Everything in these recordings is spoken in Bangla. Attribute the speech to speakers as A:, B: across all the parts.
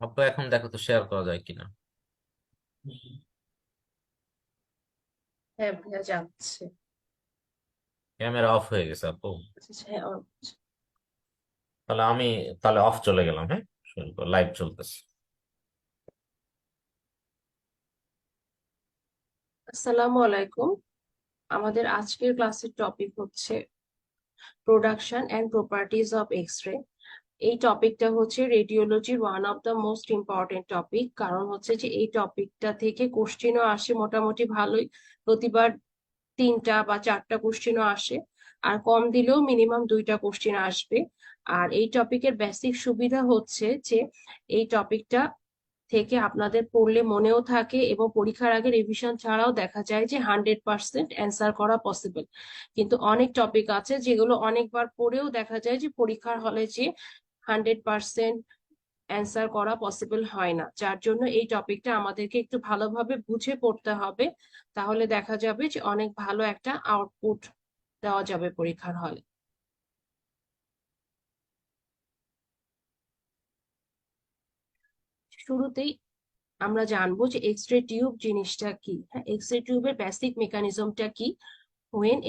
A: আপু এখন দেখো তো শেয়ার করা যায় কিনা।
B: হ্যাঁ ভাইয়া যাচ্ছে।
A: ক্যামেরা অফ হয়ে গেছে আপু।
B: আচ্ছা, হ্যাঁ
A: তাহলে আমি তাহলে অফ চলে গেলাম, হ্যাঁ, লাইভ চলতেছে।
B: আসসালামু আলাইকুম। আমাদের আজকের ক্লাসের টপিক হচ্ছে production and properties of x ray. এই টপিকটা হচ্ছে রেডিওলজির one of the most important topic, কারণ হচ্ছে যে এই টপিকটা থেকে কোশ্চেনও আসে মোটামুটি ভালোই। প্রতিবার 3টা বা 4টা কোশ্চেনও আসে, আর কম দিলেও মিনিমাম 2টা কোশ্চেন আসবে। আর এই টপিকের বেসিক সুবিধা হচ্ছে যে এই টপিকটা থেকে আপনাদের পড়লে মনেও থাকে, এবং পরীক্ষার আগে রিভিশন ছাড়াও দেখা যায় যে 100% অ্যান্সার করা পসিবল। কিন্তু অনেক টপিক আছে যেগুলো অনেকবার পড়েও দেখা যায় যে পরীক্ষার হলে যে 100% অ্যান্সার করা পসিবল হয় না, যার জন্য এই টপিকটা আমাদেরকে একটু ভালোভাবে বুঝে পড়তে হবে। তাহলে দেখা যাবে যে অনেক ভালো একটা আউটপুট দেওয়া যাবে পরীক্ষার হলে। শুরুতেই আমরা জানবো যে এক্স রে টিউব জিনিসটা কি। হ্যাঁ, এক্স রে টিউবের বেসিক মেকানিজমটা কি। When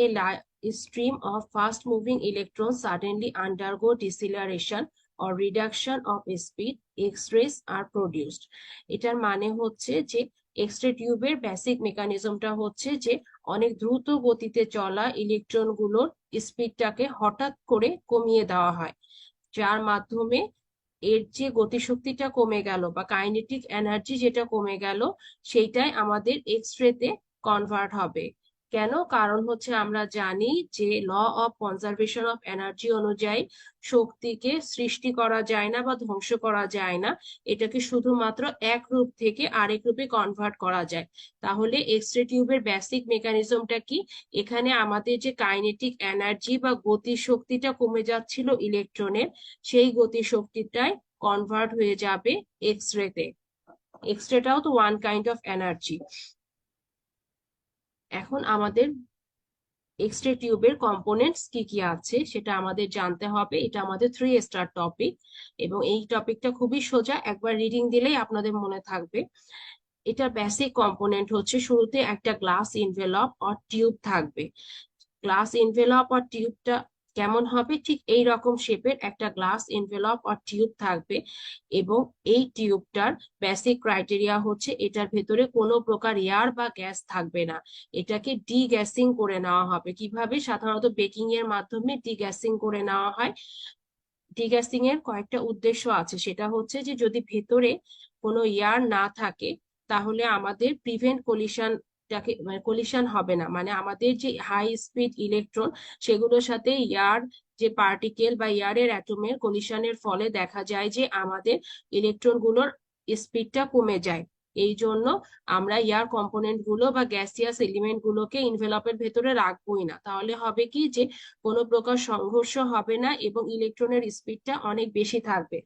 B: a stream of fast-moving electrons suddenly undergo deceleration or reduction of speed, X-rays are produced. এটার মানে হচ্ছে যে এক্স রে টিউবের বেসিক মেকানিজমটা হচ্ছে যে অনেক দ্রুত গতিতে চলা ইলেকট্রনগুলোর স্পিডটাকে হঠাৎ করে কমিয়ে দেওয়া হয়, যার মাধ্যমে এর যে গতিশক্তিটা কমে গেল বা কাইনেটিক এনার্জি যেটা কমে গেল, সেইটাই আমাদের এক্স রেতে কনভার্ট হবে। কেন? কারণ হচ্ছে আমরা জানি যে law of conservation of energy অনুযায়ী শক্তিকে সৃষ্টি করা যায় না বা ধ্বংস করা যায় না, এটাকে শুধুমাত্র এক রূপ থেকে আরেক রূপে কনভার্ট করা যায়। তাহলে এক্স রে টিউবের বেসিক মেকানিজমটা কি? এখানে আমাদের যে কাইনেটিক এনার্জি বা গতি শক্তিটা কমে যাচ্ছিল ইলেকট্রনের, সেই গতি শক্তিটাই কনভার্ট হয়ে যাবে এক্স রেতে। এক্স রেটাও তো ওয়ান কাইন্ড অফ এনার্জি। এখন আমাদের এক্স রে টিউবের কম্পোনেন্টস কি কি আছে সেটা আমাদের জানতে হবে। এটা আমাদের 3 স্টার টপিক, এবং এই টপিকটা খুবই সোজা, একবার রিডিং দিলেই আপনাদের মনে থাকবে। এটার বেসিক কম্পোনেন্ট হচ্ছে শুরুতে একটা গ্লাস ইনভেলপ অর টিউব থাকবে। গ্লাস এনভেলপ আর টিউবটা কেমন হবে? ঠিক এই রকম শেপের একটা গ্লাস এনভেলপ আর টিউব থাকবে, এবং এই টিউবটার বেসিক ক্রাইটেরিয়া হচ্ছে এটার ভেতরে কোনো প্রকার এয়ার বা গ্যাস থাকবে না। এটাকে ডি গ্যাসিং করে নেওয়া হবে। কিভাবে? সাধারণত বেকিং এর মাধ্যমে ডি গ্যাসিং করে নেওয়া হয়। ডিগ্যাসিং এর কয়েকটা উদ্দেশ্য আছে, সেটা হচ্ছে যে যদি ভেতরে কোনো এয়ার না থাকে তাহলে আমাদের প্রিভেন্ট কলিশনটাকে, মানে কলিশন হবে না, মানে আমাদের যে হাই স্পিড ইলেকট্রন সেগুলোর সাথে এয়ার যে পার্টিকেল বা এয়ারের অ্যাটমের কলিশনের ফলে দেখা যায় যে আমাদের ইলেকট্রন গুলোর স্পিডটা কমে যায়। এই জন্য আমরা এয়ার কম্পোনেন্ট গুলো বা গ্যাসিয়াস এলিমেন্ট গুলোকে ইনভেলপের ভেতরে রাখবোই না। তাহলে হবে কি যে কোনো প্রকার সংঘর্ষ হবে না এবং ইলেকট্রনের স্পিডটা অনেক বেশি থাকবে।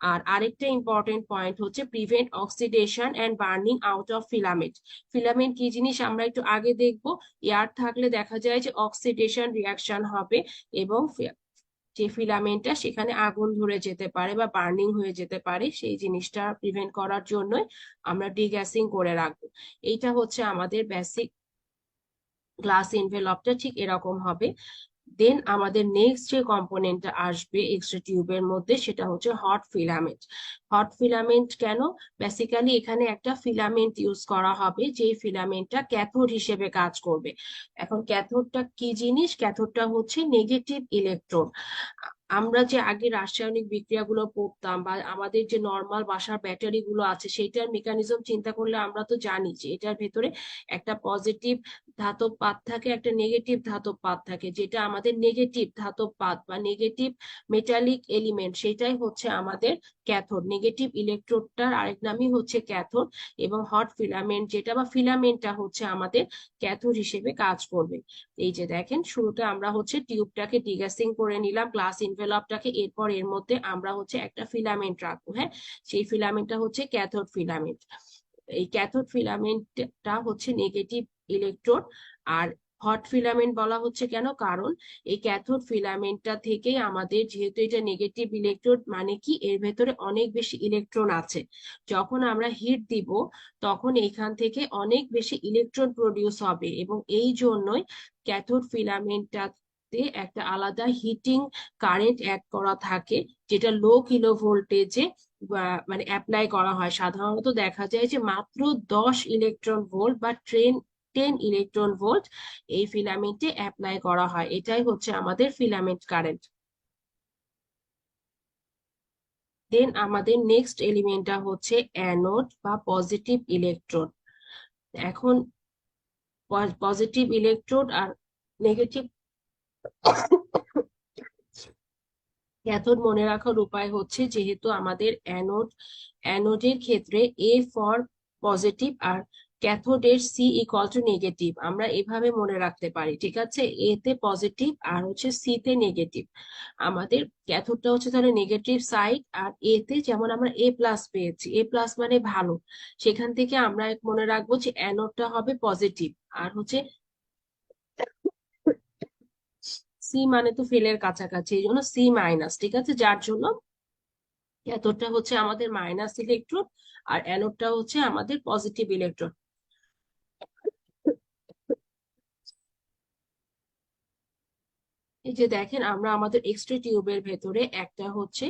B: আর আরেকটা ইম্পর্টেন্ট পয়েন্ট হচ্ছে prevent oxidation and burning out of filament. Filament কি জিনিস আমরা একটু আগে দেখবো। এয়ার থাকলে দেখা যায় যে অক্সিডেশন রিয়াকশন হবে, এবং যে ফিলামেন্টটা সেখানে আগুন ধরে যেতে পারে বা বার্নিং হয়ে যেতে পারে, সেই জিনিসটা প্রিভেন্ট করার জন্যই আমরা ডিগ্যাসিং করে রাখবো। এইটা হচ্ছে আমাদের বেসিক গ্লাস এনভেলপটা, ঠিক এরকম হবে। দেন আমাদের নেক্সট যে কম্পোনেন্টটা আসবে এক্সট্রা টিউবের মধ্যে সেটা হচ্ছে হট ফিলামেন্ট। হট ফিলামেন্ট কেন? বেসিক্যালি এখানে একটা ফিলামেন্ট ইউজ করা হবে যে ফিলামেন্টটা ক্যাথোড হিসেবে কাজ করবে। এখন ক্যাথোডটা কি জিনিস? ক্যাথোডটা হচ্ছে নেগেটিভ ইলেকট্রন। আমরা যে আগে রাসায়নিক বিক্রিয়াগুলো পড়তাম বা আমাদের যে নর্মাল বাসার ব্যাটারি গুলো আছে সেইটার মেকানিজম চিন্তা করলে আমরা তো জানি যে এটার ভেতরে একটা পজিটিভ ধাতব পাত থাকে, একটা নেগেটিভ ধাতব পাত থাকে। যেটা আমাদের নেগেটিভ ধাতব পাত বা নেগেটিভ মেটালিক এলিমেন্ট সেটাই হচ্ছে আমাদের ক্যাথোড। নেগেটিভ ইলেকট্রোডটার আরেক নামই হচ্ছে ক্যাথোড, এবং হট ফিলামেন্ট যেটা বা ফিলামেন্টটা হচ্ছে আমাদের ক্যাথোড হিসেবে কাজ করবে। এই যে দেখেন, শুরুতে আমরা হচ্ছে টিউবটাকে ডিগ্যাসিং করে নিলাম, গ্লাস ইনভেলপটাকে, এরপর এর মধ্যে আমরা হচ্ছে একটা ফিলামেন্ট রাখবো। হ্যাঁ, সেই ফিলামেন্টটা হচ্ছে ক্যাথোড ফিলামেন্ট। এই ক্যাথোড ফিলামেন্টটা হচ্ছে নেগেটিভ ইলেকট্রোড, আর হট ফিলামেন্ট বলা হচ্ছে কেন, কারণ এই ক্যাথোড ফিলামেন্টটা থেকেই আমাদের, যেহেতু এটা নেগেটিভ ইলেকট্রোড, মানে কি এর ভেতরে অনেক বেশি ইলেকট্রন আছে, যখন আমরা হিট দিব তখন এইখান থেকে অনেক বেশি ইলেকট্রন প্রডিউস হবে, এবং এই জন্যই ক্যাথোড ফিলামেন্টটাতে একটা আলাদা হিটিং কারেন্ট অ্যাড করা থাকে, যেটা লো কিলো ভোল্টেজে মানে অ্যাপ্লাই করা হয়। সাধারণত দেখা যায় যে মাত্র 10 ইলেকট্রন ভোল্ট বা 10 ইলেকট্রন ভোল্ট এই ফিলামেন্টে অ্যাপ্লাই করা হয়। এটাই হচ্ছে আমাদের ফিলামেন্ট কারেন্ট। দেন আমাদের নেক্সট এলিমেন্টটা হচ্ছে অ্যানোড বা পজিটিভ ইলেকট্রোড। এখন পজিটিভ ইলেকট্রোড আর নেগেটিভ ক্যাথোড মনে রাখার উপায় হচ্ছে, যেহেতু আমাদের অ্যানোডের ক্ষেত্রে এ ফর পজিটিভ আর ক্যাথোডের সি ইকুয়াল টু নেগেটিভ, আমরা এভাবে মনে রাখতে পারি, ঠিক আছে? এ তে পজিটিভ আর হচ্ছে সি তে নেগেটিভ। আমাদের ক্যাথোডটা হচ্ছে তাহলে নেগেটিভ সাইড, আর এ তে যেমন আমরা এ প্লাস পেয়েছি, এ প্লাস মানে ভালো, সেখান থেকে আমরা মনে রাখবো যে অ্যানোডটা হবে পজিটিভ, আর হচ্ছে সি মানে তো ফেলের কাছাকাছি, এই জন্য সি মাইনাস, ঠিক আছে? যার জন্য ক্যাথোডটা হচ্ছে আমাদের মাইনাস ইলেকট্রন আর অ্যানোডটা হচ্ছে আমাদের পজিটিভ ইলেকট্রন। এই যে দেখেন, আমরা আমাদের এক্সট্রা টিউবের ভেতরে একটা হচ্ছে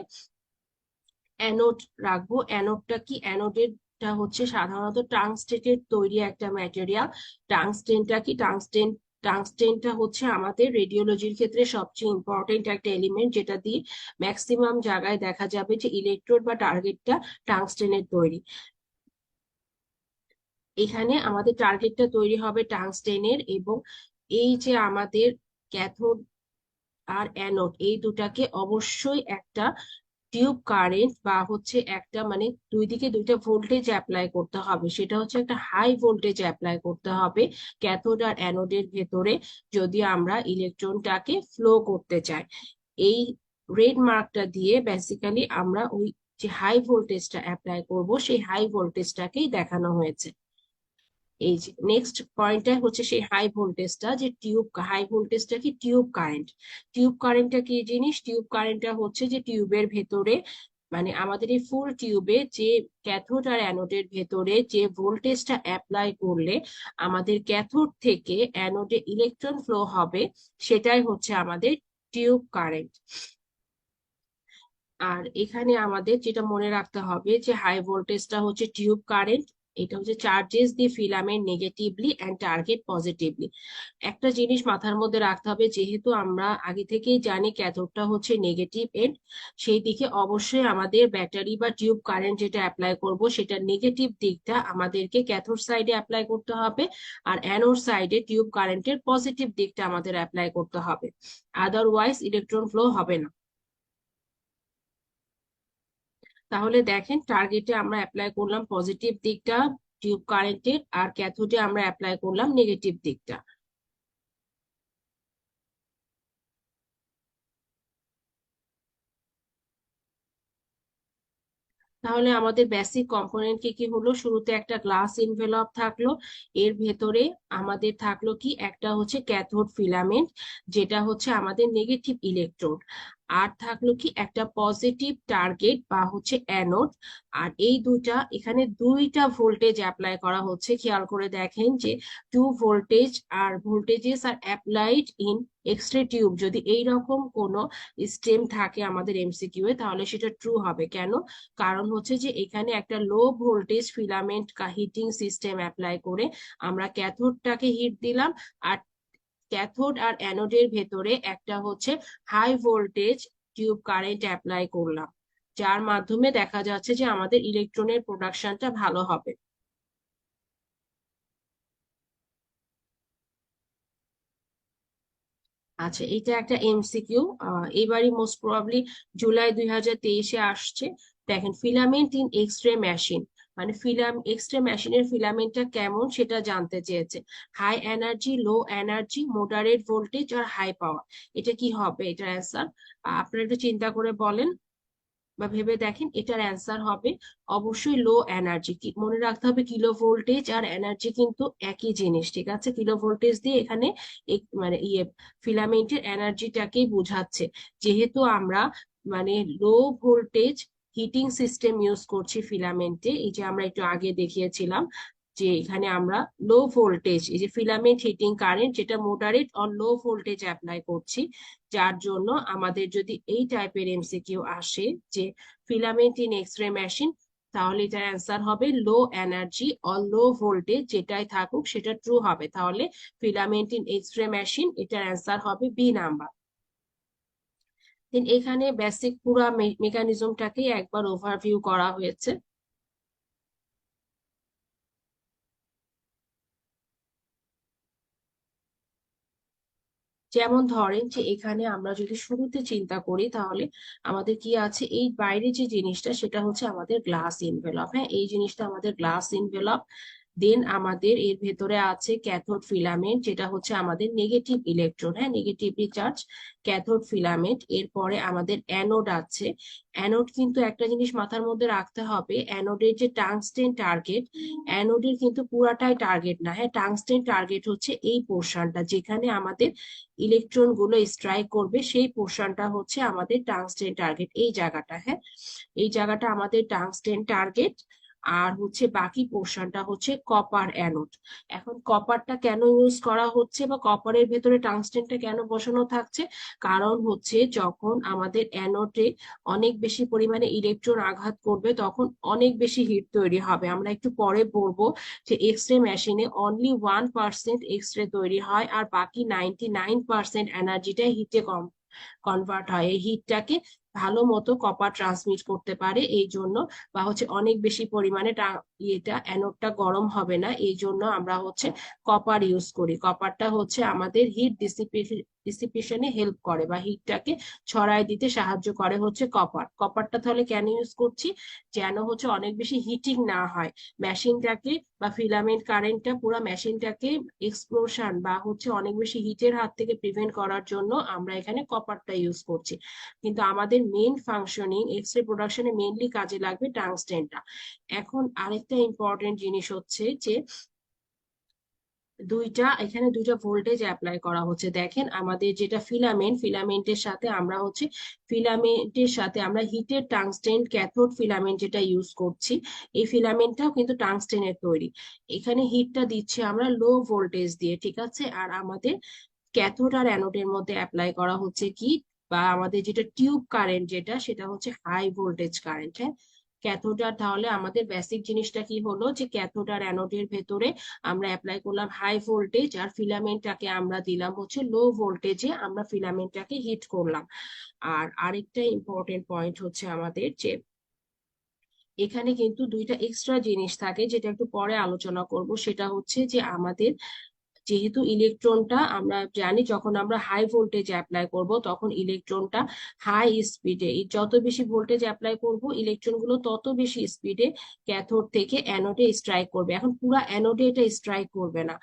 B: অ্যানোড রাখবো। অ্যানোডটা কি? অ্যানোডেরটা হচ্ছে সাধারণত টাংস্টেনের তৈরি একটা ম্যাটেরিয়াল। টাংস্টেনটা কি? টাংস্টেনটা হচ্ছে আমাদের রেডিওলজির ক্ষেত্রে সবচেয়ে ইম্পর্টেন্ট একটা এলিমেন্ট, যেটা দিয়ে ম্যাক্সিমাম জায়গায় দেখা যাবে যে ইলেকট্রোড বা টার্গেটটা টাংস্টেনের তৈরি। এখানে আমাদের টার্গেটটা তৈরি হবে টাংস্টেনের, এবং এই যে আমাদের ক্যাথোড আর অ্যানোড, এই দুটাকে অবশ্যই একটা টিউব কারেন্ট বা হচ্ছে একটা মানে দুই দিকে দুইটা ভোল্টেজ অ্যাপ্লাই করতে হবে, সেটা হচ্ছে একটা হাই ভোল্টেজ অ্যাপ্লাই করতে হবে ক্যাথোড আর অ্যানোডের ভেতরে, যদি আমরা ইলেকট্রনটাকে ফ্লো করতে চাই। এই রেড মার্কটা দিয়ে বেসিক্যালি আমরা ওই যে হাই ভোল্টেজটা অ্যাপ্লাই করব, সেই হাই ভোল্টেজটাকেই দেখানো হয়েছে। এই যে নেক্সট পয়েন্টটা হচ্ছে সেই হাই ভোল্টেজটা, যে হাই ভোল্টেজটা কি? Tube current. টিউব কারেন্টটা কি জিনিস? টিউব কারেন্টটা হচ্ছে যে টিউবের ভেতরে, মানে আমাদের এই ফুল টিউবে যে ক্যাথোড আর অ্যানোডের ভেতরে যে ভোল্টেজটা অ্যাপ্লাই করলে আমাদের ক্যাথোড থেকে অ্যানোডে ইলেকট্রন ফ্লো হবে, সেটাই হচ্ছে আমাদের টিউব কারেন্ট। আর এখানে আমাদের যেটা মনে রাখতে হবে যে হাই ভোল্টেজটা হচ্ছে টিউব কারেন্ট, এটা হচ্ছে charges the filament negatively and target positively. একটা জিনিস মাথার মধ্যে রাখতে হবে, যেহেতু আমরা আগে থেকেই জানি ক্যাথোডটা হচ্ছে নেগেটিভ এন্ড, সেই দিকে অবশ্যই আমাদের ব্যাটারি বা টিউব কারেন্ট যেটা অ্যাপ্লাই করব, সেটা নেগেটিভ দিকটা আমাদেরকে ক্যাথোড সাইডে অ্যাপ্লাই করতে হবে, আর অ্যানোড সাইডে টিউব কারেন্টের পজিটিভ দিকটা আমাদের অ্যাপ্লাই করতে হবে, আদারওয়াইজ ইলেকট্রন ফ্লো হবে না। তাহলে দেখেন, টার্গেটে আমরা অ্যাপ্লাই করলাম পজিটিভ দিকটা টিউব কারেন্টের, আর ক্যাথোডে আমরা অ্যাপ্লাই করলাম নেগেটিভ দিকটা। তাহলে আমাদের বেসিক কম্পোনেন্ট কি কি হলো? শুরুতে একটা গ্লাস এনভেলপ থাকলো, এর ভেতরে আমাদের থাকলো কি? একটা হচ্ছে ক্যাথোড ফিলামেন্ট, যেটা হচ্ছে আমাদের নেগেটিভ ইলেকট্রোড, আর থাকলো কি? একটা পজিটিভ টার্গেট বা হচ্ছে অ্যানোড। আর এই দুইটা, এখানে দুইটা ভোল্টেজ অ্যাপ্লাই করা হচ্ছে, খেয়াল করে দেখেন যে টু ভোল্টেজ আর voltages are applied in x-ray tube. যদি এইরকম কোনো স্টেম থাকে আমাদের এমসিকিউ এ, তাহলে সেটা ট্রু হবে। কেন? কারণ হচ্ছে যে এখানে একটা low voltage filament heating system apply করে আমরা ক্যাথোডটাকে হিট দিলাম, আর ক্যাথোড আর অ্যানোডের ভেতরে একটা হচ্ছে high voltage tube current apply করলাম, যার মাধ্যমে দেখা যাচ্ছে যে আমাদের ইলেকট্রনের প্রোডাকশনটা ভালো হবে। আচ্ছা, এটা একটা এমসিকিউ, এবারই মোস্ট প্রবাবলি জুলাই 2023-এ আসছে। দেখেন, filament in x ray machine, মানে এক্স রে মেশিনের ফিলামেন্টটা কেমন সেটা জানতে চেয়েছে। High energy, low energy, moderate voltage আর হাই পাওয়ার, এটা কি হবে এটার অ্যান্সার? আপনারা একটু চিন্তা করে বলেন। বা ভেবে দেখেন, এটার অ্যান্সার হবে অবশ্যই লো এনার্জি। মনে রাখতে হবে কিলো ভোল্টেজ আর এনার্জি কিন্তু একই জিনিস, ঠিক আছে? কিলো ভোল্টেজ দিয়ে এখানে মানে ফিলামেন্টের এনার্জিটাকেই বোঝাচ্ছে। যেহেতু আমরা মানে low voltage heating system use করছি ফিলামেন্টে, এই যে আমরা একটু আগে দেখিয়েছিলাম যে এখানে আমরা লো ভোল্টেজ, এই যে ফিলামেন্ট হিটিং কারেন্ট যেটা moderate on low voltage apply করছি, যার জন্য আমাদের যদি এই টাইপের এমসিকিউ আসে যে filament in x ray machine, তাহলে এটার অ্যান্সার হবে low energy or low voltage, যেটাই থাকুক সেটা ট্রু হবে। তাহলে filament in x ray machine, এটার অ্যান্সার হবে বি নাম্বার। দেন এখানে বেসিক পুরা মেকানিজমটাকে একবার ওভারভিউ করা হয়েছে। যেমন ধরেন যে এখানে আমরা যদি শুরুতে চিন্তা করি, তাহলে আমাদের কি আছে, এই বাইরে যে জিনিসটা সেটা হচ্ছে আমাদের গ্লাস ইনভেলপ। হ্যাঁ, এই জিনিসটা আমাদের গ্লাস ইনভেলপ। দেন আমাদের এর ভেতরে আছে ক্যাথোড ফিলামেন্ট, যেটা হচ্ছে আমাদের নেগেটিভ ইলেকট্রন, হ্যাঁ, নেগেটিভলি চার্জ ক্যাথোড ফিলামেন্ট। এরপরে আমাদের অ্যানোড আছে। অ্যানোড কিন্তু একটা জিনিস মাথার মধ্যে রাখতে হবে, অ্যানোডের যে টাংস্টেন টার্গেট, অ্যানোডের কিন্তু পুরাটাই টার্গেট না। হ্যাঁ, টাংস্টেন টার্গেট হচ্ছে এই পোর্শনটা যেখানে আমাদের ইলেকট্রন গুলো স্ট্রাইক করবে, সেই পোর্শনটা হচ্ছে আমাদের টাংস্টেন টার্গেট, এই জায়গাটা। হ্যাঁ, এই জায়গাটা আমাদের টাংস্টেন টার্গেট। আর হচ্ছে বাকি পোর্শনটা হচ্ছে কপার অ্যানোড। এখন কপারটা কেন ইউজ করা হচ্ছে বা কপারের ভেতরে টাংস্টেনটা কেন বসানো থাকছে? কারণ হচ্ছে যখন আমাদের অ্যানোডে অনেক বেশি পরিমাণে ইলেকট্রন আঘাত করবে, তখন অনেক বেশি হিট তৈরি হবে। আমরা একটু পরে পড়বো যে এক্স রে মেশিনে অনলি 1% এক্স রে তৈরি হয়, আর বাকি 99% এনার্জিটা হিটে কনভার্ট হয়। এই হিটটাকে ভালো মতো কপার ট্রান্সমিট করতে পারে এই জন্য, বা হচ্ছে অনেক বেশি পরিমাণে এটা অ্যানোডটা গরম হবে না, এই জন্য আমরা হচ্ছে কপার ইউজ করি। কপারটা হচ্ছে আমাদের হিট ডিসিপেশনে হেল্প করে বা হিটটাকে ছড়ায় দিতে সাহায্য করে হচ্ছে কপার। কপারটা তাহলে কেন ইউজ করছি? যেন হচ্ছে অনেক বেশি হিটিং না হয় মেশিনটাকে, বা ফিলামেন্ট কারেন্টটা পুরো মেশিনটাকে এক্সপ্লোশন বা হচ্ছে অনেক বেশি হিটের হাত থেকে প্রিভেন্ট করার জন্য আমরা এখানে কপারটা ইউজ করছি। কিন্তু আমাদের মেইন ফাংশনিং এক্স রে প্রোডাকশনে মেইনলি কাজে লাগবে টাংস্টেনটা। এখন আরেকটা ইম্পর্টেন্ট জিনিস হচ্ছে যে এখানে দুইটা ভোল্টেজ অ্যাপ্লাই করা হচ্ছে। দেখেন আমাদের যেটা ফিলামেন্টের সাথে আমরা হচ্ছে হিটের টাংস্টেন ক্যাথোড ফিলামেন্ট যেটা ইউজ করছি, এই ফিলামেন্টটাও কিন্তু টাংস্টেনের তৈরি। এখানে হিটটা দিচ্ছি আমরা লো ভোল্টেজ দিয়ে, ঠিক আছে? আর আমাদের ক্যাথোড আর অ্যানোডের মধ্যে অ্যাপ্লাই করা হচ্ছে কি, বা আমাদের যেটা টিউব কারেন্ট যেটা, সেটা হচ্ছে হাই ভোল্টেজ কারেন্ট। হ্যাঁ, ক্যাথোড আর তাহলে আমাদের বেসিক জিনিসটা কি হলো যে ক্যাথোড আর অ্যানোডের ভেতরে আমরা অ্যাপ্লাই করলাম হাই ভোল্টেজ, আর ফিলামেন্টটাকে আমরা দিলাম হচ্ছে লো ভোল্টেজে, আমরা ফিলামেন্টটাকে হিট করলাম। আর আরেকটা ইম্পর্টেন্ট পয়েন্ট হচ্ছে আমাদের যে এখানে কিন্তু দুইটা এক্সট্রা জিনিস থাকে, যেটা একটু পরে আলোচনা করব। সেটা হচ্ছে যে আমাদের যেহেতু ইলেকট্রনটা আমরা জানি যখন আমরা হাই ভোল্টেজ অ্যাপ্লাই করব, তখন ইলেকট্রনটা হাই স্পিডে, যত বেশি ভোল্টেজ অ্যাপ্লাই করব ইলেকট্রন গুলো তত বেশি স্পিডে ক্যাথোড থেকে অ্যানোডে স্ট্রাইক করবে। এখন পুরো অ্যানোডে এটা স্ট্রাইক করবে না।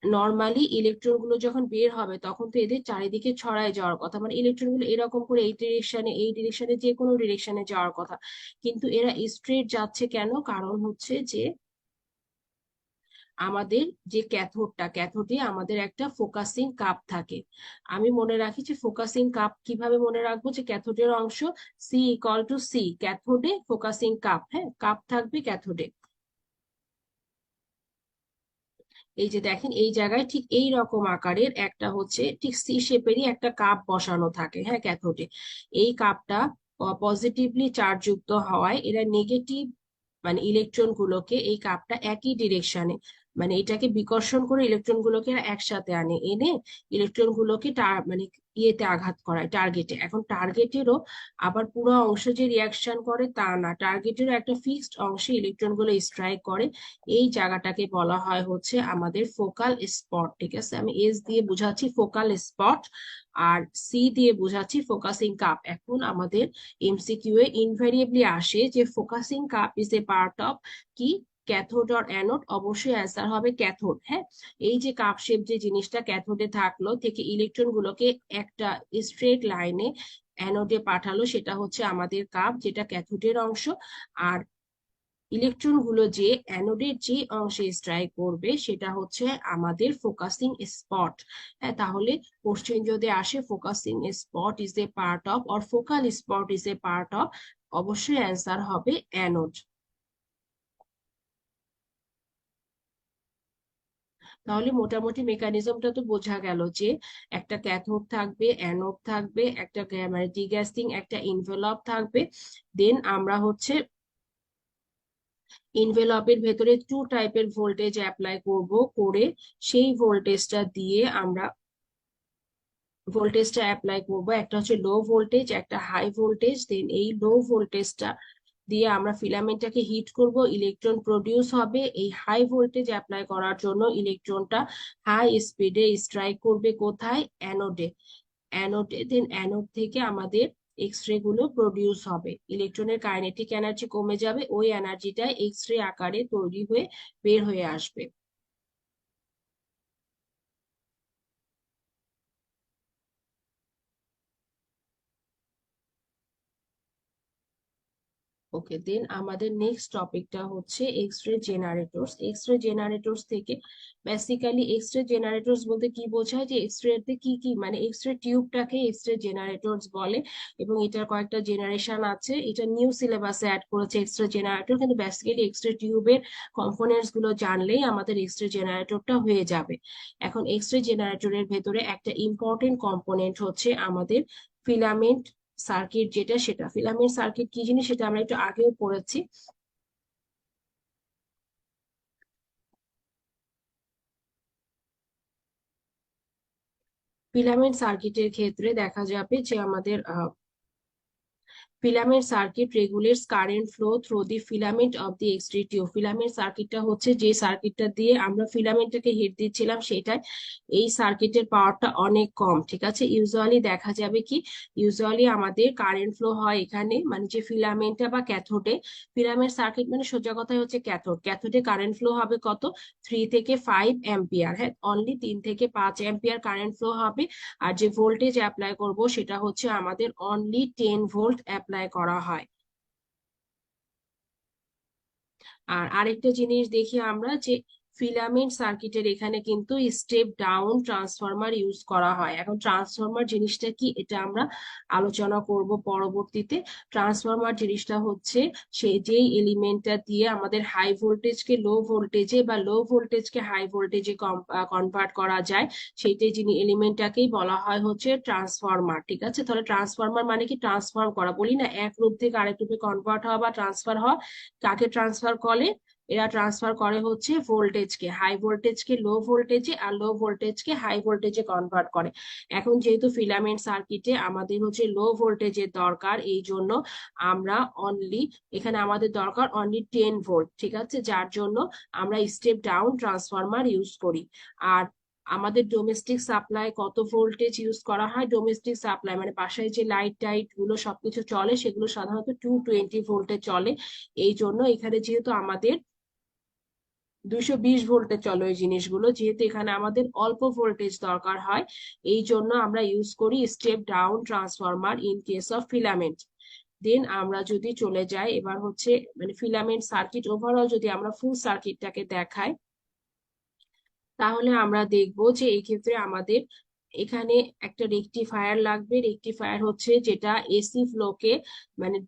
B: নর্মালি ইলেকট্রন গুলো যখন বের হবে তখন তো এদের চারিদিকে ছড়ায় যাওয়ার কথা, মানে ইলেকট্রন গুলো এরকম করে এই ডিরেকশনে যে কোনো ডিরেকশনে যাওয়ার কথা, কিন্তু এরা স্ট্রেট যাচ্ছে কেন? কারণ হচ্ছে যে আমাদের যে ক্যাথোডে আমাদের একটা ফোকাসিং কাপ থাকে। আমি মনে রাখি যে ফোকাসিং কাপ কিভাবে মনে রাখবো, যে ক্যাথোডের অংশ C=C, ক্যাথোডে ফোকাসিং কাপ। হ্যাঁ, কাপ থাকবে ক্যাথোডে। এই যে দেখেন এই জায়গায় ঠিক এই রকম আকারের একটা হচ্ছে ঠিক সি শেপেরই একটা কাপ বসানো থাকে, হ্যাঁ, ক্যাথোডে। এই কাপটা পজিটিভলি চার্জ যুক্ত হওয়ায় এরা নেগেটিভ মানে ইলেকট্রন গুলোকে, এই কাপটা একই ডিরেকশনে মানে এটাকে বিকর্ষণ করে ইলেকট্রন গুলোকে এরা একসাথে এনে ইলেকট্রন গুলোকে মানে ইয়েতে আঘাত করায়, টার্গেটে। এখন টার্গেটেরও আবার পুরো অংশ যে রিয়াকশন করে তা না, টার্গেটেরও একটা ফিক্সড অংশে ইলেকট্রন গুলো স্ট্রাইক করে। এই জায়গাটাকে বলা হয় হচ্ছে আমাদের ফোকাল স্পট, ঠিক আছে? আমি এস দিয়ে বুঝাচ্ছি ফোকাল স্পট, আর সি দিয়ে বুঝাচ্ছি ফোকাসিং কাপ। এখন আমাদের এমসিকিউ এ ইনভেরিয়েবলি আসে যে focusing cup is a part of কি, ক্যাথোড অর অ্যানোড? অবশ্যই অ্যান্সার হবে ক্যাথোড। হ্যাঁ, এই যে কাপ শেপ যে জিনিসটা ক্যাথোডে থাকলো থেকে ইলেকট্রন গুলোকে একটা স্ট্রেট লাইনে অ্যানোডে পাঠালো, সেটা হচ্ছে আমাদের কাপ, যেটা ক্যাথোডের অংশ। আর ইলেকট্রন গুলো যে অ্যানোডের যে অংশে স্ট্রাইক করবে সেটা হচ্ছে আমাদের ফোকাসিং স্পট। হ্যাঁ, তাহলে কোশ্চেন যদি আসে focusing spot is a part of, or focal spot is a part of, অবশ্যই অ্যান্সার হবে অ্যানোড। তাহলে মোটামুটি মেকানিজমটা তো বোঝা গেল যে একটা ক্যাথোড থাকবে, অ্যানোড থাকবে, একটা মানে ডিগ্যাসিং একটা ইনভেলপ থাকবে। দেন আমরা হচ্ছে ইনভেলপের ভেতরে টু টাইপের ভোল্টেজ অ্যাপ্লাই করব, করে সেই ভোল্টেজটা অ্যাপ্লাই করব। একটা হচ্ছে লো ভোল্টেজ, একটা হাই ভোল্টেজ। দেন এই লো ভোল্টেজটা দিয়ে আমরা ফিলামেন্টটাকে হিট করব, ইলেকট্রন প্রডিউস হবে। এই হাই ভোল্টেজ অ্যাপ্লাই করার জন্য ইলেকট্রনটা হাই স্পিডে স্ট্রাইক করবে কোথায়? অ্যানোডে। দেন অ্যানোড থেকে আমাদের এক্স রে গুলো প্রডিউস হবে, ইলেকট্রনের কাইনেটিক এনার্জি কমে যাবে, ওই এনার্জিটা এক্স রে আকারে তৈরি হয়ে বের হয়ে আসবে। ওকে, দেন আমাদের নেক্সট টপিকটা হচ্ছে এক্স রে জেনারেটরস। এক্স রে জেনারেটরস থেকে বেসিক্যালি এক্স রে জেনারেটরস বলতে কি বোঝায়, যে এক্স রে তে কি কি মানে এক্স রে টিউবটাকে এক্স রে জেনারেটরস বলে। এবং এটার কয়েকটা জেনারেশন আছে, এটা নিউ সিলেবাসে অ্যাড করেছে এক্স রে জেনারেটর, কিন্তু বেসিক্যালি এক্স রে টিউবের কম্পোনেন্টস গুলো জানলেই আমাদের এক্স রে জেনারেটরটা হয়ে যাবে। এখন এক্স রে জেনারেটরের ভেতরে একটা ইম্পর্টেন্ট কম্পোনেন্ট হচ্ছে আমাদের ফিলামেন্ট সার্কিট। যেটা সেটা ফিলামেন্ট সার্কিট কি জিনিস সেটা আমরা একটু আগেও পড়েছি। ফিলামেন্ট সার্কিটের ক্ষেত্রে দেখা যাবে যে আমাদের filament circuit regulates current flow through the filament of the X-ray tube. Filament সার্কিটটা হচ্ছে যে সার্কিটটা দিয়ে আমরা ফিলামেন্টটাকে হিট দিচ্ছিলাম, সেটাই এই সার্কিটের পাওয়ারটা অনেক কম। ঠিক আছে, ইউজুয়ালি দেখা যাবে কি, ইউজুয়ালি আমাদের কারেন্ট ফ্লো হয় এখানে, মানে যে ফিলামেন্টটা বা ক্যাথোডে, ফিলামেন্ট সার্কিট মানে সোজা কথাই হচ্ছে ক্যাথোড। ক্যাথোডে কারেন্ট ফ্লো হবে কত? 3 থেকে 5 অ্যাম্পিয়ার। হ্যাঁ, অনলি 3 থেকে 5 অ্যাম্পিয়ার কারেন্ট ফ্লো হবে। আর যে ভোল্টেজ অ্যাপ্লাই করব সেটা হচ্ছে আমাদের অনলি 10 ভোল্ট অ্যাপ্লাই করা হয়। আর আরেকটা জিনিস দেখি আমরা, যে ফিলামেন্ট সার্কিটের এখানে কিন্তু স্টেপ ডাউন ট্রান্সফরমার ইউজ করা হয়। এখন ট্রান্সফরমার জিনিসটা কি এটা আমরা আলোচনা করব পরবর্তীতে। ট্রান্সফরমার জিনিসটা হচ্ছে সে যেই এলিমেন্টটা দিয়ে আমাদের হাই ভোল্টেজকে লো ভোল্টেজে বা লো ভোল্টেজকে হাই ভোল্টেজে কনভার্ট করা যায়, সেইটাই যিনি এলিমেন্টটাকেই বলা হয় হচ্ছে ট্রান্সফরমার। ঠিক আছে, তাহলে ট্রান্সফরমার মানে কি? ট্রান্সফর্ম করা, বলি না এক রূপ থেকে আরেক রূপে কনভার্ট হওয়া বা ট্রান্সফার হওয়া। কাকে ট্রান্সফার করে? এরা ট্রান্সফার করে হচ্ছে ভোল্টেজকে, হাই ভোল্টেজকে লো ভোল্টেজে, আর লো ভোল্টেজকে হাই ভোল্টেজে কনভার্ট করে। এখন যেহেতু ফিলামেন্ট সার্কিটে আমাদের হচ্ছে লো ভোল্টেজের দরকার, এই জন্য আমরা অনলি, এখানে আমাদের দরকার অনলি 10 ভোল্ট। ঠিক আছে, যার জন্য আমরা স্টেপ ডাউন ট্রান্সফরমার ইউজ করি। আর আমাদের ডোমেস্টিক সাপ্লাই কত ভোল্টেজ ইউজ করা হয়? ডোমেস্টিক সাপ্লাই মানে বাসায় যে লাইট টাইট গুলো সবকিছু চলে, সেগুলো সাধারণত 220 ভোল্টে চলে। এই জন্য এখানে যেহেতু আমাদের 220 ভোল্টে চলে ওই জিনিসগুলো, যেহেতু এখানে আমাদের অল্প ভোল্টেজ দরকার হয়, এই জন্য আমরা ইউজ করি step down transformer in case of filament. Then আমরা যদি চলে যাই এবার হচ্ছে মানে ফিলামেন্ট সার্কিট ওভারঅল যদি আমরা ফুল সার্কিটটাকে দেখাই, তাহলে আমরা দেখব যে এই ক্ষেত্রে আমাদের এখানে একটা রেকটিফায়ার লাগবে। রেকটিফায়ার হচ্ছে যেটা এসি ফ্লোকে মানে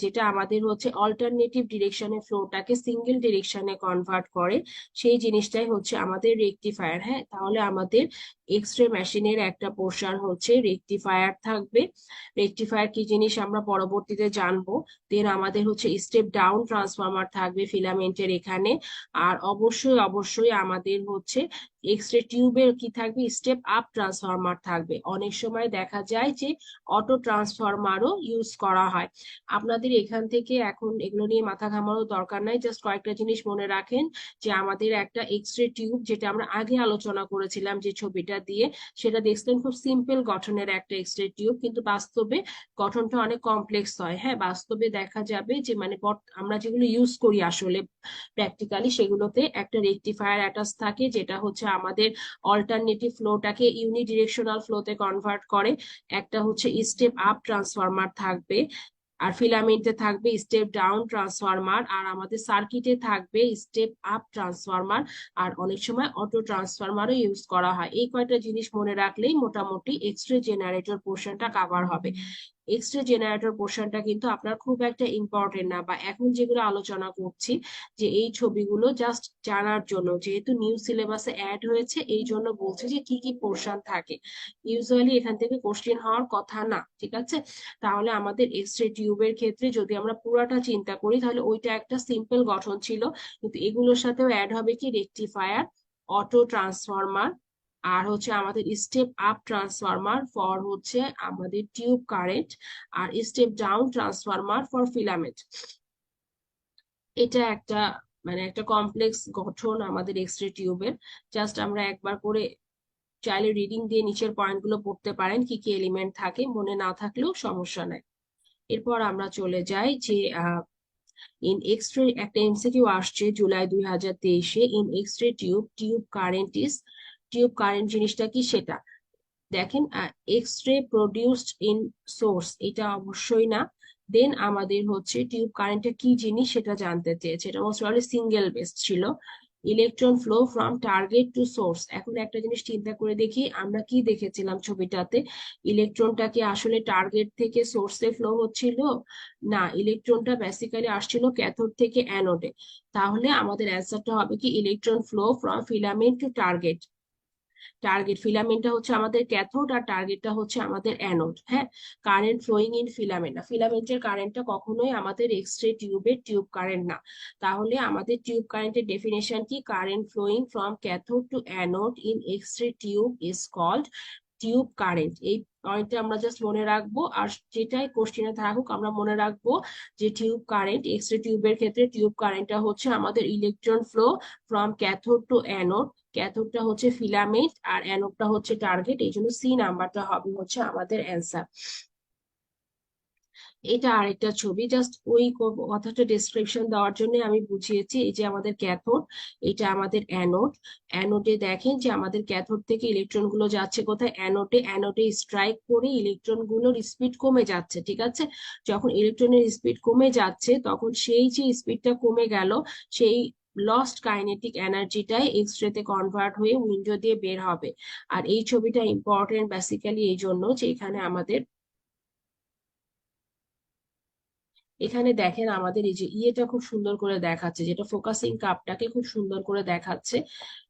B: যেটা আমাদের হচ্ছে অল্টারনেটিভ ডিরেকশনে ফ্লোটাকে সিঙ্গেল ডিরেকশনে কনভার্ট করে, সেই জিনিসটাই হচ্ছে আমাদের রেকটিফায়ার। হ্যাঁ, তাহলে আমাদের এক্স রে মেশিনের একটা পোর্শন হচ্ছে রেকটিফায়ার থাকবে। রেকটিফায়ার কি জিনিস আমরা পরবর্তীতে জানবো। দেন আমাদের হচ্ছে স্টেপ ডাউন ট্রান্সফরমার থাকবে ফিলামেন্টের এখানে। আর অবশ্যই অবশ্যই আমাদের হচ্ছে এক্স রে টিউবের কি থাকবে? স্টেপ আপ ট্রান্সফরমার থাকবে। অনেক সময় দেখা যায় যে অটো ট্রান্সফরমারও ইউজ করা হয়। আপনাদের এখান থেকে এখন এগুলো নিয়ে মাথা ঘামানোর দরকার নাই, জাস্ট কয়েকটা জিনিস মনে রাখেন, যে আমাদের একটা এক্স রে টিউব, যেটা আমরা আগে আলোচনা করেছিলাম যে ছবিটা দিয়ে, সেটা দেখছিলেন খুব সিম্পল গঠনের একটা এক্স রে টিউব, কিন্তু বাস্তবে গঠনটা অনেক কমপ্লেক্স হয়। হ্যাঁ, বাস্তবে দেখা যাবে যে মানে আমরা যেগুলো ইউজ করি আসলে প্র্যাকটিক্যালি, সেগুলোতে একটা রেকটিফায়ার অ্যাটাচ থাকে, যেটা হচ্ছে আমাদের অল্টারনেটিভ ফ্লোটাকে ইউনিডিরেকশনাল ফ্লোতে কনভার্ট করে, একটা হচ্ছে স্টেপ আপ ট্রান্সফরমার থাকবে, আর ফিলামেন্টে থাকবে স্টেপ ডাউন ট্রান্সফরমার, আর আমাদের সার্কিটে থাকবে স্টেপ আপ ট্রান্সফরমার, আর অনেক সময় অটো ট্রান্সফরমারও ইউজ করা হয়। এই কয়টা জিনিস মনে রাখলেই মোটামুটি এক্স রে জেনারেটর পোর্শনটা কভার হবে। এক্স রে জেনারেটর পোর্শনটা কিন্তু আপনার খুব একটা ইম্পর্টেন্ট না, বা এখন যেগুলো আলোচনা করছি যে এই ছবিগুলো জাস্ট জানার জন্য, যেহেতু নিউ সিলেবাসে অ্যাড হয়েছে এই জন্য বলছি যে কি কি পোর্শন থাকে। ইউজুয়ালি এখান থেকে কোশ্চেন হওয়ার কথা না, ঠিক আছে? তাহলে আমাদের এক্স রে টিউবের ক্ষেত্রে যদি আমরা পুরাটা চিন্তা করি তাহলে ওইটা একটা সিম্পল গঠন ছিল, কিন্তু এগুলোর সাথেও অ্যাড হবে কি রেকটিফায়ার, অটো ট্রান্সফরমার, আর হচ্ছে আমাদের স্টেপ আপ ট্রান্সফরমার ফর হচ্ছে আমাদের টিউব কারেন্ট, আর step down transformer for filament. এটা একটা মানে একটা কমপ্লেক্স গঠন আমাদের এক্স রে টিউবের। জাস্ট আমরা একবার করে চাইলে রিডিং দিয়ে নিচের পয়েন্টগুলো পড়তে পারেন, কি কি এলিমেন্ট থাকে, মনে না থাকলেও সমস্যা নাই। এরপর আমরা চলে যাই যে ইন এক্স-রে একটা এমসিকিউ আসছে জুলাই 2023-এ, ইন এক্স-রে টিউব কারেন্ট জিনিসটা কি সেটা দেখেন। এক্স-রে প্রডিউসড ইন সোর্স, এটা অবশ্যই না। দেন আমাদের হচ্ছে টিউব কারেন্টটা কি জিনিস সেটা জানতে চেয়েছে, এটা মোস্ট প্রবাবলি সিঙ্গেল বেস ছিল। Electron flow from target to source, এখন একটা জিনিস চিন্তা করে দেখি আমরা কি দেখেছিলাম ছবিটাতে, ইলেকট্রনটা কি আসলে টার্গেট থেকে সোর্সে ফ্লো হচ্ছিল? না, ইলেকট্রনটা বেসিক্যালি আসছিল ক্যাথোড থেকে অ্যানোডে। তাহলে আমাদের অ্যান্সারটা হবে কি electron flow from filament to target. ফিলামেন্টটা হচ্ছে আমাদের ক্যাথোড আর টার্গেটটা হচ্ছে আমাদের অ্যানোড। হ্যাঁ, কারেন্ট ফ্লোয়িং ইন ফিলামেন্ট না, ফিলামেন্টের কারেন্টটা কখনোই আমাদের এক্স রে টিউবের টিউব কারেন্ট না। তাহলে আমাদের টিউব কারেন্টের ডেফিনেশন কি, current flowing from cathode to anode in x ray tube is called tube current. এই পয়েন্টটা আমরা জাস্ট মনে রাখবো, আর যেটাই কোশ্চেনে থাকুক আমরা মনে রাখবো যে টিউব কারেন্ট, এক্স রে টিউবের ক্ষেত্রে টিউব কারেন্টটা হচ্ছে আমাদের electron flow from cathode to anode, ক্যাথোডটা হচ্ছে ফিলামেন্ট আর অ্যানোডটা হচ্ছে টার্গেট, এই জন্য সি নাম্বারটা হবে হচ্ছে আমাদের অ্যান্সার। এটা আরেকটা ছবি, জাস্ট ওই কথাটা ডিসক্রিপশন দেওয়ার জন্য আমি বুঝিয়েছি। এই যে আমাদের ক্যাথোড, এটা আমাদের অ্যানোড। অ্যানোডে দেখেন যে আমাদের ক্যাথোড থেকে ইলেকট্রন গুলো যাচ্ছে কোথায়, অ্যানোডে। অ্যানোডে স্ট্রাইক করে ইলেকট্রন গুলোর স্পিড কমে যাচ্ছে, ঠিক আছে? যখন ইলেকট্রনের স্পিড কমে যাচ্ছে তখন সেই যে স্পিডটা কমে গেল সেই লস্ট কাইনেটিক এনার্জিটাই এক্স রেতে কনভার্ট হয়ে উইন্ডো দিয়ে বের হবে। আর এই ছবিটা ইম্পর্টেন্ট বেসিক্যালি এই জন্য যে এখানে আমাদের, এখানে দেখেন আমাদের এই যে ইয়েটা খুব সুন্দর করে দেখাচ্ছে, যেটা ফোকাসিং কাপটাকে খুব সুন্দর করে দেখাচ্ছে।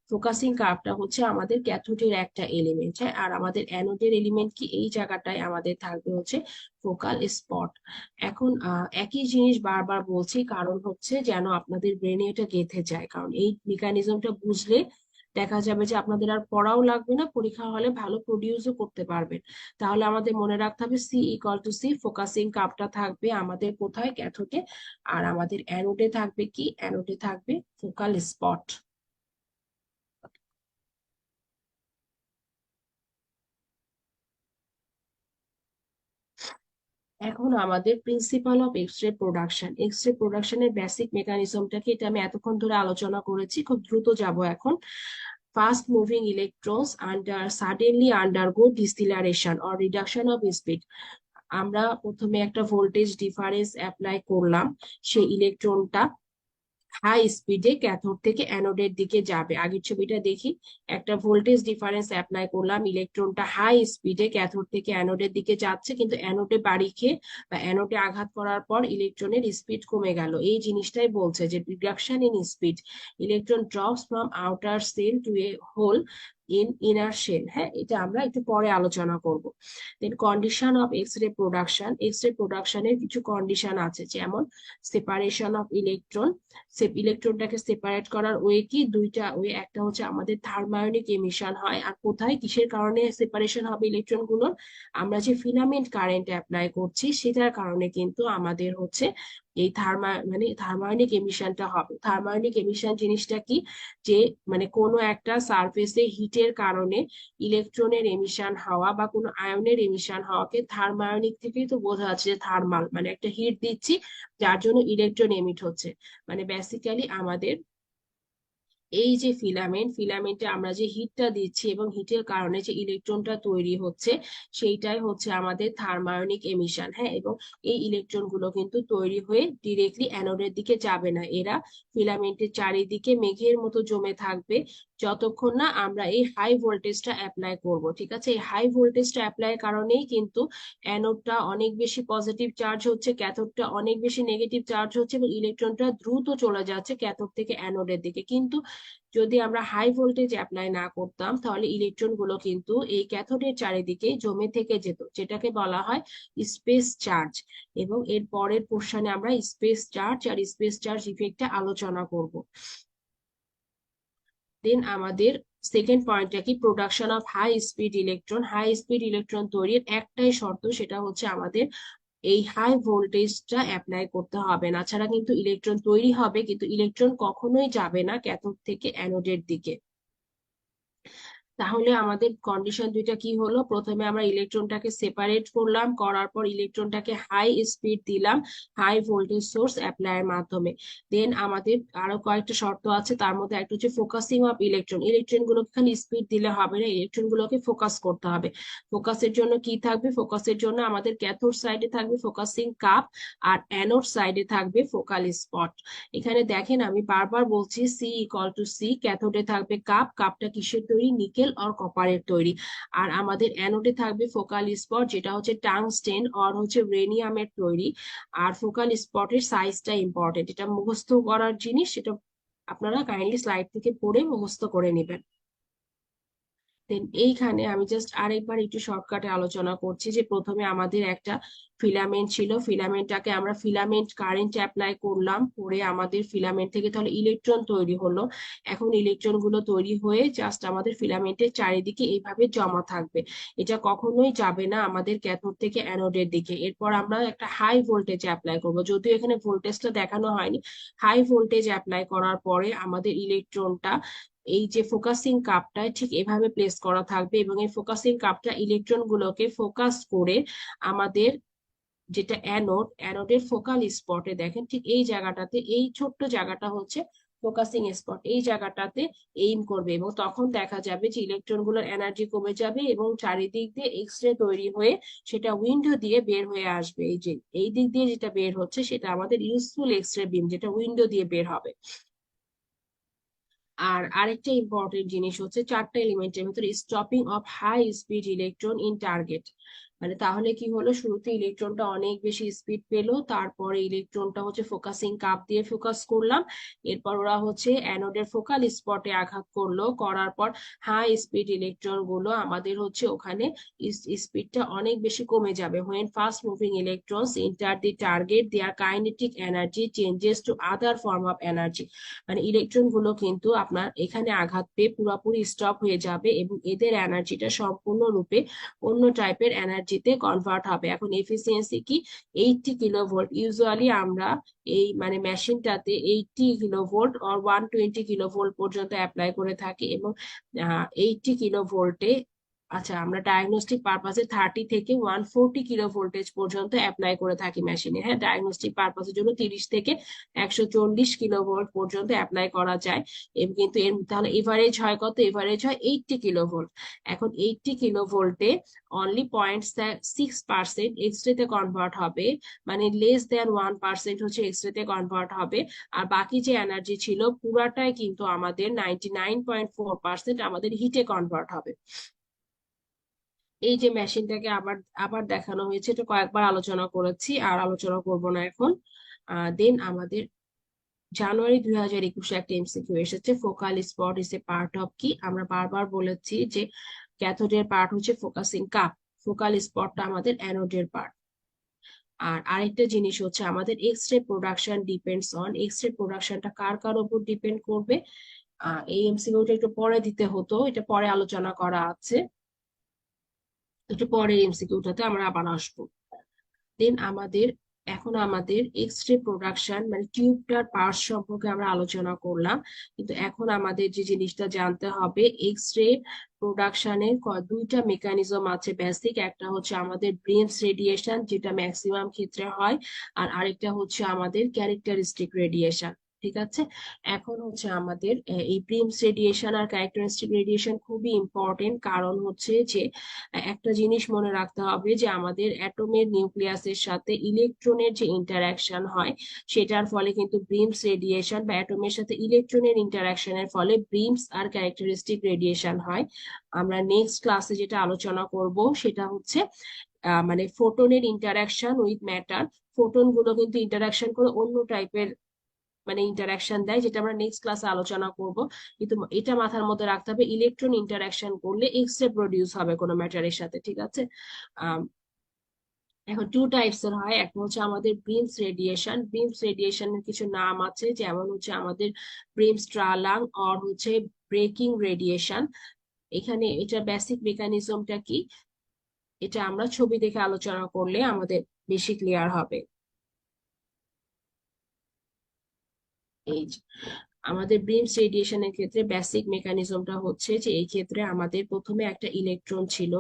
B: ফোকাসিং কাপটা হচ্ছে আমাদের ক্যাথোডের একটা এলিমেন্ট, হ্যাঁ, আর আমাদের অ্যানোডের এলিমেন্ট কি, এই জায়গাটায় আমাদের থাকবে হচ্ছে ফোকাল স্পট। এখন একই জিনিস বারবার বলছি কারণ হচ্ছে যেন আপনাদের ব্রেনে এটা গেঁথে যায়, কারণ এই মেকানিজমটা বুঝলে দেখা যাবে যে আপনাদের আর পড়াও লাগবে না, পরীক্ষা হলে ভালো প্রডিউসও করতে পারবেন। তাহলে আমাদের মনে রাখতে হবে c equal to c, focusing কাপটা থাকবে আমাদের কোথায়, ক্যাথোডে, আর আমাদের অ্যানোডে থাকবে কি, অ্যানোডে থাকবে ফোকাল স্পট। এখন আমাদের প্রিন্সিপাল অফ এক্স রে প্রোডাকশনের বেসিক মেকানিজমটাকে, এটা আমি এতক্ষণ ধরে আলোচনা করেছি, খুব দ্রুত যাব এখন। Fast moving electrons suddenly undergo deceleration or reduction of speed. আমরা প্রথমে একটা ভোল্টেজ ডিফারেন্স অ্যাপ্লাই করলাম, সেই ইলেকট্রনটা হাই স্পিডে ক্যাথোড থেকে অ্যানোডের দিকে যাবে। আগের ছবিটা দেখি, একটা ভোল্টেজ ডিফারেন্স অ্যাপ্লাই করলাম, ইলেকট্রনটা হাই স্পিডে ক্যাথোড থেকে অ্যানোডের দিকে যাচ্ছে, কিন্তু অ্যানোডে বাড়ি খেয়ে বা অ্যানোডে আঘাত করার পর ইলেকট্রনের স্পিড কমে গেল। এই জিনিসটাই বলছে যে reduction in speed, electron drops from outer shell to a hole in inner shell. হ্যাঁ, এটা আমরা একটু পরে আলোচনা করব। দেন কন্ডিশন অফ এক্স রে প্রোডাকশনের কিছু কন্ডিশন আছে, যেমন সেপারেশন অফ ইলেকট্রন। ইলেকট্রনটাকে সেপারেট করার ওয়ে কি, দুইটা ওয়ে, একটা হচ্ছে আমাদের থার্মায়োনিক এমিশন হয়, আর কোথায় কিসের কারণে সেপারেশন হবে ইলেকট্রন গুলোর, আমরা যে ফিলামেন্ট কারেন্ট অ্যাপ্লাই করছি সেটার কারণে কিন্তু আমাদের হচ্ছে এই থার্মায়োনিক এমিশনটা হবে। থার্মায়োনিক এমিশন জিনিসটা কি, যে মানে কোনো একটা সারফেসে হিটের কারণে ইলেকট্রনের এমিশন হওয়া বা কোনো আয়নের এমিশন হওয়াকে থার্মায়োনিক থেকেই তো বোঝা যাচ্ছে যে থার্মাল, মানে একটা হিট দিচ্ছি যার জন্য ইলেকট্রন এমিট হচ্ছে। মানে বেসিক্যালি আমাদের এই যে ফিলামেন্টে আমরা যে হিটটা দিচ্ছি এবং হিটের কারণে যে ইলেকট্রনটা তৈরি হচ্ছে সেইটাই হচ্ছে আমাদের থার্মায়নিক এমিশন। হ্যাঁ, এবং এই ইলেকট্রন গুলো কিন্তু তৈরি হয়ে ডিরেক্টলি অ্যানোডের দিকে যাবে না, এরা ফিলামেন্টের চারিদিকে মেঘের মতো জমে থাকবে যতক্ষণ না আমরা এই হাই ভোল্টেজটা অ্যাপ্লাই করব। ঠিক আছে, এই হাই ভোল্টেজটা অ্যাপ্লাই কারণেই কিন্তু অ্যানোডটা অনেক বেশি পজিটিভ চার্জ হচ্ছে, ক্যাথোডটা অনেক বেশি নেগেটিভ চার্জ হচ্ছে এবং ইলেকট্রনটা দ্রুত চলে যাচ্ছে ক্যাথোড থেকে অ্যানোডের দিকে। কিন্তু যদি আমরা হাই ভোল্টেজ অ্যাপ্লাই না করতাম তাহলে ইলেকট্রন গুলো কিন্তু এই ক্যাথোডের চারিদিকে জমে থেকে যেত, যেটাকে বলা হয় স্পেস চার্জ। এবং এর পরের পোর্শনে আমরা স্পেস চার্জ আর স্পেস চার্জ ইফেক্টটা আলোচনা করব। দেন আমাদের সেকেন্ড পয়েন্টটা কি, production of high speed electron. High speed electron তৈরির একটাই শর্ত, সেটা হচ্ছে আমাদের এই হাই ভোল্টেজটা অ্যাপ্লাই করতে হবে না, ছাড়া কিন্তু ইলেকট্রন তৈরি হবে কিন্তু ইলেকট্রন কখনোই যাবে না ক্যাথোড থেকে অ্যানোডের দিকে। তাহলে আমাদের কন্ডিশন দুইটা কি হলো, প্রথমে আমরা ইলেকট্রনটাকে সেপারেট করলাম, করার পর ইলেকট্রনটাকে হাই স্পিড দিলাম হাই ভোল্টেজ সোর্স অ্যাপ্লাইয়ের মাধ্যমে। দেন আমাদের আরো কয়েকটা শর্ত আছে, তার মধ্যে একটা হচ্ছে ফোকাসিং অফ ইলেকট্রন। ইলেকট্রন গুলোকে খালি স্পিড দিলে হবে না, ইলেকট্রন গুলোকে ফোকাস করতে হবে। ফোকাসের জন্য কি থাকবে, ফোকাসের জন্য আমাদের ক্যাথোড সাইডে থাকবে ফোকাসিং কাপ আর অ্যানোড সাইডে থাকবে ফোকাল স্পট। এখানে দেখেন আমি বারবার বলছি সি ইকুয়াল টু সি, ক্যাথোডে থাকবে কাপ, কাপটা কিসের তৈরি, নিকেল আর কপারের তৈরি। আর আমাদের অ্যানোডে থাকবে ফোকাল স্পট, যেটা হচ্ছে টাংস্টেন আর হচ্ছে রেনিয়ামের তৈরি। আর ফোকাল স্পটের সাইজটা ইম্পর্টেন্ট, এটা মুখস্থ করার জিনিস, সেটা আপনারা কাইন্ডলি স্লাইড থেকে পড়ে মুখস্থ করে নেবেন। দেন এইখানে আমি জাস্ট আরেকবার একটু শর্টকাটে আলোচনা করছি যে প্রথমে আমাদের একটা ফিলামেন্ট ছিল, ফিলামেন্টটাকে আমরা ফিলামেন্ট কারেন্ট অ্যাপ্লাই করলাম, করে আমাদের ফিলামেন্ট থেকে তাহলে ইলেকট্রন তৈরি হলো। এখন ইলেকট্রন গুলো তৈরি হয়ে জাস্ট আমাদের ফিলামেন্টের চারিদিকে এইভাবে জমা থাকবে, এটা কখনোই যাবে না আমাদের ক্যাথোড থেকে অ্যানোডের দিকে। এরপর আমরা একটা হাই ভোল্টেজ অ্যাপ্লাই করব, যদিও এখানে ভোল্টেজটা দেখানো হয়নি। হাই ভোল্টেজ অ্যাপ্লাই করার পরে আমাদের ইলেকট্রনটা এই যে ফোকাসিং কাপটায় ঠিক এভাবে প্লেস করা থাকবে এবং এই ফোকাসিং কাপটা ইলেকট্রন গুলোকে ফোকাস করে আমাদের যেটা অ্যানোডের ফোকাল স্পটে, দেখেন ঠিক এই জায়গাটাতে, এই ছোট্ট জায়গাটা হচ্ছে ফোকাসিং স্পট, এই জায়গাটাতে এইম করবে এবং তখন দেখা যাবে যে ইলেকট্রন গুলোর এনার্জি কমে যাবে এবং চারিদিক দিয়ে এক্স রে তৈরি হয়ে সেটা উইন্ডো দিয়ে বের হয়ে আসবে। এই যে এই দিক দিয়ে যেটা বের হচ্ছে সেটা আমাদের ইউজফুল এক্স রে বিম, যেটা উইন্ডো দিয়ে বের হবে। আর আরেকটা ইম্পর্টেন্ট জিনিস হচ্ছে চারটা এলিমেন্টের ভিতরে stopping of high speed electron in target. মানে তাহলে কি হলো, শুরুতে ইলেকট্রনটা অনেক বেশি স্পিড পেলো, তারপরে ইলেকট্রনটা হচ্ছে ফোকাসিং কাপ দিয়ে ফোকাস করলাম, এরপর ওরা হচ্ছে অ্যানোডের ফোকাল স্পটে আঘাত করলো, করার পর হাই স্পিড ইলেকট্রন গুলো আমাদের হচ্ছে ওখানে স্পিডটা অনেক বেশি কমে যাবে। When fast moving electrons enter the target their kinetic energy changes to other form of energy. মানে ইলেকট্রন গুলো কিন্তু আপনার এখানে আঘাত পেয়ে পুরোপুরি স্টপ হয়ে যাবে এবং এদের এনার্জিটা সম্পূর্ণরূপে অন্য টাইপের এনার্জিতে কনভার্ট হবে। এখন এফিসিয়েন্সি কি, 80 কিলোভোল্ট। ইউজুয়ালি আমরা এই মানে মেশিনটাতে 80 কিলোভোল্ট আর 120 কিলোভোল্ট পর্যন্ত অ্যাপ্লাই করে থাকি এবং 80 কিলোভোল্টে, আচ্ছা আমরা ডায়াগনস্টিক পারপাসে 30 থেকে 140 কিলোভোল্টেজ পর্যন্ত অ্যাপ্লাই করে থাকি মেশিনে। হ্যাঁ, ডায়াগনস্টিক পারপাসের জন্য 30 থেকে 140 কিলোভোল্ট পর্যন্ত অ্যাপ্লাই করা যায়। এবং কিন্তু এর তাহলে এভারেজ হয় কত, এভারেজ হয় 80 কিলোভোল্ট। এখন 80 কিলোভোল্টে অনলি 0.6% এক্সরেতে কনভার্ট হবে, মানে লেস দেন 1% হচ্ছে এক্সরেতে কনভার্ট হবে। আর বাকি যে এনার্জি ছিল পুরাটাই কিন্তু আমাদের 99.4% আমাদের হিটে কনভার্ট হবে। এই যে মেশিনটাকে আবার আবার দেখানো হয়েছে, এটা কয়েকবার আলোচনা করেছি আর আলোচনা করব না এখন। দেন আমাদের জানুয়ারি 2021 একটা এমসিকিউ এসেছে, focal spot is a part of কি। আমরা বারবার বলেছি যে ক্যাথোডের পার্ট হচ্ছে ফোকাসিং কাপ, ফোকাল স্পটটা আমাদের অ্যানোডের পার্ট। আর আরেকটা জিনিস হচ্ছে আমাদের X ray production depends on, X ray প্রোডাকশনটা কার কার উপর ডিপেন্ড করবে। এই এমসিকিউটা একটু পরে দিতে হতো, এটা পরে আলোচনা করা আছে, একটু পরে এমসিকিউটাতে আমরা আবার আসবো। দেন আমাদের এখন আমাদের এক্স রে প্রোডাকশন মানে টিউবটার পার্টস সম্পর্কে আমরা আলোচনা করলাম, কিন্তু এখন আমাদের যে জিনিসটা জানতে হবে, এক্স রে প্রোডাকশনের দুইটা মেকানিজম আছে বেসিক, একটা হচ্ছে আমাদের ব্রেনস রেডিয়েশন যেটা ম্যাক্সিমাম ক্ষেত্রে হয়, আর আরেকটা হচ্ছে আমাদের ক্যারেক্টারিস্টিক রেডিয়েশন। ঠিক আছে। এখন হচ্ছে আমাদের এই প্রিমস রেডিয়েশন আর ক্যারেক্টারিস্টিক রেডিয়েশন খুবই ইম্পর্টেন্ট, কারণ হচ্ছে যে একটা জিনিস মনে রাখতে হবে যে আমাদের অ্যাটমের নিউক্লিয়াসের সাথে ইলেকট্রনের যে ইন্টারাকশন হয় সেটার ফলে কিন্তু ব্রিমস রেডিয়েশন, বা অ্যাটমের সাথে ইলেকট্রনের ইন্টারাকশনের ফলে ব্রিমস আর ক্যারেক্টারিস্টিক রেডিয়েশন হয়। আমরা নেক্সট ক্লাসে যেটা আলোচনা করব সেটা হচ্ছে মানে ফোটনের ইন্টারাকশন উইথ ম্যাটার। ফোটন গুলো কিন্তু ইন্টারাকশন করে অন্য টাইপের মানে ইন্টারাকশন দেয়, যেটা আমরা নেক্সট ক্লাসে আলোচনা করব। কিন্তু এটা মাথার মধ্যে রাখতে হবে, ইলেকট্রন ইন্টারাকশন করলে এক্স রে প্রডিউস হবে কোনো ম্যাটারের সাথে, ঠিক আছে। আম, এখন টু টাইপস এর হয়, একটা হচ্ছে আমাদের ব্রিমস রেডিয়েশন। ব্রিমস রেডিয়েশনের কিছু নাম আছে, যেমন হচ্ছে আমাদের ব্রিমস ট্রালাং আর হচ্ছে ব্রেকিং রেডিয়েশন। এখানে এটা বেসিক মেকানিজমটা কি, এটা আমরা ছবি দেখে আলোচনা করলে আমাদের বেশি ক্লিয়ার হবে। এই যে আমাদের ব্রিমস রেডিয়েশনের ক্ষেত্রে বেসিক মেকানিজমটা হচ্ছে যে এই ক্ষেত্রে আমাদের প্রথমে একটা ইলেকট্রন ছিল,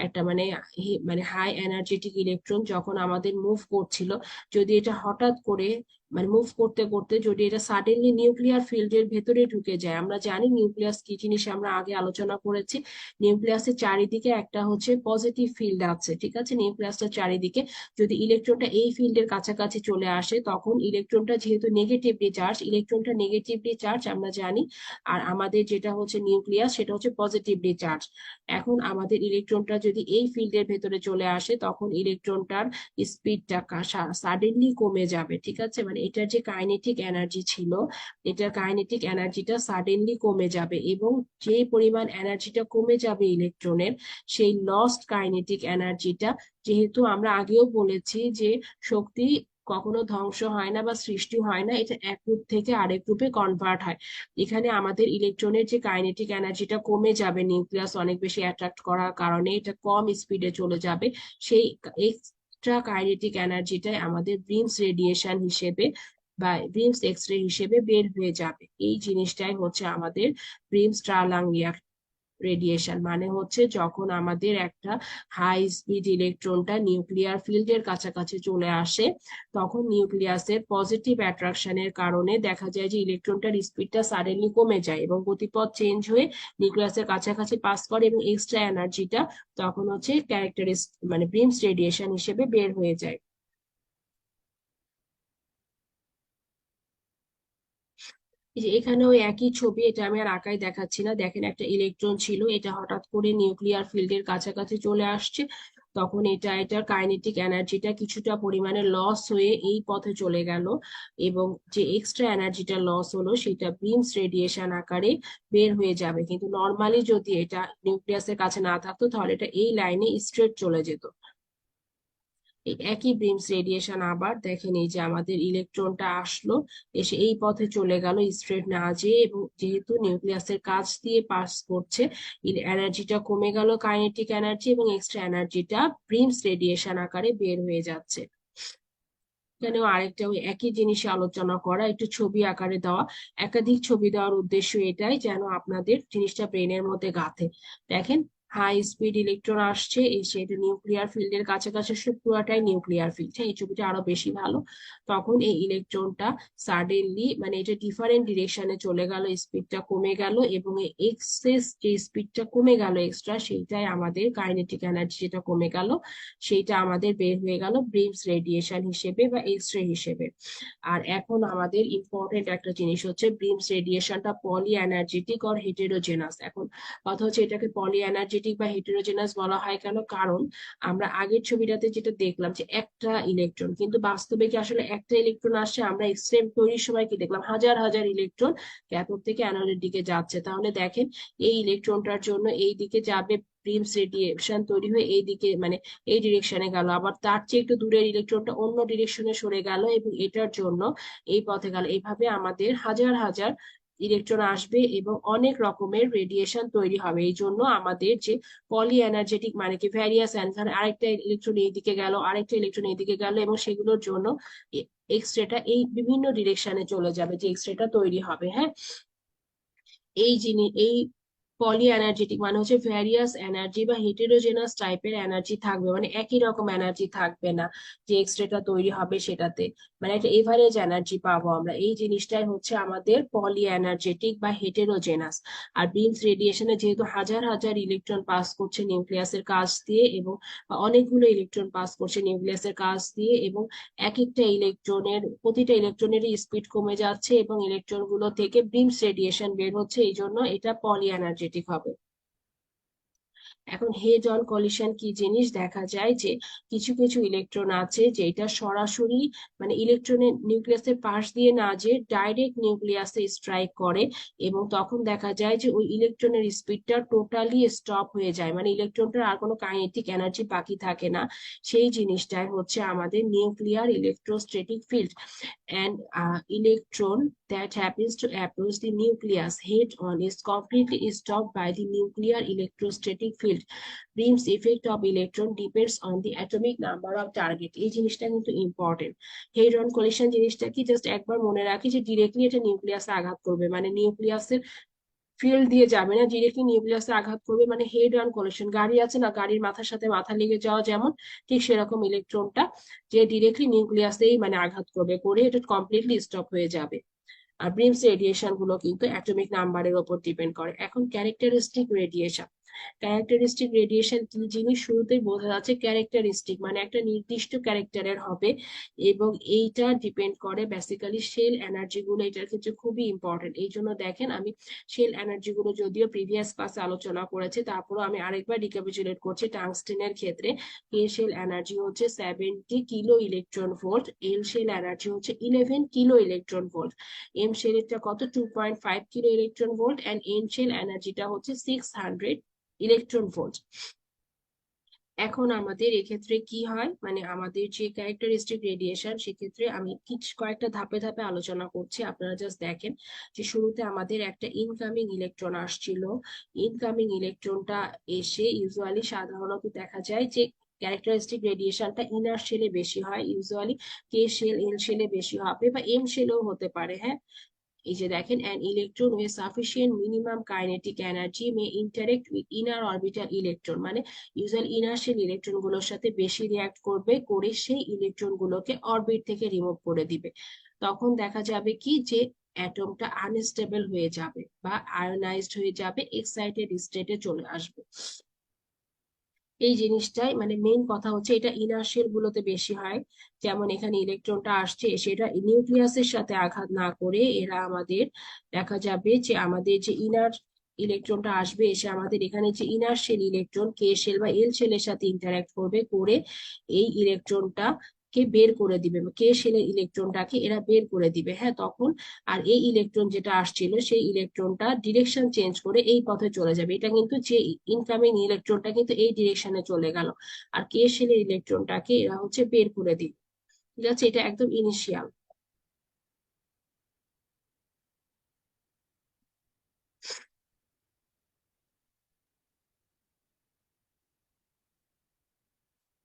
B: একটা মানে হাই এনার্জেটিক ইলেকট্রন, যখন আমাদের মুভ করছিল, যদি এটা হঠাৎ করে মানে মুভ করতে করতে যদি এটা সাডেনলি নিউক্লিয়ার ফিল্ডের ভেতরে ঢুকে যায়, আমরা জানি নিউক্লিয়াস কি জিনিস, আমরা আগে আলোচনা করেছি। নিউক্লিয়াসের চারিদিকে একটা হচ্ছে পজিটিভ ফিল্ড আছে, ঠিক আছে, নিউক্লিয়াসের চারিদিকে যদি ইলেকট্রনটা এই ফিল্ডের কাছাকাছি চলে আসে, তখন ইলেকট্রনটা যেহেতু নেগেটিভলি চার্জ, ইলেকট্রনটা নেগেটিভলি চার্জ আমরা জানি, আর আমাদের যেটা হচ্ছে নিউক্লিয়াস সেটা হচ্ছে পজিটিভলি চার্জ। এখন আমাদের ইলেকট্রনটা যদি এই ফিল্ডের ভেতরে চলে আসে, তখন ইলেকট্রনটার স্পিডটা সাডেনলি কমে যাবে, ঠিক আছে, মানে এটার যে কাইনেটিক এনার্জি ছিল, এটার কাইনেটিক এনার্জিটা সাডেনলি কমে যাবে, এবং যে পরিমাণ এনার্জিটা কমে যাবে ইলেকট্রনের, সেই লস্ট কাইনেটিক এনার্জিটা, যেহেতু আমরা আগেও বলেছি যে শক্তি কখনো ধ্বংস হয় না বা সৃষ্টি হয় না, এটা এক রূপ থেকে আরেক রূপে কনভার্ট হয়। এখানে আমাদের ইলেকট্রনের যে কাইনেটিক এনার্জিটা কমে যাবে নিউক্লিয়াস অনেক বেশি অ্যাট্রাক্ট করার কারণে, এটা কম স্পিডে চলে যাবে, সেই এক্সট্রা কাইনেটিক এনার্জিটাই আমাদের ব্রিমস রেডিয়েশন হিসেবে বা ব্রিমস এক্স রে হিসেবে বের হয়ে যাবে। এই জিনিসটাই হচ্ছে আমাদের ব্রিমস ট্রালাং রেডিয়েশন, মানে হচ্ছে যখন আমাদের একটা হাই স্পিড ইলেকট্রনটা নিউক্লিয়ার ফিল্ডের কাছাকাছি চলে আসে, তখন নিউক্লিয়াসের পজিটিভ অ্যাট্রাকশনের কারণে দেখা যায় যে ইলেকট্রনটার স্পিডটা সাডেনলি কমে যায় এবং গতিপথ চেঞ্জ হয়ে নিউক্লিয়াসের কাছাকাছি পাস করে, এবং এক্সট্রা এনার্জিটা তখন হচ্ছে মানে ব্রিমস রেডিয়েশন হিসেবে বের হয়ে যায়। এই যে এখানে ওই একই ছবি, এটা আমি আর আঁকায় দেখাচ্ছি না, দেখেন একটা ইলেকট্রন ছিল, এটা হঠাৎ করে নিউক্লিয়ার ফিল্ডের কাছাকাছি চলে আসছে, তখন এটার কাইনেটিক এনার্জিটা কিছুটা পরিমাণে লস হয়ে এই পথে চলে গেল, এবং যে এক্সট্রা এনার্জিটা লস হলো সেটা বিমস রেডিয়েশন আকারে বের হয়ে যাবে। কিন্তু নর্মালি যদি এটা নিউক্লিয়াসের কাছে না থাকতো, তাহলে এটা এই লাইনে স্ট্রেট চলে যেত। এই একই বিমস রেডিয়েশন আবার দেখেন, এই যে আমাদের ইলেকট্রনটা আসলো, এসে এই পথে চলে গেল স্ট্রেট না যেয়ে, এবং যেহেতু নিউক্লিয়াসের কাছ দিয়ে পাস করছে, এনার্জিটা কমে গেল কাইনেটিক এনার্জি, এবং এক্সট্রা এনার্জিটা ব্রিমস রেডিয়েশন আকারে বের হয়ে যাচ্ছে। এখানেও আরেকটা ওই একই জিনিসে আলোচনা করা, একটু ছবি আকারে দেওয়া। একাধিক ছবি দেওয়ার উদ্দেশ্য এটাই যেন আপনাদের জিনিসটা ব্রেনের মধ্যে গাঁথে। দেখেন, হাই স্পিড ইলেকট্রন আসছে, এসে এটা নিউক্লিয়ার ফিল্ডের কাছাকাছি আসলে পুরাটাই নিউক্লিয়ার ফিল্ড, হ্যাঁ এই ছবিটা আরো বেশি ভালো। তখন এই ইলেকট্রনটা সাডেনলি মানে এটা ডিফারেন্ট ডিরেকশনে চলে গেল, স্পিডটা কমে গেল, এবং এই এক্সেস যে স্পিডটা কমে গেল এক্সট্রা, সেইটাই আমাদের কাইনেটিক এনার্জি যেটা কমে গেল, সেইটা আমাদের বের হয়ে গেল ব্রিমস রেডিয়েশন হিসেবে বা এক্স রে হিসেবে। আর এখন আমাদের ইম্পর্টেন্ট একটা জিনিস হচ্ছে, ব্রিমস রেডিয়েশনটা পলি এনার্জেটিক আর হেটেরোজেনাস। এখন কথা হচ্ছে, এটাকে পলি এনার্জেটিক বা হেটেরোজেনাস বলা হয় কেন, কারণ আমরা আগের ছবিটাতে যেটা দেখলাম যে একটা ইলেকট্রন, কিন্তু বাস্তবে কি আসলে একটা ইলেকট্রন আসছে? আমরা এক্স রে তৈরির সময় কি দেখলাম, হাজার হাজার ইলেকট্রন ক্যাথোড থেকে অ্যানোডের দিকে যাচ্ছে। তাহলে দেখেন, এই ইলেকট্রনটার জন্য এই দিকে যাবে, ব্রিমস রেডিয়েশন তৈরি হয়ে এই দিকে মানে এই ডিরেকশনে গেল, আবার তার চেয়ে একটু দূরের ইলেকট্রনটা অন্য ডিরেকশনে সরে গেল এবং এটার জন্য এই পথে গেল। এইভাবে আমাদের হাজার হাজার ইলেকট্রন আসবে এবং অনেক রকমের রেডিয়েশন তৈরি হবে। এই জন্য আমাদের যে পলি এনার্জেটিক মানে কি ভ্যারিয়াস এনসার, আরেকটা ইলেকট্রন এইদিকে গেল, আরেকটা ইলেকট্রন এইদিকে গেল, এবং সেগুলোর জন্য এক্স রেটা এই বিভিন্ন ডিরেকশনে চলে যাবে, যে এক্স রেটা তৈরি হবে। হ্যাঁ, এই পলি এনার্জেটিক মানে হচ্ছে ভ্যারিয়াস এনার্জি বা হেটেরোজেনাস টাইপের এনার্জি থাকবে, মানে একই রকম এনার্জি থাকবে না যে এক্স রেটা তৈরি হবে সেটাতে, মানে একটা এভারেজ এনার্জি পাবো আমরা। এই জিনিসটাই হচ্ছে আমাদের পলি এনার্জেটিক বা হেটেরোজেনাস। আর বিমস রেডিয়েশনে যেহেতু হাজার হাজার ইলেকট্রন পাস করছে নিউক্লিয়াসের কাছ দিয়ে, এবং অনেকগুলো ইলেকট্রন পাস করছে নিউক্লিয়াসের কাছ দিয়ে, এবং এক একটা ইলেকট্রনের প্রতিটা ইলেকট্রনেরই স্পিড কমে যাচ্ছে এবং ইলেকট্রন গুলো থেকে বিমস রেডিয়েশন বের হচ্ছে, এই জন্য এটা পলি এনার্জেটিক হবে। এখন হেড অন কলিশন কি জিনিস, দেখা যায় যে কিছু কিছু ইলেকট্রন আছে যেটা সরাসরি মানে ইলেকট্রনের নিউক্লিয়াসের পাশ দিয়ে না যে ডাইরেক্ট নিউক্লিয়াসে স্ট্রাইক করে, এবং তখন দেখা যায় যে ওই ইলেকট্রনের স্পিডটা টোটালি স্টপ হয়ে যায়, মানে ইলেকট্রনটার আর কোনো কাইনেটিক এনার্জি বাকি থাকে না। সেই জিনিসটাই হচ্ছে আমাদের nuclear electrostatic field. And electron that happens to approach the nucleus head on is completely stopped by the nuclear electrostatic field. Prim's effect of electron depends on the atomic number of target. এই জিনিসটা কিন্তু ইম্পর্টেন্ট। হেড অন কলিশন জিনিসটা কি, জাস্ট একবার মনে রাখি যে ডিরেক্টলি এটা নিউক্লিয়াসে আঘাত করবে, মানে নিউক্লিয়াসের ফিল্ড দিয়ে যাবে না, ডিরেক্টলি নিউক্লিয়াসে আঘাত করবে, মানে হেড অন কলিশন। গাড়ি আছে না, গাড়ির মাথার সাথে মাথা লেগে যাওয়া যেমন, ঠিক সেরকম ইলেকট্রনটা যে ডিরেক্টলি নিউক্লিয়াসেই মানে আঘাত করবে, করে এটা কমপ্লিটলি স্টপ হয়ে যাবে। আর ব্রিমস রেডিয়েশন গুলো কিন্তু অ্যাটমিক নাম্বারের উপর ডিপেন্ড করে। এখন ক্যারেক্টারিস্টিক রেডিয়েশন, ক্যারেক্টারিস্টিক রেডিয়েশন কি জিনিস, শুরুতেই বোঝা যাচ্ছে ক্যারেক্টারিস্টিক মানে একটা নির্দিষ্ট ক্যারেক্টারের হবে, এবং এইটা ডিপেন্ড করে বেসিক্যালি শেল এনার্জি গুলো, এটার ক্ষেত্রে খুবই ইম্পর্টেন্ট। এই জন্য দেখেন আমি শেল এনার্জি গুলো যদিও প্রিভিয়াস ক্লাসে আলোচনা করেছি, তারপরও আমি আরেকবার রিক্যাপিচুলেট করছি। টাংস্টেনের ক্ষেত্রে কে শেল এনার্জি হচ্ছে 70 kilo electron volt, l shell energy হচ্ছে 11 কিলো ইলেকট্রন ভোল্ট, এম শেলটা কত 2.5 kilo electron volt, and n shell এনার্জিটা হচ্ছে 600 ইলেকট্রন ভোল্ট। এখন আমাদের এক্ষেত্রে কি হয়, মানে আমাদের যে ক্যারেক্টারিস্টিক রেডিয়েশন, সেক্ষেত্রে আমি কিছু কয়েকটা ধাপে ধাপে আলোচনা করছি, আপনারা জাস্ট দেখেন। যে শুরুতে আমাদের একটা ইনকামিং ইলেকট্রন আসছিল, ইনকামিং ইলেকট্রনটা এসে ইউজুয়ালি সাধারণত দেখা যায় যে ক্যারেক্টারিস্টিক রেডিয়েশনটা ইনার শেলে বেশি হয়, ইউজুয়ালি কে শেল এল শেলে বেশি হবে বা এম শেলেও হতে পারে, হ্যাঁ। এই যে দেখেন, an electron with sufficient minimum kinetic energy may interact with inner orbital electron, মানে ইউজুয়াল ইনার শেল ইলেকট্রন গুলোর সাথে বেশি রিয়াক্ট করবে, করে সেই ইলেকট্রন গুলোকে অরবিট থেকে রিমুভ করে দিবে। তখন দেখা যাবে কি যে অ্যাটমটা আনস্টেবল হয়ে যাবে বা আয়োনাইজড হয়ে যাবে, এক্সাইটেড স্টেটে চলে আসবে। এই জিনিসটাই মানে মেইন কথা হচ্ছে, এটা ইনার শেল গুলোতে বেশি হয়। যেমন এখানে ইলেকট্রনটা আসছে, সেটা নিউক্লিয়াসের সাথে আঘাত না করে এরা আমাদের দেখা যাবে যে আমাদের যে ইনার ইলেকট্রনটা আসবে এসে আমাদের এখানে যে ইনার শেল ইলেকট্রন কে শেল বা এল শেলের সাথে ইন্টারঅ্যাক্ট করবে, করে এই ইলেকট্রনটা কে বের করে দিবে, কে শেলের ইলেকট্রনটাকে এরা বের করে দিবে, হ্যাঁ। তখন আর এই ইলেকট্রন যেটা আসছিল সেই ইলেকট্রনটা ডিরেকশন চেঞ্জ করে এই পথে চলে যাবে, এটা কিন্তু যে ইনকামিং ইলেকট্রনটা কিন্তু এই ডিরেকশনে চলে গেল, আর কে শেলের ইলেকট্রনটাকে এরা হচ্ছে বের করে দিল। ঠিক আছে, এটা একদম ইনিশিয়াল।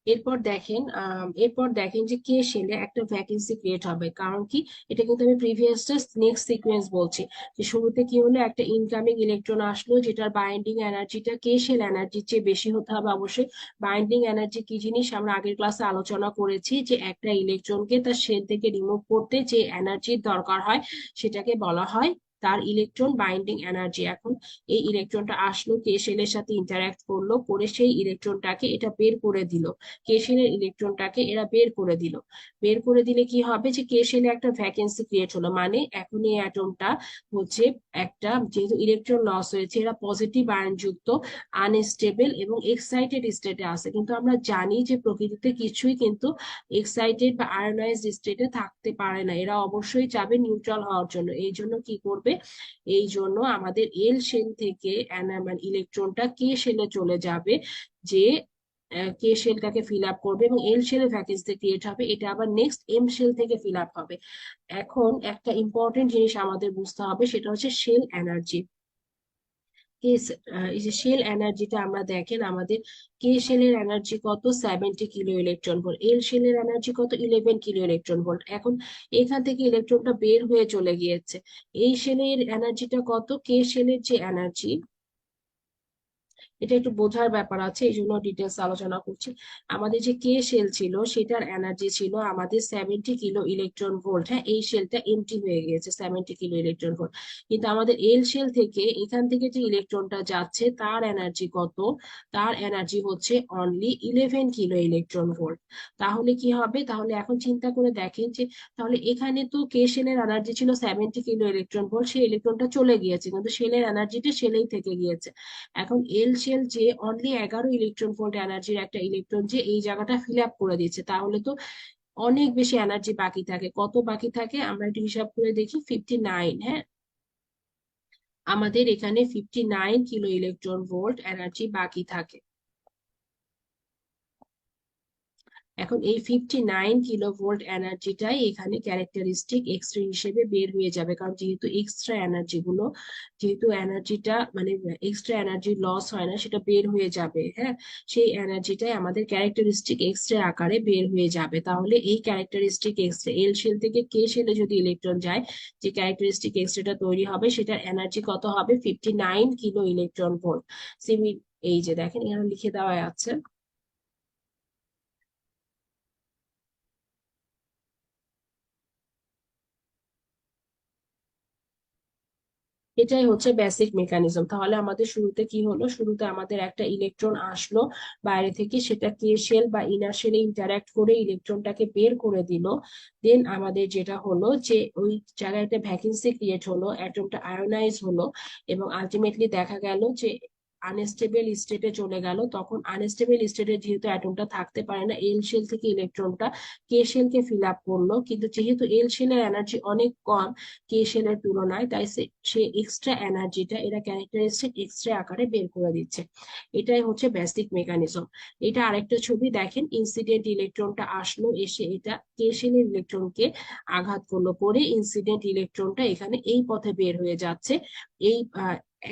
B: এরপর দেখেন যে কে শেলে একটা ভ্যাকেন্সি ক্রিয়েট হবে, কারণ কি, এটা কিন্তু আমি প্রিভিয়াস নেক্সট সিকোয়েন্স বলছি। যে শুরুতে কি হলো, একটা ইনকামিং ইলেকট্রন আসলো যেটার বাইন্ডিং এনার্জিটা কে শেল এনার্জির চেয়ে বেশি হতে হবে অবশ্যই। বাইন্ডিং এনার্জি কি জিনিস আমরা আগের ক্লাসে আলোচনা করেছি, যে একটা ইলেকট্রনকে তার শেল থেকে রিমুভ করতে যে এনার্জির দরকার হয় সেটাকে বলা হয় তার ইলেকট্রন বাইন্ডিং এনার্জি। এখন এই ইলেকট্রনটা আসলো, কে শেলের সাথে ইন্টারঅ্যাক্ট করলো, করে সেই ইলেকট্রনটাকে এটা বের করে দিল, কে শেলের ইলেকট্রনটাকে এরা বের করে দিল। বের করে দিলে কি হবে, যে কে শেলে একটা ভ্যাকেন্সি ক্রিয়েট হলো, মানে এখন এই অ্যাটমটা হচ্ছে একটা, যেহেতু ইলেকট্রন লস হয়েছে, এরা পজিটিভ আয়ন যুক্ত, আনস্টেবল এবং এক্সাইটেড স্টেটে আছে। কিন্তু আমরা জানি যে প্রকৃতিতে কিছুই কিন্তু এক্সাইটেড বা আয়নাইজড স্টেটে থাকতে পারে না, এরা অবশ্যই চাবে নিউট্রাল হওয়ার জন্য। এই জন্য কি করবে, এই জন্য আমাদের এল শেল থেকে মানে ইলেকট্রনটা কে শেলে চলে যাবে, যে কে শেলটাকে ফিল আপ করবে, এবং এল শেলে ভ্যাকেন্সি ক্রিয়েট হবে, এটা আবার নেক্সট এম শেল থেকে ফিল আপ হবে। এখন একটা ইম্পর্টেন্ট জিনিস আমাদের বুঝতে হবে, সেটা হচ্ছে শেল এনার্জি। এই যে শেল এনার্জিটা আমরা দেখেন, আমাদের কে শেলের এনার্জি কত 70 কিলো ইলেকট্রন ভোল্ট, এল শেলের এনার্জি কত 11 কিলো ইলেকট্রন ভোল্ট। এখন এখান থেকে ইলেকট্রনটা বের হয়ে চলে গিয়েছে, এই শেলের এনার্জিটা কত, কে শেলের যে এনার্জি এটা একটু বোঝার ব্যাপার আছে, এই জন্য ডিটেলস আলোচনা করছি। আমাদের যে কে শেল ছিল সেটার এনার্জি ছিল আমাদের 70 কিলো ইলেকট্রন ভোল্ট। হ্যাঁ, এই শেলটা এমটি হয়ে গিয়েছে 70 কিলো ইলেকট্রন ভোল্ট। কিন্তু আমাদের এল শেল থেকে এখান থেকে যে ইলেকট্রনটা যাচ্ছে তার এনার্জি কত? তার এনার্জি হচ্ছে অনলি 11 কিলো ইলেকট্রন ভোল্ট। তাহলে কি হবে? তাহলে এখন চিন্তা করে দেখেন যে তাহলে এখানে তো কে শেলের এনার্জি ছিল 70 কিলো ইলেকট্রন ভোল্ট, সেই ইলেকট্রনটা চলে গিয়েছে কিন্তু শেলের এনার্জিটা শেলেই থেকে গিয়েছে। এখন এল শেল যে অনলি 11 ইলেকট্রন ভোল্ট এনার্জির একটা ইলেকট্রন যে এই জায়গাটা ফিল আপ করে দিচ্ছে, তাহলে তো অনেক বেশি এনার্জি বাকি থাকে। কত বাকি থাকে আমরা একটু হিসাব করে দেখি। 59। হ্যাঁ, আমাদের এখানে 59 কিলো ইলেকট্রন ভোল্ট এনার্জি বাকি থাকে। এখন এই 59 কিলো ভোল্ট এনার্জিটাই এখানে ক্যারেক্টারিস্টিক এক্স রে হিসেবে বের হয়ে যাবে, কারণ যেহেতু এক্সট্রা এনার্জি গুলো, যেহেতু এনার্জিটা মানে এক্সট্রা এনার্জি লস হয় না, সেটা বের হয়ে যাবে। হ্যাঁ, সেই এনার্জিটাই আমাদের ক্যারেক্টারিস্টিক এক্স রে আকারে বের হয়ে যাবে। তাহলে এই ক্যারেক্টারিস্টিক এক্স রে এল শেল থেকে কে শেলে যদি ইলেকট্রন যায়, যে ক্যারেক্টারিস্টিক এক্স রেটা তৈরি হবে সেটার এনার্জি কত হবে? 59 কিলো ইলেকট্রন ভোল্ট। সিমি, এই যে দেখেন এখানে লিখে দেওয়া আছে। এটাই হচ্ছে বেসিক মেকানিজম। তাহলে আমাদের শুরুতে কি হলো? শুরুতে আমাদের একটা ইলেকট্রন আসলো বাইরে থেকে, সেটা কে শেল বা ইনার শেলে ইন্টারঅ্যাক্ট করে ইলেকট্রনটাকে বের করে দিল। দেন আমাদের যেটা হলো যে ওই জায়গায় একটা ভ্যাকেন্সি ক্রিয়েট হলো, অ্যাটমটা আয়োনাইজ হলো, এবং আলটিমেটলি দেখা গেল যে আনস্টেবল স্টেটে চলে গেল। তখন আনস্টেবল স্টেটে যেহেতু অ্যাটমটা থাকতে পারে না, এল শেল থেকে ইলেকট্রনটা কে শেলকে ফিল আপ করলো, কিন্তু যেহেতু এল শেলের এনার্জি অনেক কম কে শেলের তুলনায়, তাই সে এক্সট্রা এনার্জিটা এরা ক্যারেক্টারিস্টিক এক্সরে আকারে বের করে দিচ্ছে। এটাই হচ্ছে বেসিক মেকানিজম। এটা আরেকটা ছবি দেখেন, ইনসিডেন্ট ইলেকট্রনটা আসলো, এসে এটা কে শেলের ইলেকট্রনকে আঘাত করলো, করে ইনসিডেন্ট ইলেকট্রনটা এখানে এই পথে বের হয়ে যাচ্ছে। এই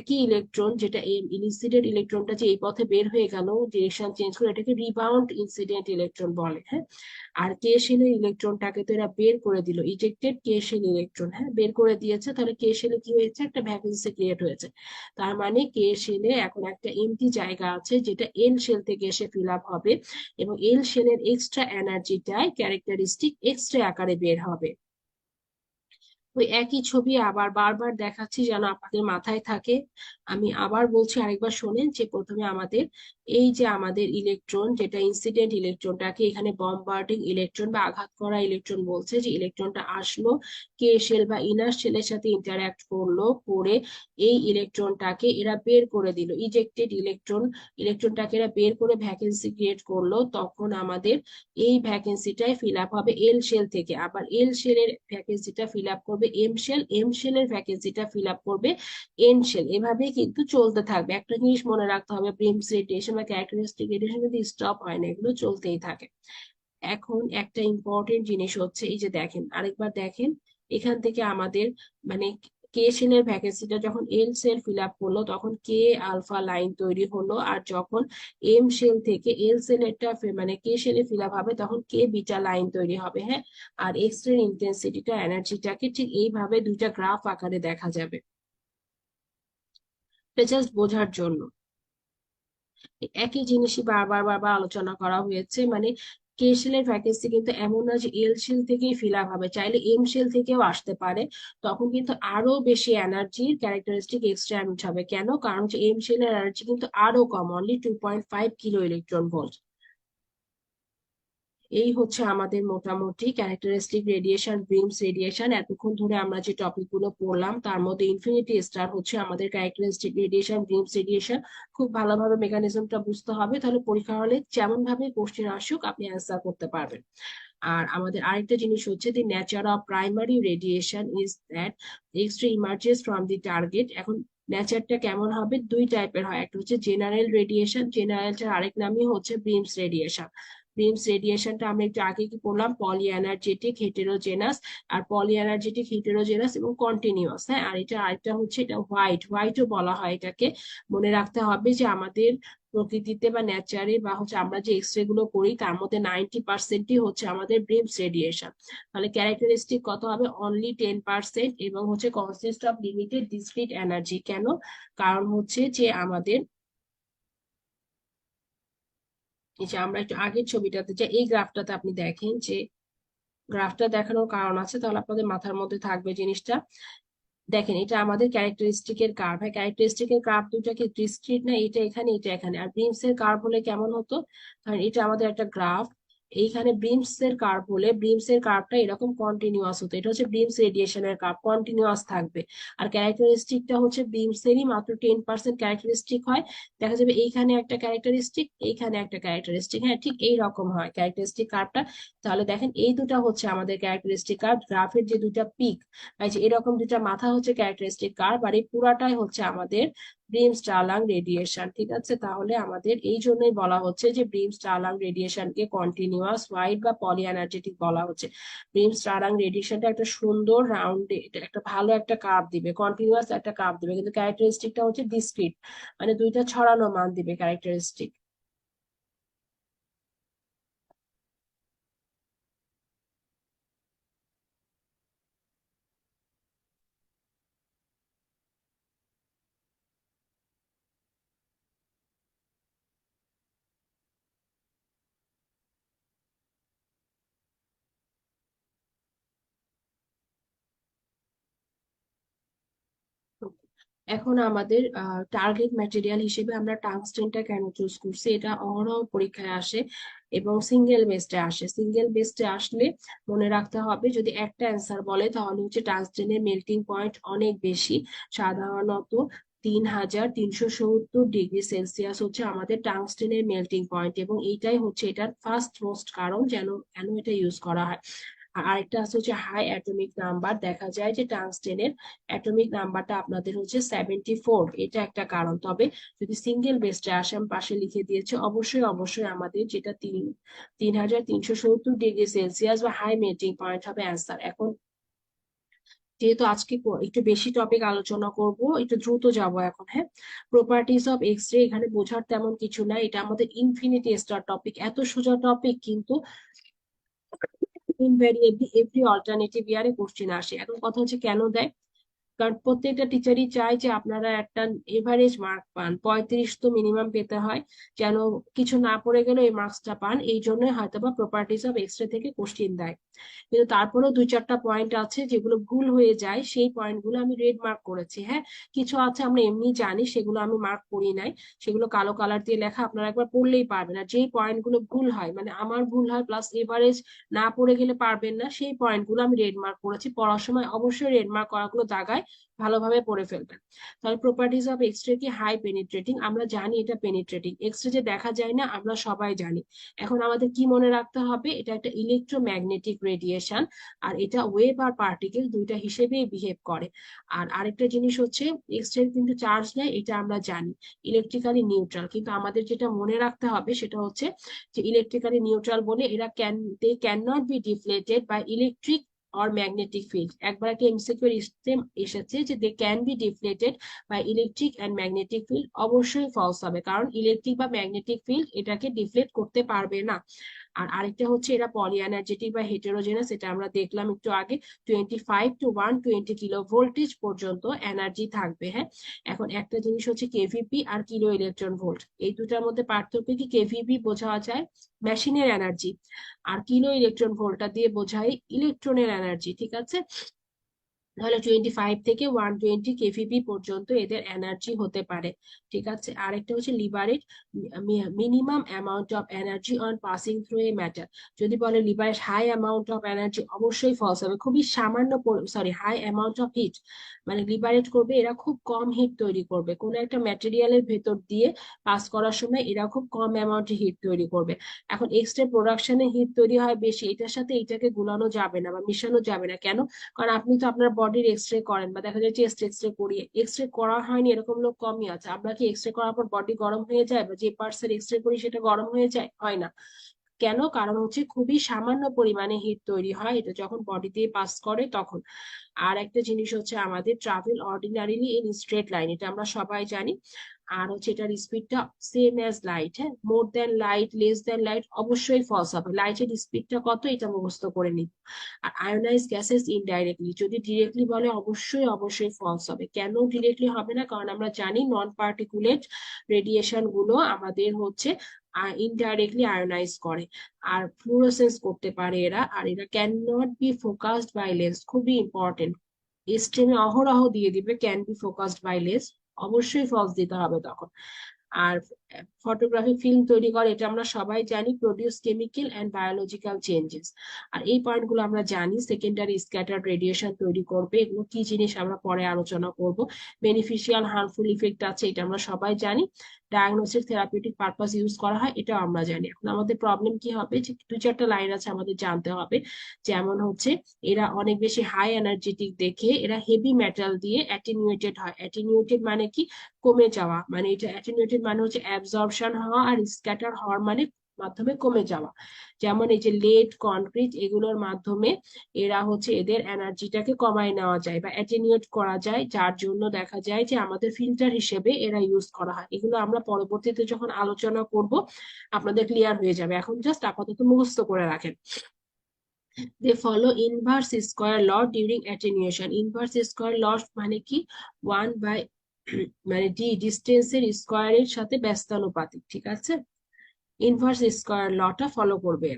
B: একই ইলেকট্রন যেটা ইনসিডেন্ট ইলেকট্রনটা যে এই পথে বের হয়ে গেল ডিরেকশন চেঞ্জ করে, এটাকে রিবাউন্ড ইনসিডেন্ট ইলেকট্রন বলে। হ্যাঁ, আর কে শেলের ইলেকট্রনটাকে তো এরা বের করে দিল, ইজেক্টেড কে শেল ইলেকট্রন। হ্যাঁ, বের করে দিয়েছে, তাহলে কে শেলে কি হয়েছে? একটা ভ্যাকেন্সি ক্রিয়েট হয়েছে। তার মানে কে শেলে এখন একটা এমটি জায়গা আছে যেটা এল শেল থেকে এসে ফিল আপ হবে, এবং এল শেলের এক্সট্রা এনার্জিটাই ক্যারেক্টারিস্টিক এক্সরে আকারে বের হবে। ওই একই ছবি আবার বারবার দেখাচ্ছি যেন আপনাদের মাথায় থাকে। আমি আবার বলছি, আরেকবার শোনেন, যে প্রথমে আমাদের এই যে আমাদের ইলেকট্রন যেটা ইনসিডেন্ট ইলেকট্রনটাকে এখানে বম্বার্ডিং ইলেকট্রন বা আঘাত করা ইলেকট্রন বলছে, যে ইলেকট্রনটা আসলো কে শেল বা ইনার শেলের সাথে ইন্টারঅ্যাক্ট করলো, করে এই ইলেকট্রনটাকে এরা বের করে দিল, ইজেক্টেড ইলেকট্রনটাকে এরা বের করে ভ্যাকেন্সি ক্রিয়েট করলো। তখন আমাদের এই ভ্যাকেন্সিটাই ফিল আপ হবে এল শেল থেকে, আবার এল শেলের ভ্যাকেন্সিটা ফিল আপ করবে এম শেল, এম শেলের ভ্যাকেন্সিটা ফিল আপ করবে এন শেল। এভাবেই কিন্তু চলতে থাকবে। একটা জিনিস মনে রাখতে হবে, প্রিমস রেডিয়েশন বা ক্যারেক্টারিস্টিক রেডিয়েশন কিন্তু স্টপ হয় না, এগুলো চলতেই থাকে। এখন একটা ইম্পর্টেন্ট জিনিস হচ্ছে, এই যে দেখেন আরেকবার দেখেন, এখান থেকে আমাদের মানে কে সেলের ভ্যাকেন্সিটা যখন এল সেল ফিল আপ করলো তখন কে আলফা লাইন তৈরি হলো, আর যখন এম সেল থেকে এল সেলেরটা মানে কে সেলে ফিল আপ হবে তখন কে বিটা লাইন তৈরি হবে। হ্যাঁ, আর এক্স রে ইন্টেন্সিটিটা এনার্জিটাকে ঠিক এইভাবে দুইটা গ্রাফ আকারে দেখা যাবে। এটা জাস্ট বোঝার জন্য। একই জিনিসই বারবার বারবার আলোচনা করা হয়েছে। মানে কে শেলের ভ্যাকেন্সি কিন্তু এমন না যে এল শেল থেকেই ফিল আপ হবে, চাইলে এম শেল থেকেও আসতে পারে। তখন কিন্তু আরো বেশি এনার্জির ক্যারেক্টারিস্টিক এক্সট্রা এমিট হবে। কেন? কারণ যে এম শেলের এনার্জি কিন্তু আরো কম, অনলি 2.5 কিলো ইলেকট্রন ভোল্ট। এই হচ্ছে আমাদের মোটামুটি ক্যারেক্টারিস্টিক রেডিয়েশন, ব্রিমস রেডিয়েশন। এতক্ষণ ধরে আমরা যে টপিক গুলো পড়লাম তার মধ্যে ইনফিনিটি স্টার হচ্ছে আমাদের ক্যারেক্টারিস্টিক রেডিয়েশন, ব্রিমস রেডিয়েশন। খুব ভালোভাবে মেকানিজমটা বুঝতে হবে, তাহলে পরীক্ষা হলে যেমন ভাবে কোশ্চেন আসুক আপনি অ্যান্সার করতে পারবেন। আর আমাদের আরেকটা জিনিস হচ্ছে, the nature of primary radiation is that x-ray emerges from the target. এখন নেচারটা কেমন হবে? দুই টাইপের হয়, একটা হচ্ছে জেনারেল রেডিয়েশন, জেনারেলটার আরেক নামই হচ্ছে ব্রিমস রেডিয়েশন। ব্রিমস রেডিয়েশনটা আমরা একটু আগে কি পড়লাম? পলি এনার্জেটিক, হেটেরোজেনাস, আর পলি এনার্জেটিক, হেটেরোজেনাস এবং কন্টিনিউয়াস। হ্যাঁ, আর এটা আরেকটা হচ্ছে এটা হোয়াইটও বলা হয় এটাকে। মনে রাখতে হবে যে আমাদের প্রকৃতিতে বা নেচারে বা হচ্ছে আমরা যে এক্স রে গুলো করি তার মধ্যে 90%ই হচ্ছে আমাদের ব্রিমস রেডিয়েশন। তাহলে ক্যারেক্টারিস্টিক কত হবে? অনলি 10%, এবং হচ্ছে consist of limited discrete energy. কেন? কারণ হচ্ছে যে আমাদের এই যে আমরা একটু আগের ছবিটাতে যে এই গ্রাফটাতে আপনি দেখেন যে গ্রাফটা দেখানোর কারণ আছে, তাহলে আপনাদের মাথার মধ্যে থাকবে জিনিসটা। দেখেন এটা আমাদের ক্যারেক্টারিস্টিকের কার্ভ। হ্যাঁ, ক্যারেক্টারিস্টিকের কার্ভ দুটা কি ডিসক্রিট না, এটা এখানে এটা এখানে। আর ব্রিমস এর কার্ভ হলে কেমন হতো, কারণ এটা আমাদের একটা গ্রাফ, এইখানে ব্রিমস এর কার্ভ হলে ব্রিমস এর কার্ভটা এরকম কন্টিনিউয়াস হতো। এটা হচ্ছে ব্রিমস রেডিয়েশনের কার্ভ, কন্টিনিউয়াস থাকবে। আর ক্যারেক্টারিস্টিকটা হচ্ছে ব্রিমস এরই মাত্র 10% ক্যারেক্টারিস্টিক হয়। দেখা যাবে এইখানে একটা ক্যারেক্টারিস্টিক, এইখানে একটা ক্যারেক্টারিস্টিক। হ্যাঁ, ঠিক এইরকম হয় ক্যারেক্টারিস্টিক কার্ভটা। তাহলে দেখেন এই দুটা হচ্ছে আমাদের ক্যারেক্টারিস্টিক কার্ভ, গ্রাফের যে দুটা পিক, এই যে এরকম দুটা মাথা হচ্ছে ক্যারেক্টারিস্টিক কার্ভ, আর এই পুরাটাই হচ্ছে আমাদের ব্রিম স্টারলাং রেডিয়েশন। ঠিক আছে, তাহলে আমাদের এই জন্যই বলা হচ্ছে যে ব্রিম স্টারলাং রেডিয়েশনকে কন্টিনিউয়াস হোয়াইট বা পলি এনার্জেটিক বলা হচ্ছে। ব্রিম স্টারলাং রেডিয়েশনটা একটা সুন্দর রাউন্ড, একটা ভালো একটা কার্ভ দিবে, কন্টিনিউয়াস একটা কার্ভ দিবে, কিন্তু ক্যারেক্টারিস্টিকটা হচ্ছে ডিসক্রিট, মানে দুইটা ছড়ানো মান দিবে ক্যারেক্টারিস্টিক। এখন আমাদের টার্গেট ম্যাটেরিয়াল হিসেবে আমরা টাংস্টেনটা কেন চুজ করছি, এটা অহরহ পরীক্ষায় আসে এবং সিঙ্গেল বেসডে আসে। সিঙ্গেল বেসডে আসলে মনে রাখতে হবে, যদি একটা অ্যান্সার বলে তাহলে হচ্ছে টাংস্টেনের মেল্টিং পয়েন্ট অনেক বেশি, সাধারণত 3370 ডিগ্রি সেলসিয়াস হচ্ছে আমাদের টাংস্টেনের মেল্টিং পয়েন্ট, এবং এইটাই হচ্ছে এটার ফার্স্ট মোস্ট কারণ যেন কেন এটা ইউজ করা হয়। আর আরেকটা আছে হচ্ছে হাই অ্যাটমিক নাম্বার, দেখা যায় যে টাংস্টেনের অ্যাটমিক নাম্বারটা আপনাদের হচ্ছে 74, এটা একটা কারণ। তবে যদি সিঙ্গেল বেসডে আসে, আমি পাশে লিখে দিয়েছি, অবশ্যই অবশ্যই আমাদের যেটা 3370 ডিগ্রি সেলসিয়াস বা হাই মেল্টিং পয়েন্ট হবে অ্যান্সার। এখন যেহেতু আজকে একটু বেশি টপিক আলোচনা করব, একটু দ্রুত যাব এখন। হ্যাঁ, প্রপার্টিজ অফ এক্স রে, এখানে বোঝার তেমন কিছু নাই, এটা আমাদের ইনফিনিটি স্টার টপিক, এত সোজা টপিক, কিন্তু ইনভেরিয়েবলি এভরি অল্টারনেটিভ ইয়ারে কোশ্চেন আসে। এখন কথা হচ্ছে কেন দেয়, কারণ প্রত্যেকটা টিচারই চায় যে আপনারা একটা এভারেজ মার্ক পান, 35 তো মিনিমাম পেতে হয়, যেন কিছু না পড়ে গেলে এই মার্কসটা পান। এই জন্যই হয়তোবা প্রপার্টিজ অফ এক্সরে থেকে কোশ্চেন দেয়। কিন্তু তারপরেও দুই চারটা পয়েন্ট আছে যেগুলো ভুল হয়ে যায়, সেই পয়েন্টগুলো আমি রেড মার্ক করেছি। হ্যাঁ, কিছু আছে আমরা এমনি জানি, সেগুলো আমি মার্ক করি নাই, সেগুলো কালো কালার দিয়ে লেখা, আপনারা একবার পড়লেই পারবেন। আর যেই পয়েন্টগুলো ভুল হয়, মানে আমার ভুল হয় প্লাস এভারেজ না পড়ে গেলে পারবেন না, সেই পয়েন্টগুলো আমি রেড মার্ক করেছি। পড়ার সময় অবশ্যই রেড মার্ক করাগুলো দাগায় ভালোভাবে পড়ে ফেলবেন। তাহলে প্রপার্টিজ অফ এক্সরে কি, হাই পেনিট্রেটিং, আমরা জানি এটা পেনিট্রেটিং। এক্সরে যে দেখা যায় না আমরা সবাই জানি। এখন আমাদের কি মনে রাখতে হবে, এটা একটা ইলেকট্রোম্যাগনেটিক রেডিয়েশন, আর এটা ওয়েভ আর পার্টিকেল দুইটা হিসেবেই বিহেভ করে। আর আরেকটা জিনিস হচ্ছে, এক্সরে কিন্তু চার্জ নেয়, এটা আমরা জানি, ইলেকট্রিক্যালি নিউট্রাল। কিন্তু আমাদের যেটা মনে রাখতে হবে সেটা হচ্ছে যে ইলেকট্রিক্যালি নিউট্রাল বলে এরা can not be deflected by electric or magnetic field। একবার একটা এমসিকিউ এসেছে যে they can be deflected by electric and magnetic field, অবশ্যই ফলস হবে, কারণ ইলেকট্রিক বা ম্যাগনেটিক ফিল্ড এটাকে ডিফ্লেট করতে পারবে না। আর আরেকটা হচ্ছে এরা পলি এনার্জেটিক বা হেটেরোজেনাস, এটা আমরা দেখলাম একটু আগে, 25 to 120 কিলো ভোল্টেজ পর্যন্ত এনার্জি থাকবে। হ্যাঁ, এখন একটা জিনিস হচ্ছে কেভিপি আর কিলো ইলেকট্রন ভোল্ট, এই দুটার মধ্যে পার্থক্য কি, কেভিপি বোঝা যায় মেশিনের এনার্জি, আর কিলো ইলেকট্রন ভোল্টটা দিয়ে বোঝায় ইলেকট্রনের এনার্জি। ঠিক আছে, তাহলে 25 থেকে 120 কেভিপি পর্যন্ত এদের এনার্জি হতে পারে। ঠিক আছে, আরেকটা হচ্ছে liberate minimum amount of energy on passing through a matter. যদি বলে liberate high amount of energy, অবশ্যই ফলস হবে, খুবই সামান্য, sorry, high amount of heat, মানে লিবারেট করবে এরা খুব কম হিট তৈরি করবে, কোনো একটা ম্যাটেরিয়ালের ভেতর দিয়ে পাস করার সময় এরা খুব কম অ্যামাউন্টে হিট তৈরি করবে। এখন এক্সট্রা প্রোডাকশনে হিট তৈরি হয় বেশি, এটার সাথে এটাকে গুলানো যাবে না বা মিশানো যাবে না। কেন, কারণ আপনি তো আপনার বডির এক্সরে করেন, বা দেখা যায় চেস্ট এক্সরে করি, এক্সরে করা হয়নি এরকম লোক কমই আছে। আমরা কি এক্সরে করার পর বডি গরম হয়ে যায়, বা যে পার্টস এর এক্সরে করি সেটা গরম হয়ে যায়? হয় না। কেন, কারণ হচ্ছে খুবই সামান্য পরিমাণে হিট তৈরি হয়, এটা যখন বডি দিয়ে পাস করে তখন। আর একটা জিনিস হচ্ছে আমাদের travel ordinarily in straight line, এটা আমরা সবাই জানি। আর হচ্ছে এটার স্পিডটা সেম অ্যাজ লাইট। হ্যাঁ, more than light, less than light, অবশ্যই ফলস হবে। লাইটের স্পিডটা কত এটা মুখস্থ করে নিব। আর আয়োনাইজ গ্যাসেস ইনডাইরেক্টলি, যদি ডিরেক্টলি বলে অবশ্যই অবশ্যই ফলস হবে। কেন ডিরেক্টলি হবে না, কারণ আমরা জানি নন পার্টিকুলেট রেডিয়েশন গুলো আমাদের হচ্ছে ইনডাইরেক্টলি আয়োনাইজ করে, আর ফ্লুরোসেন্স করতে পারে এরা, আর এরা can not be focused by lens, খুবই ইম্পর্টেন্ট। স্ট্রিমে অহরহ দিয়ে দিবে can be focused by lens, অবশ্যই ফলস দিতে হবে তখন। আর ফটোগ্রাফি ফিল্ম তৈরি করে, এটা আমরা সবাই জানি, produce chemical and biological changes. আর এই পয়েন্টগুলো আমরা জানি, সেকেন্ডারি স্ক্যাটার্ড রেডিয়েশন তৈরি করবে, এগুলো কি জিনিস আমরা পরে আলোচনা করব। বেনিফিশিয়াল হার্মফুল ইফেক্ট আছে, এটা আমরা সবাই জানি। ডায়াগনোসিস থেরাপিউটিক পারপাস ইউজ করা হয়, এটাও আমরা জানি। এখন আমাদের প্রবলেম কি হবে, যে দু চারটা লাইন আছে আমাদের জানতে হবে। যেমন হচ্ছে, এরা অনেক বেশি হাই এনার্জেটিক দেখে এরা হেভি মেটাল দিয়ে অ্যাটেনুয়েটেড হয়। অ্যাটেনুয়েটেড মানে কি, কমে যাওয়া, মানে এটা অ্যাটেনুয়েটেড মানে হচ্ছে অ্যাবজর্পশন হওয়া, আর স্ক্যাটার হওয়ার মানে মাধ্যমে কমে যাওয়া। যেমন এই যে লেড, কনক্রিট, এগুলোর মাধ্যমে এরা হচ্ছে এদের এনার্জিটাকে কমায় নেওয়া যায় বা অ্যাটেনিউয়েট করা যায়, যার জন্য দেখা যায় যে আমাদের ফিল্টার হিসেবে এরা ইউজ করা হয়। এগুলো আমরা পরবর্তীতে যখন আলোচনা করব আপনাদের ক্লিয়ার হয়ে যাবে, এখন জাস্ট আপাতত মুখস্থ করে রাখেন। দে ফলো ইনভার্স স্কোয়ার ল ডিউরিং অ্যাটেনিউয়েশন। ইনভার্স স্কোয়ার ল মানে কি, 1/, মানে ডি ডিস্টেন্সের স্কোয়ারের সাথে ব্যস্তানুপাতিক, ঠিক আছে। ইনভার্স স্কোয়ার লটা ফলো করবে।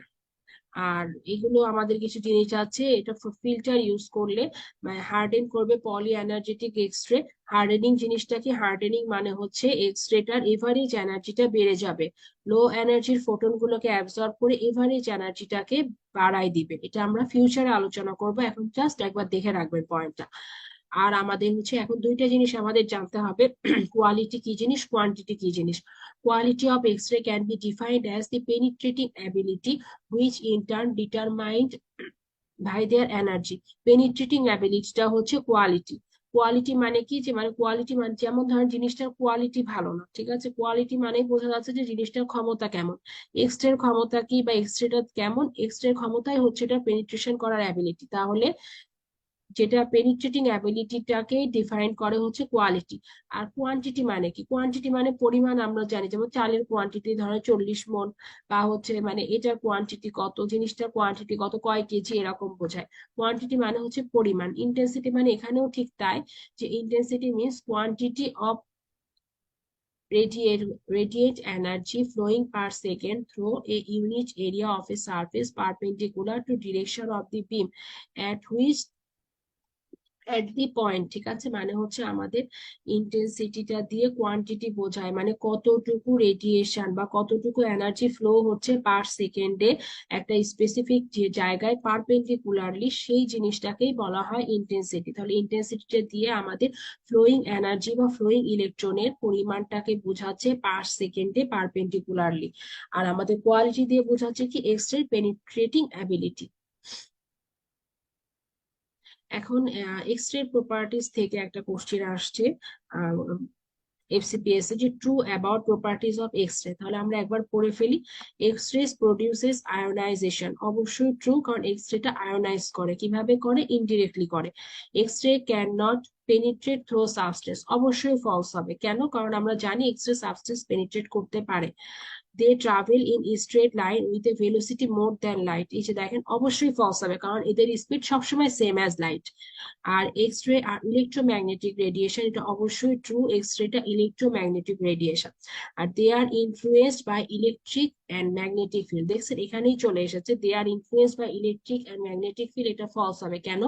B: আর এগুলো আমাদের কিছু জিনিস আছে, এটা ফিল্টার ইউজ করলে মানে হার্ডেন করবে পলি এনার্জেটিক এক্স রে। হার্ডেনিং জিনিসটা কি, হার্ডেনিং মানে হচ্ছে এক্স রেটার এভারেজ এনার্জিটা বেড়ে যাবে, লো এনার্জির ফোটন গুলোকে অ্যাবজর্ব করে এভারেজ এনার্জিটাকে বাড়াই দিবে। এটা আমরা ফিউচারে আলোচনা করব, এখন জাস্ট একবার দেখে রাখবেন পয়েন্টটা। আর আমাদের হচ্ছে এখন দুইটা জিনিস আমাদের জানতে হবে, কোয়ালিটি কি জিনিস, কোয়ান্টিটি কি জিনিস। Quality of X-ray can be defined as the penetrating ability, which in turn determined by their energy. Penetrating ability টা হচ্ছে কোয়ালিটি। কোয়ালিটি মানে কি, যে মানে কোয়ালিটি মানে যেমন ধরেন জিনিসটার কোয়ালিটি ভালো না, ঠিক আছে, কোয়ালিটি মানে বোঝা যাচ্ছে যে জিনিসটার ক্ষমতা কেমন। এক্স রে ক্ষমতা কি বা এক্স রেটা কেমন, এক্স রে ক্ষমতাই হচ্ছে এটা পেনিট্রেশন করার অ্যাবিলিটি। তাহলে যেটা পেনিট্রেটিং অ্যাবিলিটিটাকে ডিফাইন করে হচ্ছে কোয়ালিটি। আর কোয়ান্টিটি মানে কি, কোয়ান্টিটি মানে পরিমাণ, আমরা জানি যেমন চালের কোয়ান্টিটি ধরো 40 মণ, বা হচ্ছে মানে এটার কোয়ান্টিটি কত, জিনিসটার কোয়ান্টিটি কত, কয় কেজি, এরকম বোঝায়। কোয়ান্টিটি মানে হচ্ছে পরিমাণ। ইন্টেন্সিটি মানে এখানেও ঠিক তাই, যে intensity means quantity of radiate energy flowing per second through a unit area of a surface perpendicular to direction of the beam at which at the point, ঠিক আছে, মানে হচ্ছে আমাদের ইন্টেন্সিটিটা দিয়ে কোয়ান্টিটি বোঝায়, মানে কতটুকু রেডিয়েশন বা কতটুকু এনার্জি ফ্লো হচ্ছে পার সেকেন্ডে একটা স্পেসিফিক যে জায়গায় পারপেন্ডিকুলারলি, সেই জিনিসটাকেই বলা হয় ইন্টেন্সিটি। তাহলে ইন্টেন্সিটিটা দিয়ে আমাদের ফ্লোয়িং এনার্জি বা ফ্লোয়িং ইলেকট্রনের পরিমাণটাকে বোঝাচ্ছে পার সেকেন্ডে পারপেন্ডিকুলারলি। আর আমাদের কোয়ালিটি দিয়ে বোঝাচ্ছে কি, এক্স রে পেনিট্রেটিং অ্যাবিলিটি। এখন এক্স রে প্রপার্টিজ থেকে একটা কোশ্চেন আসছে এফসিপিএস এ, যে true about properties of x ray. তাহলে আমরা একবার পড়ে ফেলি। এক্স রে প্রডিউসেস আয়োনাইজেশন, অবশ্যই ট্রু, কারণ এক্স রেটা আয়োনাইজ করে, কিভাবে করে, ইনডিরেক্টলি করে। X ray can not penetrate through substance, অবশ্যই ফলস হবে। কেন, কারণ আমরা জানি এক্স রে সাবস্টেন্স পেনিট্রেট করতে পারে। They travel in straight line with a velocity more than light, এই যে দেখেন অবশ্যই ফলস হবে, কারণ এদের স্পিড সবসময় সেম অ্যাজ লাইট। আর এক্স রে আর ইলেকট্রোম্যাগনেটিক রেডিয়েশন, এটা অবশ্যই ট্রু, এক্স রেটা ইলেকট্রোম্যাগনেটিক রেডিয়েশন। আর they are influenced by electric and magnetic field, দেখছেন এখানেই চলে এসেছে, they are influenced by electric and magnetic field, এটা ফলস হবে। কেন,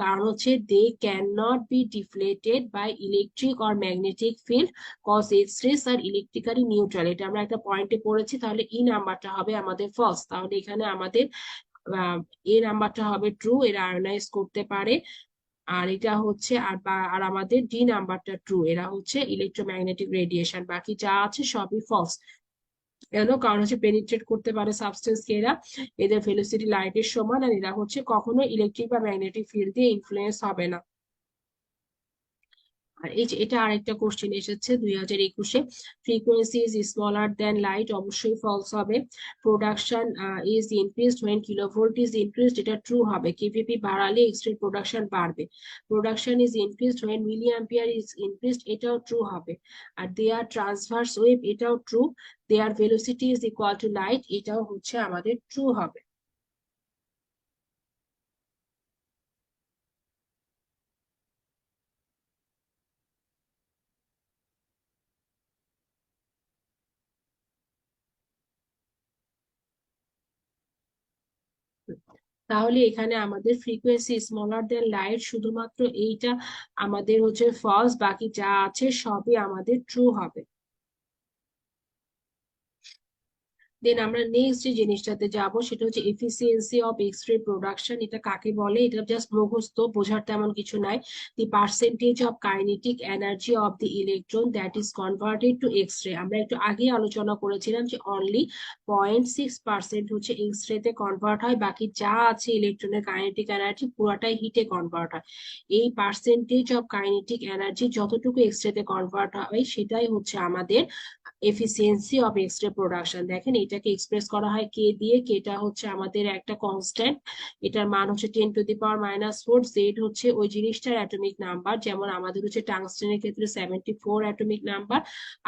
B: কারণ হচ্ছে they can not be deflected by electric or magnetic field cause x-rays are electrically neutral, এটা আমরা একটা পয়েন্টে পড়েছি। তাহলে ই নাম্বারটা হবে আমাদের ফলস। তাহলে এখানে আমাদের এ নাম্বারটা হবে ট্রু, এরা আয়োনাইজ করতে পারে। আর এটা হচ্ছে আর আমাদের ডি নাম্বারটা ট্রু, এরা হচ্ছে ইলেকট্রোম্যাগনেটিক রেডিয়েশন। বাকি যা আছে সবই ফলস। কেন, কারণ হচ্ছে পেনিট্রেট করতে পারে সাবস্টেন্স কে এরা, এদের ভেলোসিটি লাইটের সমান, আর এরা হচ্ছে কখনো ইলেকট্রিক বা ম্যাগনেটিক ফিল্ড দিয়ে ইনফ্লুয়েন্স হবে না। আর এই যে এটা আরেকটা কোশ্চেন এসেছে 2021-এ, frequency is smaller than light, অবশ্যই ফলস হবে। Production is increased when kilovolt is increased, এটা ট্রু হবে, কেভিপি বাড়ালে এক্সরে প্রোডাকশন বাড়বে। Production is increased when milliampere is increased, এটাও ট্রু হবে। আর দে আর ট্রান্সভার্স ওয়েভ, এটাও true. They are velocity is equal to light, এটাও হচ্ছে আমাদের ট্রু হবে। তাহলে এখানে আমাদের ফ্রিকোয়েন্সি স্মলার দেন লাইট, শুধুমাত্র এইটা আমাদের হচ্ছে ফলস, বাকি যা আছে সবই আমাদের ট্রু হবে। দেন আমরা নেক্সট যে জিনিসটাতে যাব সেটা হচ্ছে efficiency of X ray production. এটা কাকে বলে? এটা জাস্ট মুখস্থ, বোঝার তেমন কিছু নাই। The percentage of kinetic energy of the electron that is converted to x-ray. আমরা একটু আগে আলোচনা করেছিলাম যে অনলি 0.6% হচ্ছে এক্স রে তে কনভার্ট হয়, বাকি যা আছে ইলেকট্রনের কাইনেটিক এনার্জি পুরাটাই হিটে কনভার্ট হয়। এই পার্সেন্টেজ অফ কাইনেটিক এনার্জি যতটুকু এক্স রে তে কনভার্ট হয় সেটাই হচ্ছে আমাদের efficiency of X ray production. দেখেন এটাকে এক্সপ্রেস করা হয় কে দিয়ে, কেটা হচ্ছে আমাদের একটা কনস্ট্যান্ট, এটার মান হচ্ছে 10⁻⁴। জেড হচ্ছে ওই জিনিসটার অ্যাটমিক নাম্বার, যেমন আমাদের হচ্ছে টাংস্টেনের ক্ষেত্রে 74 অ্যাটমিক নাম্বার।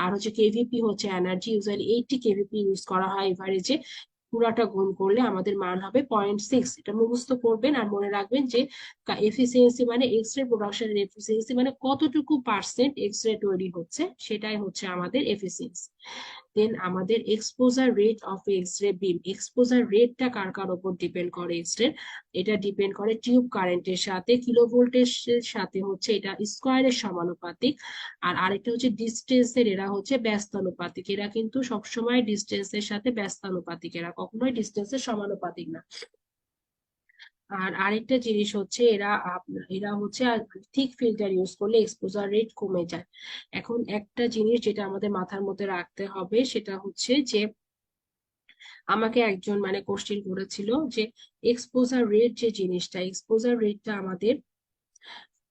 B: আর হচ্ছে কেভিপি হচ্ছে এনার্জি, ইউজুয়ালি 80 কেভিপি ইউজ করা হয় এভারেজে। পুরাটা গুণ করলে আমাদের মান হবে 0.6। এটা মুখস্থ করবেন আর মনে রাখবেন যে এফিসিয়েন্সি মানে এক্স রে প্রোডাকশনের এফিসিয়েন্সি মানে কতটুকু পার্সেন্ট এক্স রে তৈরি হচ্ছে, সেটাই হচ্ছে আমাদের এফিসিয়েন্সি। দেন আমাদের exposure rate of X ray beam. Exposure রেটটা কার কার উপর ডিপেন্ড করে এক্স রে? এটা ডিপেন্ড করে টিউব কারেন্টের সাথে, কিলো ভোল্টেজের সাথে হচ্ছে এটা স্কোয়ারের সমানুপাতিক। আর আরেকটা হচ্ছে ডিস্টেন্সের, এরা হচ্ছে ব্যস্তানুপাতিক। এরা কিন্তু সবসময় ডিস্টেন্সের সাথে ব্যস্তানুপাতিক, এরা কখনোই ডিস্টেন্সের সমানুপাতিক না। আর আরেকটা জিনিস হচ্ছে এরা হচ্ছে থিক ফিল্টার ইউজ করলে এক্সপোজার রেট কমে যায়। এখন একটা জিনিস যেটা আমাদের মাথার মধ্যে রাখতে হবে সেটা হচ্ছে যে আমাকে একজন মানে কোশ্চেন করেছিল যে এক্সপোজার রেট যে জিনিসটা, এক্সপোজার রেটটা আমাদের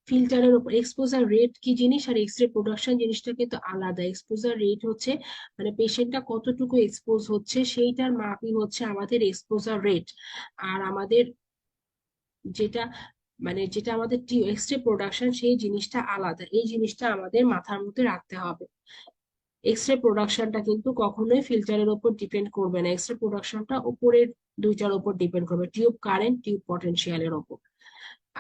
B: ফিল্টারের উপর, এক্সপোজার রেট কি জিনিস আর এক্স রে প্রোডাকশন জিনিসটা কিন্তু আলাদা। এক্সপোজার রেট হচ্ছে মানে পেশেন্টটা কতটুকু এক্সপোজ হচ্ছে সেইটার মাপই হচ্ছে আমাদের এক্সপোজার রেট। আর আমাদের যেটা যেটা আমাদের এক্স রে প্রোডাকশন সেই জিনিসটা আলাদা, এই জিনিসটা আমাদের মাথার মধ্যে রাখতে হবে। এক্স রে প্রোডাকশনটা কিন্তু কখনোই ফিল্টারের উপর ডিপেন্ড করবে না, এক্স রে প্রোডাকশনটা উপরের দুইটার উপর ডিপেন্ড করবে, টিউব কারেন্ট, টিউব পটেনশিয়ালের উপর।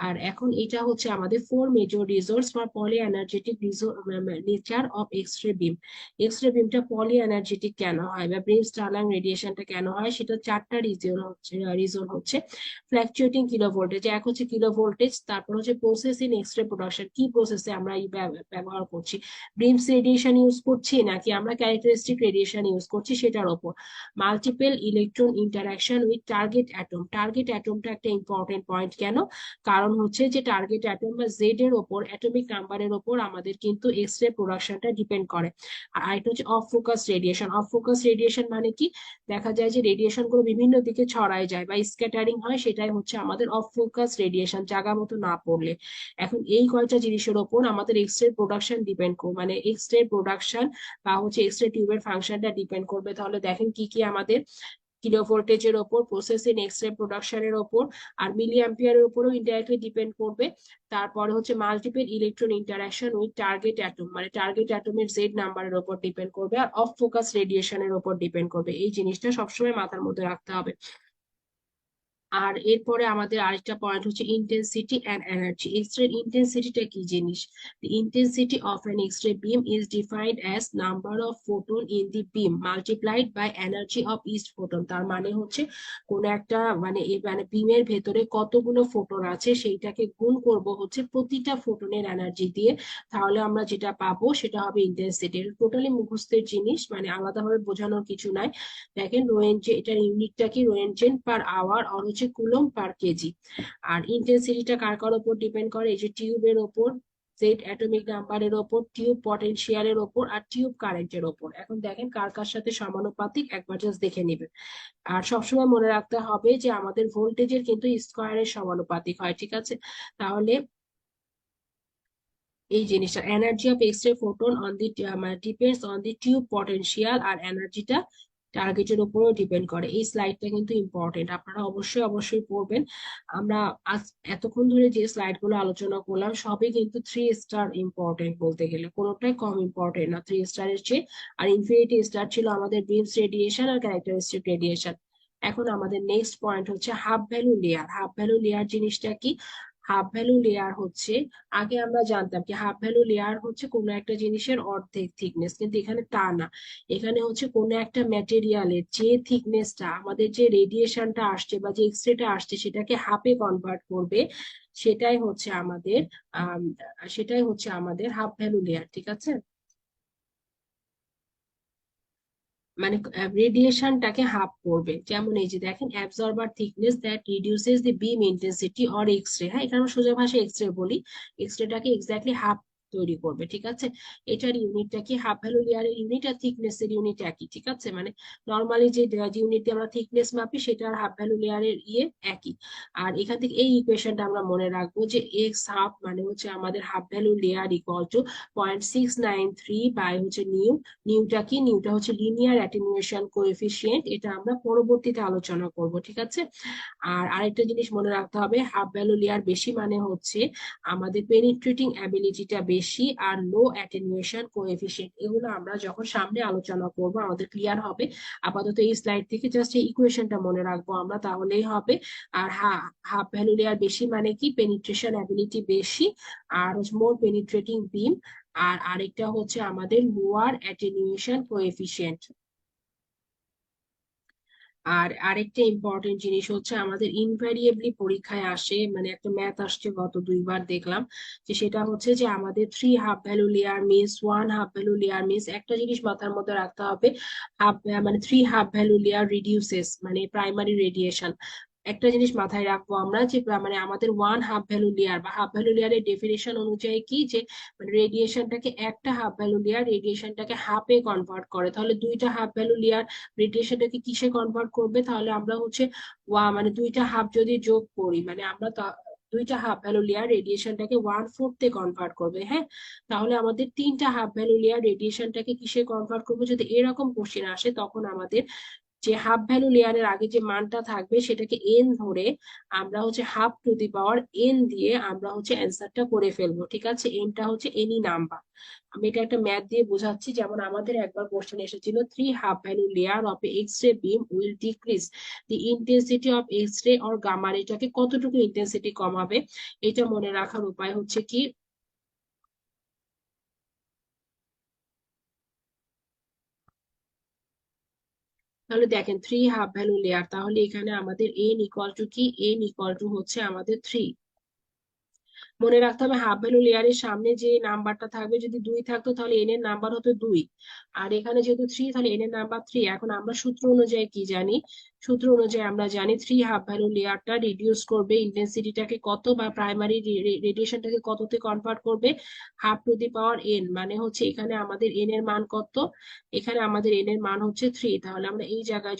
B: আর এখন এটা হচ্ছে আমাদের four major reasons for poly energetic nature of X ray beam. X ray বিমটা poly energetic কেন হয় বা ব্রিম স্টারলাইন রেডিয়েশনটা কেন হয়, সেটা চারটা রিজন হচ্ছে ফ্ল্যাকচুয়েটিং কিলো ভোল্টেজ। এক হচ্ছে কিলো ভোল্টেজ, তারপর হচ্ছে process in X ray production, কি প্রসেসে আমরা এই ব্যবহার করছি, ব্রিমস রেডিয়েশন ইউজ করছি নাকি আমরা ক্যারেক্টারিস্টিক রেডিয়েশন ইউজ করছি সেটার ওপর। Multiple electron interaction with target atom. Target অ্যাটমটা একটা ইম্পর্টেন্ট পয়েন্ট, কেন? কারণ হচ্ছে যে টার্গেট অ্যাটম বা জেড এর ওপর, অ্যাটমিক নাম্বারের ওপর আমাদের কিন্তু এক্স রে প্রোডাকশনটা ডিপেন্ড করে। আর আরেকটা হচ্ছে of focus radiation. Of focus radiation মানে কি? দেখা যায় যে রেডিয়েশন গুলো বিভিন্ন দিকে ছড়ায় যায় বা স্ক্যাটারিং হয়, সেটাই হচ্ছে আমাদের অফ ফোকাস রেডিয়েশন, জায়গা মতো না পড়লে। এখন এই কয়টা জিনিসের ওপর আমাদের এক্স রে প্রোডাকশন ডিপেন্ড করবে, মানে এক্স রে প্রোডাকশন বা হচ্ছে এক্স রে টিউবের ফাংশনটা ডিপেন্ড করবে। তাহলে দেখেন কি কি আমাদের কিলো ভোল্টেজের ওপর, প্রসেস ইন এক্স রে প্রোডাকশনের ওপর, আর মিলি অ্যাম্পিয়ারের উপরও ইনডাইরেক্টলি ডিপেন্ড করবে। তারপরে হচ্ছে multiple electron interaction with target atom, মানে টার্গেট অ্যাটমের জেড নাম্বারের উপর ডিপেন্ড করবে, আর অফ ফোকাস রেডিয়েশনের উপর ডিপেন্ড করবে। এই জিনিসটা সবসময় মাথার মধ্যে রাখতে হবে। আর এরপরে আমাদের আরেকটা পয়েন্ট হচ্ছে intensity and energy. X ray ইন্টেন্সিটিটা কি জিনিস? The intensity of an X-ray beam is defined as number of photon in the beam multiplied by energy of each photon। তার মানে হচ্ছে কোন একটা মানে বিমের ভেতরে কতগুলো ফোটন আছে সেইটাকে গুণ করব হচ্ছে প্রতিটা ফোটনের এনার্জি দিয়ে, তাহলে আমরা যেটা পাবো সেটা হবে ইন্টেন্সিটি। টোটালি মুখস্থের জিনিস, মানে আলাদাভাবে বোঝানোর কিছু নাই। দেখেন রোয়েনজে, এটার ইউনিটটা কি রোয়েনজেন পার আওয়ার আর হচ্ছে কুলম পার কেজি। আর ইন্টেন্সিটিটা কার কার উপর ডিপেন্ড করে? এই যে টিউবের ওপর, জেড অ্যাটমিক নাম্বারের ওপর, টিউব পটেনশিয়ালের ওপর, আর টিউব কারেন্টের ওপর। এখন দেখেন কার কার সাথে সমানুপাতিক, একবার জাস্ট দেখে নেবেন। আর সবসময় মনে রাখতে হবে যে আমাদের ভোল্টেজের কিন্তু স্কোয়ারের সমানুপাতিক হয়, ঠিক আছে? তাহলে এই জিনিসটা energy of X ray photon on the depends on the tube potential, আর এনার্জিটা টার্গেটের উপরও ডিপেন্ড করে। এই স্লাইডটা কিন্তু ইম্পর্টেন্ট, আপনারা অবশ্যই অবশ্যই পড়বেন। আমরা আজ এতক্ষণ ধরে যে স্লাইড গুলো আলোচনা করলাম সবই কিন্তু 3 স্টার ইম্পর্টেন্ট, বলতে গেলে কোনোটাই কম ইম্পর্টেন্ট না 3 স্টারের চেয়ে। আর ইনফিনিটি স্টার ছিল আমাদের বিমস রেডিয়েশন আর ক্যারেক্টারিস্টিক রেডিয়েশন। এখন আমাদের নেক্সট পয়েন্ট হচ্ছে half value layer. Half value layer জিনিসটা কি? হাফ ভ্যালু লেয়ার হচ্ছে, আগে আমরা জানতাম কি হাফ ভ্যালু লেয়ার হচ্ছে কোনো একটা জিনিসের অর্ধেক থিকনেস, কিন্তু এখানে তা না। এখানে হচ্ছে কোনো একটা ম্যাটেরিয়ালের যে থিকনেসটা আমাদের যে রেডিয়েশনটা আসছে বা যে এক্সরেটা আসছে সেটাকে হাফে কনভার্ট করবে, সেটাই হচ্ছে আমাদের আহ সেটাই হচ্ছে আমাদের হাফ ভ্যালু লেয়ার। ঠিক আছে, মানে রেডিয়েশনটাকে হাফ করবে। যেমন এই যে দেখেন, absorber thickness that reduces the beam intensity or X ray. হ্যাঁ, এখানে আমরা সোজা ভাষায় এক্স রে বলি, এক্স রেটাকে এক্স্যাক্টলি হাফ তৈরি করবে। ঠিক আছে, এটার ইউনিটটা কি, হাফ ভ্যালু লেয়ারের ইউনিট আর থিকনেস এর ইউনিট একই। ঠিক আছে, মানে নর্মালি যে ইউনিট দিয়ে আমরা থিকনেস মাপি সেটা আর হাফ ভ্যালু লেয়ারের একই। আর এখান থেকে এই ইকুয়েশনটা আমরা মনে রাখবো যে এক্স হাফ মানে হচ্ছে আমাদের half value layer equal to 0.693 by হচ্ছে নিউ। নিউটা কি, নিউটা হচ্ছে লিনিয়ার অ্যাটেনুয়েশন কোএফিসিয়েন্ট, এটা আমরা পরবর্তীতে আলোচনা করব। ঠিক আছে, আর আরেকটা জিনিস মনে রাখতে হবে, হাফ ভ্যালু লেয়ার বেশি মানে হচ্ছে আমাদের পেনিট্রেটিং অ্যাবিলিটিটা বেশি আর লো অ্যাটেনুয়েশন কোএফিসিয়েন্ট। এগুলো আমরা যখন সামনে আলোচনা করব আমাদের ক্লিয়ার হবে। আপাতত এই স্লাইড থেকে জাস্ট এই ইকুয়েশনটা মনে রাখবো আমরা, তাহলেই হবে। আর হাফ ভ্যালু লেয়ার বেশি মানে কি, পেনিট্রেশন অ্যাবিলিটি বেশি আর মোর পেনিট্রেটিং বিম। আর আরেকটা হচ্ছে আমাদের লোয়ার অ্যাটেনুয়েশন কোএফিসিয়েন্ট। আর আরেকটা ইম্পর্টেন্ট জিনিস হচ্ছে, আমাদের ইনভ্যারিয়েবলি পরীক্ষায় আসে, মানে একটা ম্যাথ আসছে গত 2বার দেখলাম, যে সেটা হচ্ছে যে আমাদের 3 half value layer means 1 half value layer means, একটা জিনিস মাথার মধ্যে রাখতে হবে, হাফ মানে 3 হাফ ভ্যালু লেয়ার রিডিউসেস মানে প্রাইমারি রেডিয়েশন। একটা জিনিস মাথায় রাখবো আমরা যে মানে আমাদের 1 হাফ ভ্যালু লেয়ার বা হাফ ভ্যালু লেয়ারের ডেফিনেশন অনুযায়ী কি, যে মানে রেডিয়েশনটাকে একটা হাফ ভ্যালু লেয়ার রেডিয়েশনটাকে হাফে কনভার্ট করে, তাহলে দুইটা হাফ ভ্যালু লেয়ার রেডিয়েশনটাকে কিসে কনভার্ট করবে, তাহলে আমরা হচ্ছে মানে দুইটা হাফ যদি যোগ করি মানে আমরা দুইটা হাফ ভ্যালু লেয়ার রেডিয়েশনটাকে 1/4 কনভার্ট করবে। হ্যাঁ, তাহলে আমাদের তিনটা হাফ ভ্যালু লেয়ার রেডিয়েশনটাকে কিসে কনভার্ট করবে, যদি এরকম কোশ্চেন আসে তখন আমাদের যে হাফ ভ্যালু লেয়ারের আগে যে মানটা থাকবে সেটাকে এন ধরে আমরা হচ্ছে have to the power N দিয়ে আমরা হচ্ছে অ্যান্সারটা করে ফেলবো। ঠিক আছে, এনটা হচ্ছে এনি নাম্বার। আমি এটা একটা ম্যাথ দিয়ে বোঝাচ্ছি, যেমন আমাদের একবার কোশ্চেন এসেছিল, 3 half value layer of X ray beam will decrease the intensity of X ray or gamma রেটাকে কতটুকু ইন্টেন্সিটি কমাবে। এটা মনে রাখার উপায় হচ্ছে কি, তাহলে দেখেন 3 হাফ ভ্যালু লেয়ার, তাহলে এখানে আমাদের এন ইকুয়াল টু কি, এন ইকুয়াল টু হচ্ছে আমাদের 3। মনে রাখতে হবে হাফ ভ্যালু লেয়ারের সামনে যে নাম্বারটা থাকবে, যদি 2 থাকতো তাহলে এন এর নাম্বার হতো 2, আর এখানে যেহেতু 3 তাহলে এন এর নাম্বার 3। এখন আমরা সূত্র অনুযায়ী কি জানি, সূত্র অনুযায়ী আমরা জানি 3 হাফ ভ্যালু লেয়ারটা রিডিউস করবে ইন্টেন্সিটিটাকে কত বা প্রাইমারি রেডিয়েশনটাকে কততে কনভার্ট করবে, have to the power N. মানে হচ্ছে এখানে আমাদের এন এর মান কত, এখানে আমাদের এন এর মান হচ্ছে 3। তাহলে আমরা এই জায়গায়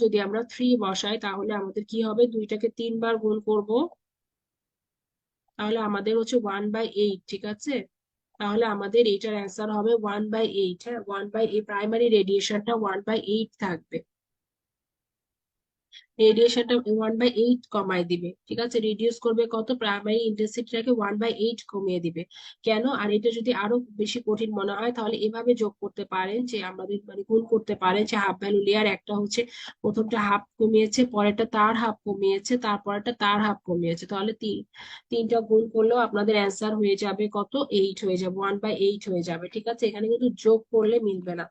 B: যদি আমরা থ্রি বসাই তাহলে আমাদের কি হবে, দুইটাকে 3 বার গুণ করব, তাহলে আমাদের হচ্ছে 1/8। ঠিক আছে, তাহলে আমাদের এটার অ্যান্সার হবে 1/8। হ্যাঁ, 1/8 প্রাইমারি রেডিয়েশনটা 1/8 থাকবে, রেডিয়েশনটা 1/8 কমায় দিবে। ঠিক আছে, রিডিউস করবে কত, প্রাইমারি ইন্টেন্সিটিটাকে 1/8 কমিয়ে দিবে। কেন, আর এটা যদি আরো বেশি কঠিন মনে হয় তাহলে এভাবে যোগ করতে পারেন, যে আমাদের মানে গুণ করতে পারেন যে হাফ ভ্যালু লেয়ার একটা হচ্ছে প্রথমটা হাফ কমিয়েছে, পরেরটা তার হাফ কমিয়েছে, তারপরেরটা তার হাফ কমিয়েছে, তাহলে তিনটা গুণ করলেও আপনাদের অ্যান্সার হয়ে যাবে কত, 8 হয়ে যাবে, 1/8 হয়ে যাবে। ঠিক আছে, এখানে কিন্তু যোগ করলে মিলবে না,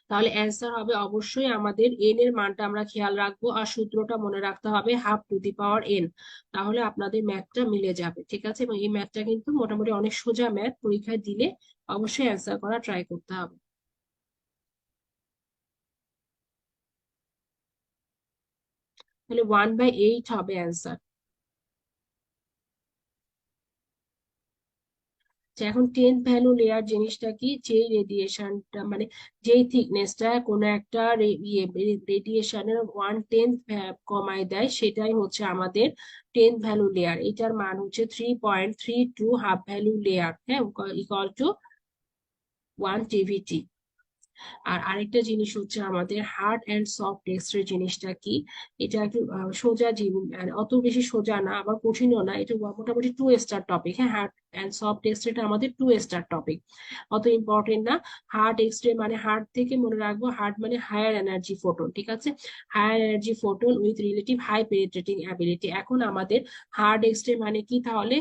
B: তাহলে অ্যান্সার হবে অবশ্যই আমাদের এন এর মানটা আমরা খেয়াল রাখবো আর সূত্রটা মনে রাখতে হবে have to the power N, তাহলে আপনাদের ম্যাথটা মিলে যাবে। ঠিক আছে, এবং এই ম্যাথটা কিন্তু মোটামুটি অনেক সোজা ম্যাথ, পরীক্ষায় দিলে অবশ্যই অ্যান্সার করা ট্রাই করতে হবে। তাহলে 1/8 হবে অ্যান্সার। এখন 10th ভ্যালু লেয়ার জিনিসটা কি, যেই রেডিয়েশনটা মানে যেই থিকনেসটা কোনো একটা রেডিয়েশনের 1/10 কমায় দেয়, সেটাই হচ্ছে আমাদের 10th ভ্যালু লেয়ার। এটার মান হচ্ছে 3.32 হাফ ভ্যালু লেয়ার। হ্যাঁ, ইকুয়াল টু 1 টিভিটি। আর আরেকটা জিনিস হচ্ছে আমাদের হার্ড অ্যান্ড সফট এক্সরে জিনিসটা কি, এটা একটু সোজা আর অত বেশি সোজা না আবার কঠিনও না, এটা মোটামুটি 2 স্টার টপিক। হ্যাঁ, হার্ড অ্যান্ড সফট এক্সরেটা আমাদের 2 স্টার টপিক, অত ইম্পর্টেন্ট না। হার্ড এক্সরে মানে হার্ড থেকে মনে রাখবো, হার্ড মানে হায়ার এনার্জি ফোটন, ঠিক আছে, higher energy photon with relative high penetrating ability. এখন আমাদের হার্ড এক্সরে মানে কি তাহলে,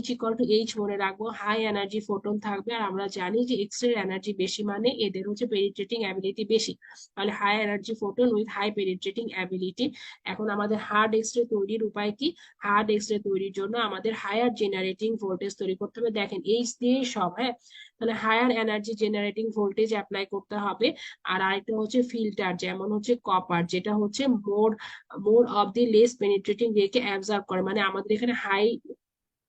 B: H=H মনে রাখবো, হাই এনার্জি ফোটন থাকবে, আর আমরা জানি যে এক্স রে এনার্জি বেশি মানে এদের হচ্ছে পেনিট্রেটিং অ্যাবিলিটি বেশি, তাহলে high energy photon with high penetrating ability. এখন আমাদের হার্ড এক্স রে তৈরির উপায় কি, হার্ড এক্স রে তৈরির জন্য আমাদের হায়ার জেনারেটিং ভোল্টেজ তৈরি করতে হবে, দেখেন এইচ দিয়ে সব, হ্যাঁ, তাহলে higher energy generating voltage apply করতে হবে। আর আরেকটা হচ্ছে ফিল্টার, যেমন হচ্ছে কপার, যেটা হচ্ছে more more of the less penetrating রেকে অ্যাবজর্ব করে, মানে আমাদের এখানে হাই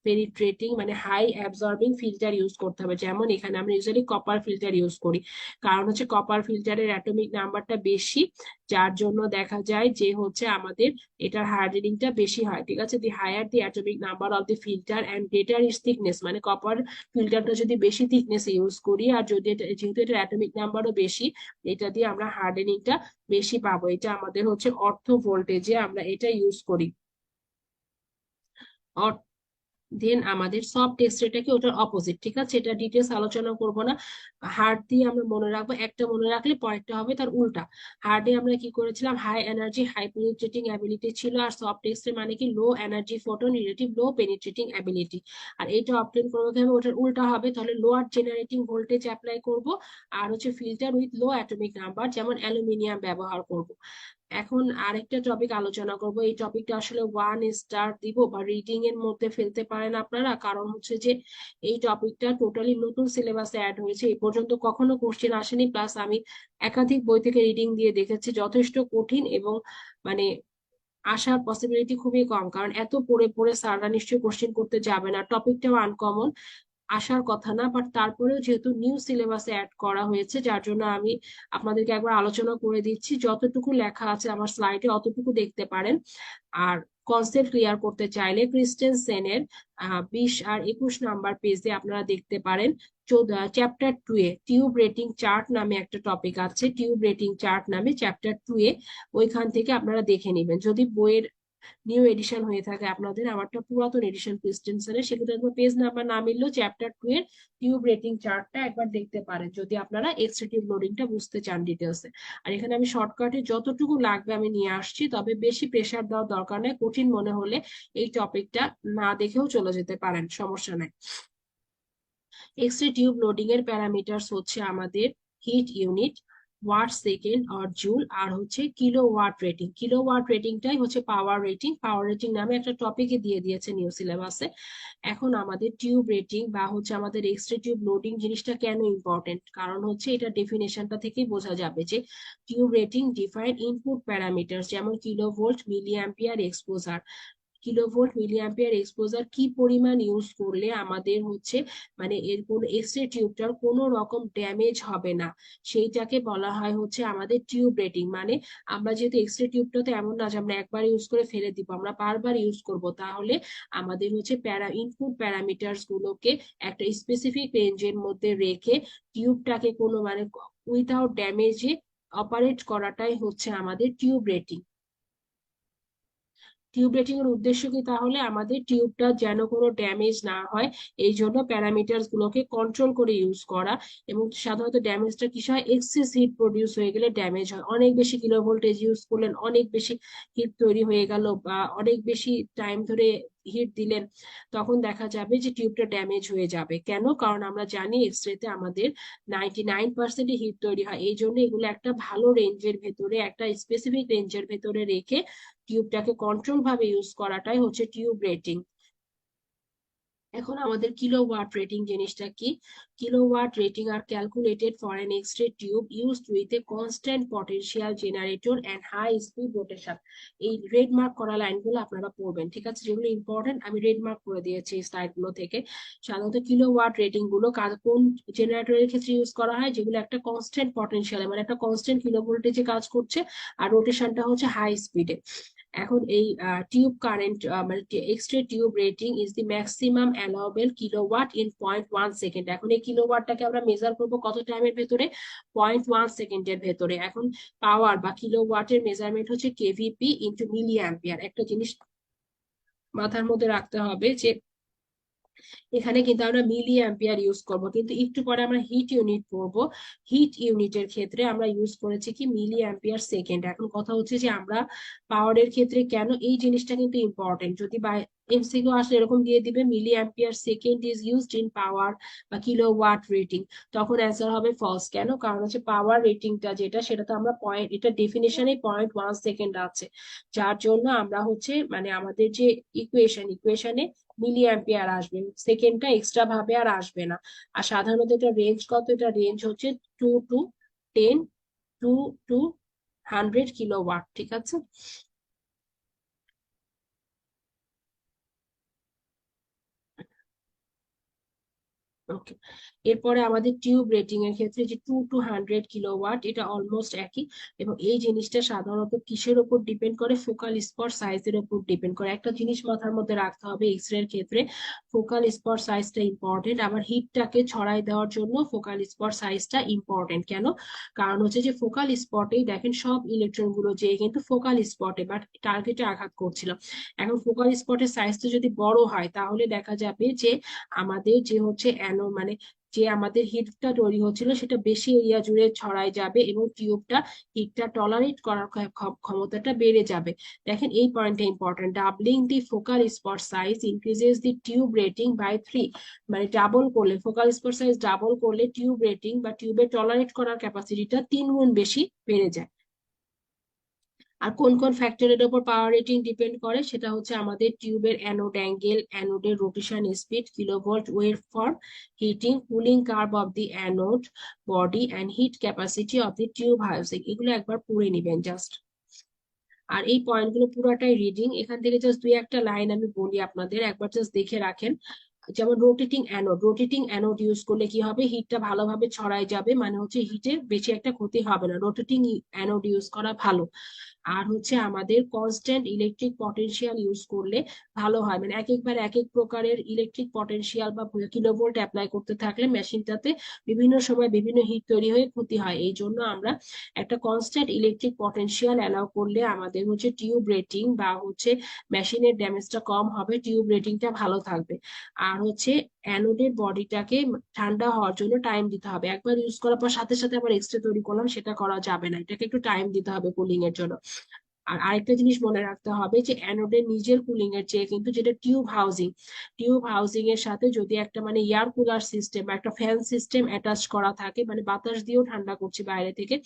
B: পেনিট্রেটিং মানে হাই অ্যাবজর্বিং ফিল্টার ইউজ করতে হবে, যেমন এখানে আমরা ইউজুয়ালি কপার ফিল্টার ইউজ করি, কারণ হচ্ছে কপার ফিল্টারের অ্যাটমিক নাম্বারটা বেশি, যার জন্য দেখা যায় যে হচ্ছে আমাদের এটার হার্ডেনিংটা বেশি হয়, ঠিক আছে। The higher the atomic number of the filter and greater is thickness, মানে কপার ফিল্টারটা যদি বেশি থিকনেস ইউজ করি, আর যদি যেহেতু এটার অ্যাটমিক নাম্বারও বেশি, এটা দিয়ে আমরা হার্ডেনিংটা বেশি পাবো, এটা আমাদের হচ্ছে অর্থ ভোল্টেজে আমরা এটা ইউজ করি। দেন আমাদের সফট এক্সরেটাকে ওটার অপোজিট, ঠিক আছে, এটা ডিটেলস আলোচনা করব না। হার্ড দিয়ে আমরা মনে রাখবো, একটা মনে রাখলে পরেরটা হবে তার উল্টা। হার্ডে আমরা কি করেছিলাম, high energy high penetrating ability ছিল, আর সফট এক্সরে মানে কি low energy photon relative low penetrating ability. আর এইটা অবটেন করতে হবে, ওটার উল্টা হবে, তাহলে লোয়ার জেনারেটিং ভোল্টেজ অ্যাপ্লাই করব, আর হচ্ছে filter with low atomic number যেমন অ্যালুমিনিয়াম ব্যবহার করব। এখন আরেকটা টপিক আলোচনা করব, এই টপিকটা আসলে 1 স্টার দিব বা রিডিং এর মধ্যে ফেলতে পারেন আপনারা, কারণ হচ্ছে যে এই টপিকটা টোটালি নতুন সিলেবাসে অ্যাড হয়েছে, এই পর্যন্ত কখনো কোশ্চেন আসেনি, প্লাস আমি একাধিক বই থেকে রিডিং দিয়ে দেখেছি যথেষ্ট কঠিন, এবং মানে আসার পসিবিলিটি খুবই কম, কারণ এত পড়ে পড়ে স্যাররা নিশ্চয়ই কোশ্চেন করতে যাবে না, টপিকটাও আনকমন, আসার কথা না, বাট তারপরেও যেহেতু নিউ সিলেবাসে অ্যাড করা হয়েছে, যার জন্য আমি আপনাদেরকে একবার আলোচনা করে দিচ্ছি, যতটুকু লেখা আছে আমার স্লাইডে অতটুকু দেখতে পারেন। আর কনসেপ্ট ক্লিয়ার করতে চাইলে ক্রিস্টেনসেনের 20 আর 21 নাম্বার পেজে আপনারা দেখতে পারেন, চ্যাপ্টার 2 এ টিউব রেটিং চার্ট নামে একটা টপিক আছে, টিউব রেটিং চার্ট নামে চ্যাপ্টার 2 এ, ওইখান থেকে আপনারা দেখে নেবেন। যদি বইয়ের নিউ এডিশন হয়ে থাকে আপনাদের, আমারটা পুরাতন এডিশন ক্রিস্টেনসেনের, সেক্ষেত্রে একবার পেজ নাম্বার না মিললেও চ্যাপ্টার 2 এর টিউব রেটিং চার্টটা একবার দেখতে পারেন, যদি আপনারা এক্সট্রা টিউব লোডিংটা বুঝতে চান ডিটেলসে। আর এখানে আমি শর্টকাটে যতটুকু লাগবে আমি নিয়ে আসছি, তবে বেশি প্রেশার দেওয়ার দরকার নেই, কঠিন মনে হলে এই টপিকটা না দেখেও চলে যেতে পারেন, সমস্যা নেই। এক্সরে টিউব লোডিং এর প্যারামিটারস হচ্ছে আমাদের হিট ইউনিট, ওয়াট সেকেন্ড আর জুল, আর হচ্ছে kilowatt rating. Kilowatt রেটিংটাই হচ্ছে পাওয়ার রেটিং, পাওয়ার রেটিং নামে একটা টপিকে দিয়ে দিয়েছে নিউ সিলেবাসে। এখন আমাদের টিউব রেটিং বা হচ্ছে আমাদের এক্সরে টিউব লোডিং জিনিসটা কেন ইম্পর্টেন্ট, কারণ হচ্ছে এটা ডেফিনেশনটা থেকেই বোঝা যাবে যে tube rating define input parameter, যেমন kilovolt milliampere exposure, kilovolt milliampere exposure কি পরিমাণ ইউজ করলে আমাদের হচ্ছে মানে এর কোনো এক্সরে টিউবটার কোনো রকম ড্যামেজ হবে না, সেইটাকে বলা হয় হচ্ছে আমাদের টিউব রেটিং। মানে আমরা যেহেতু এক্সরে টিউবটা তো এমন না যে আমরা একবার ইউজ করে ফেলে দিব, আমরা বারবার ইউজ করব, তাহলে আমাদের হচ্ছে ইনপুট প্যারামিটারস গুলোকে একটা স্পেসিফিক রেঞ্জের মধ্যে রেখে টিউবটাকে কোনো মানে উইথাউট ড্যামেজে অপারেট করাটাই হচ্ছে আমাদের টিউব রেটিং। টিউব রেটিং এর উদ্দেশ্য কি তাহলে, আমাদের টিউবটা যেন কোনো ড্যামেজ না হয়, এই জন্য প্যারামিটারস গুলোকে কন্ট্রোল করে ইউজ করা। এবং সাধারণত ড্যামেজটা কি হয়, এক্সেস হিট প্রডিউস হয়ে গেলে ড্যামেজ হয়, অনেক বেশি কিলো ভোল্টেজ ইউজ করলেন, অনেক বেশি হিট তৈরি হয়ে গেল, বা অনেক বেশি টাইম ধরে হিট দিলেন, তখন দেখা যাবে যে টিউবটা ড্যামেজ হয়ে যাবে। কেন, কারণ আমরা জানি এক্সরেতে আমাদের 99% হিট তৈরি হয়, এই জন্য এগুলো একটা ভালো রেঞ্জের ভেতরে, একটা স্পেসিফিক রেঞ্জের ভেতরে রেখে টিউবটাকে কন্ট্রোল ভাবে ইউজ করাটাই হচ্ছে টিউব রেটিং। এখন আমাদের কিলোওয়াট রেটিং জিনিসটা কি, kilowatt rating are calculated for an x-ray tube used with a constant potential generator and high speed rotation. এই রেড মার্ক করা লাইনগুলো আপনারা পড়বেন, ঠিক আছে, যেগুলো ইম্পর্টেন্ট আমি রেড মার্ক করে দিয়েছি এই স্লাইডগুলো থেকে। সাধারণত কিলোওয়াট রেটিং গুলো কোন জেনারেটরের ক্ষেত্রে ইউজ করা হয়, যেগুলো একটা কনস্ট্যান্ট পটেনশিয়াল মানে একটা কনস্ট্যান্ট কিলো ভোল্টেজে কাজ করছে, আর রোটেশনটা হচ্ছে হাই স্পিডে। এখন এই টিউব কারেন্ট মানে x-ray tube rating is the maximum allowable kilowatt in 0.1 second. এখন এই কিলোওয়াটটাকে আমরা মেজার করবো কত টাইমের ভেতরে? 0.1 সেকেন্ডের ভেতরে। এখন পাওয়ার বা কিলোওয়াটের মেজারমেন্ট হচ্ছে কেভিপি ইন্টু মিলি অ্যাম্পিয়ার। একটা জিনিস মাথার মধ্যে রাখতে হবে যে এখানে কিন্তু আমরা মিলি অ্যাম্পিয়ার ইউজ করব, কিন্তু একটু পরে আমরা হিট ইউনিট পড়বো। হিট ইউনিটের ক্ষেত্রে আমরা ইউজ করেছি কি মিলি অ্যাম্পিয়ার সেকেন্ড। এখন কথা হচ্ছে যে আমরা পাওয়ারের ক্ষেত্রে কেন এই জিনিসটা কিন্তু ইম্পর্টেন্ট, যদি বাই এমসিকিউ আসলে এরকম দিয়ে দিবে milli ampere second is used in power বা কিলোওয়াট রেটিং, তখন অ্যান্সার হবে ফলস। কেন? কারণ হচ্ছে পাওয়ার রেটিংটা যেটা সেটা তো আমরা পয়েন্ট, এটা ডেফিনেশনে 0.1 সেকেন্ড আছে, যার জন্য আমরা হচ্ছে মানে আমাদের যে ইকুয়েশনে মিলি অ্যাম্পিয়ার আসবে, সেকেন্ডটা এক্সট্রা ভাবে আর আসবে না। আর সাধারণত এটা রেঞ্জ কত? এটা রেঞ্জ হচ্ছে 2 to 10, 2 to 100 কিলোওয়াট। ঠিক আছে। ওকে, এরপরে আমাদের টিউব রেটিং এর ক্ষেত্রে যে 2 to 100 কিলোওয়াট, এটা অলমোস্ট একই। এবং এই জিনিসটা সাধারণত কিসের উপর ডিপেন্ড করে? ফোকাল স্পট সাইজের উপর ডিপেন্ড করে। একটা জিনিস মাথার মধ্যে রাখতে হবে, এক্স রে এর ক্ষেত্রে ফোকাল স্পট সাইজটা ইম্পর্টেন্ট। আবার হিটটাকে ছড়াই দেওয়ার জন্য ফোকাল স্পট সাইজটা ইম্পর্টেন্ট। কেন? কারণ হচ্ছে যে ফোকাল স্পটেই দেখেন সব ইলেকট্রন গুলো যে কিন্তু ফোকাল স্পটে বাট টার্গেটে আঘাত করছিল। এখন ফোকাল স্পটের সাইজটা যদি বড় হয় তাহলে দেখা যাবে যে আমাদের যে হচ্ছে মানে যে আমাদের হিটটা তৈরি হচ্ছিল সেটা বেশি এরিয়া জুড়ে ছড়াই যাবে এবং টিউবটা হিটটা টলারেট করার ক্ষমতাটা বেড়ে যাবে। দেখেন এই পয়েন্টটা important, doubling the focal spot size increases the tube rating by 3। মানে ডাবল করলে, ফোকাল স্পট সাইজ ডাবল করলে টিউব রেটিং বা টিউবের টলারেট করার ক্যাপাসিটিটা 3 গুণ বেশি বেড়ে যায়। আর কোন কোন ফ্যাক্টরের উপর পাওয়ার রেটিং ডিপেন্ড করে? সেটা হচ্ছে আমাদের টিউবের অ্যানোড অ্যাঙ্গেল, অ্যানোডের rotation speed, kilovolt wave for heating, cooling curve of the anode body and heat capacity of the tube housing. এগুলো একবার পড়ে নিবেন জাস্ট। আর এই পয়েন্টগুলো পুরোটাই রিডিং, এখান থেকে জাস্ট দুই একটা লাইন আমি বলি আপনাদের, একবার জাস্ট দেখে রাখেন। যেমন রোটেটিং অ্যানোড ইউজ করলে কি হবে? হিটটা ভালোভাবে ছড়াই যাবে, মানে হচ্ছে হিটের বেশি একটা ক্ষতি হবে না, রোটেটিং অ্যানোড ইউজ করা ভালো। আর হচ্ছে আমাদের কনস্ট্যান্ট ইলেকট্রিক পটেনশিয়াল ইউজ করলে ভালো হয়, মানে এক একবার এক এক প্রকারের ইলেকট্রিক পটেনশিয়াল বা কিলোভোল্ট অ্যাপ্লাই করতে থাকলে মেশিনটাতে বিভিন্ন সময় বিভিন্ন হিট তৈরি হয়ে ক্ষতি হয়। এই জন্য আমরা একটা কনস্ট্যান্ট ইলেকট্রিক পটেনশিয়াল অ্যালাউ করলে আমাদের হচ্ছে টিউব রেটিং বা হচ্ছে মেশিনের ড্যামেজটা কম হবে, টিউব রেটিংটা ভালো থাকবে। আর হচ্ছে অ্যানোডের বডিটাকে ঠান্ডা হওয়ার জন্য টাইম দিতে হবে, একবার ইউজ করার পর সাথে সাথে আবার এক্সট্রা তৈরি করলাম সেটা করা যাবে না, এটাকে একটু টাইম দিতে হবে কুলিং এর জন্য। আর আরেকটা জিনিস মনে রাখতে হবে যে অ্যানোডের নিজের কুলিং এর চেয়ে কিন্তু যেটা টিউব হাউজিং এর সাথে যদি একটা মানে এয়ার কুলার সিস্টেম বা একটা ফ্যান সিস্টেম অ্যাটাচ করা থাকে, মানে বাতাস দিয়েও ঠান্ডা করছে বাইরে থেকে,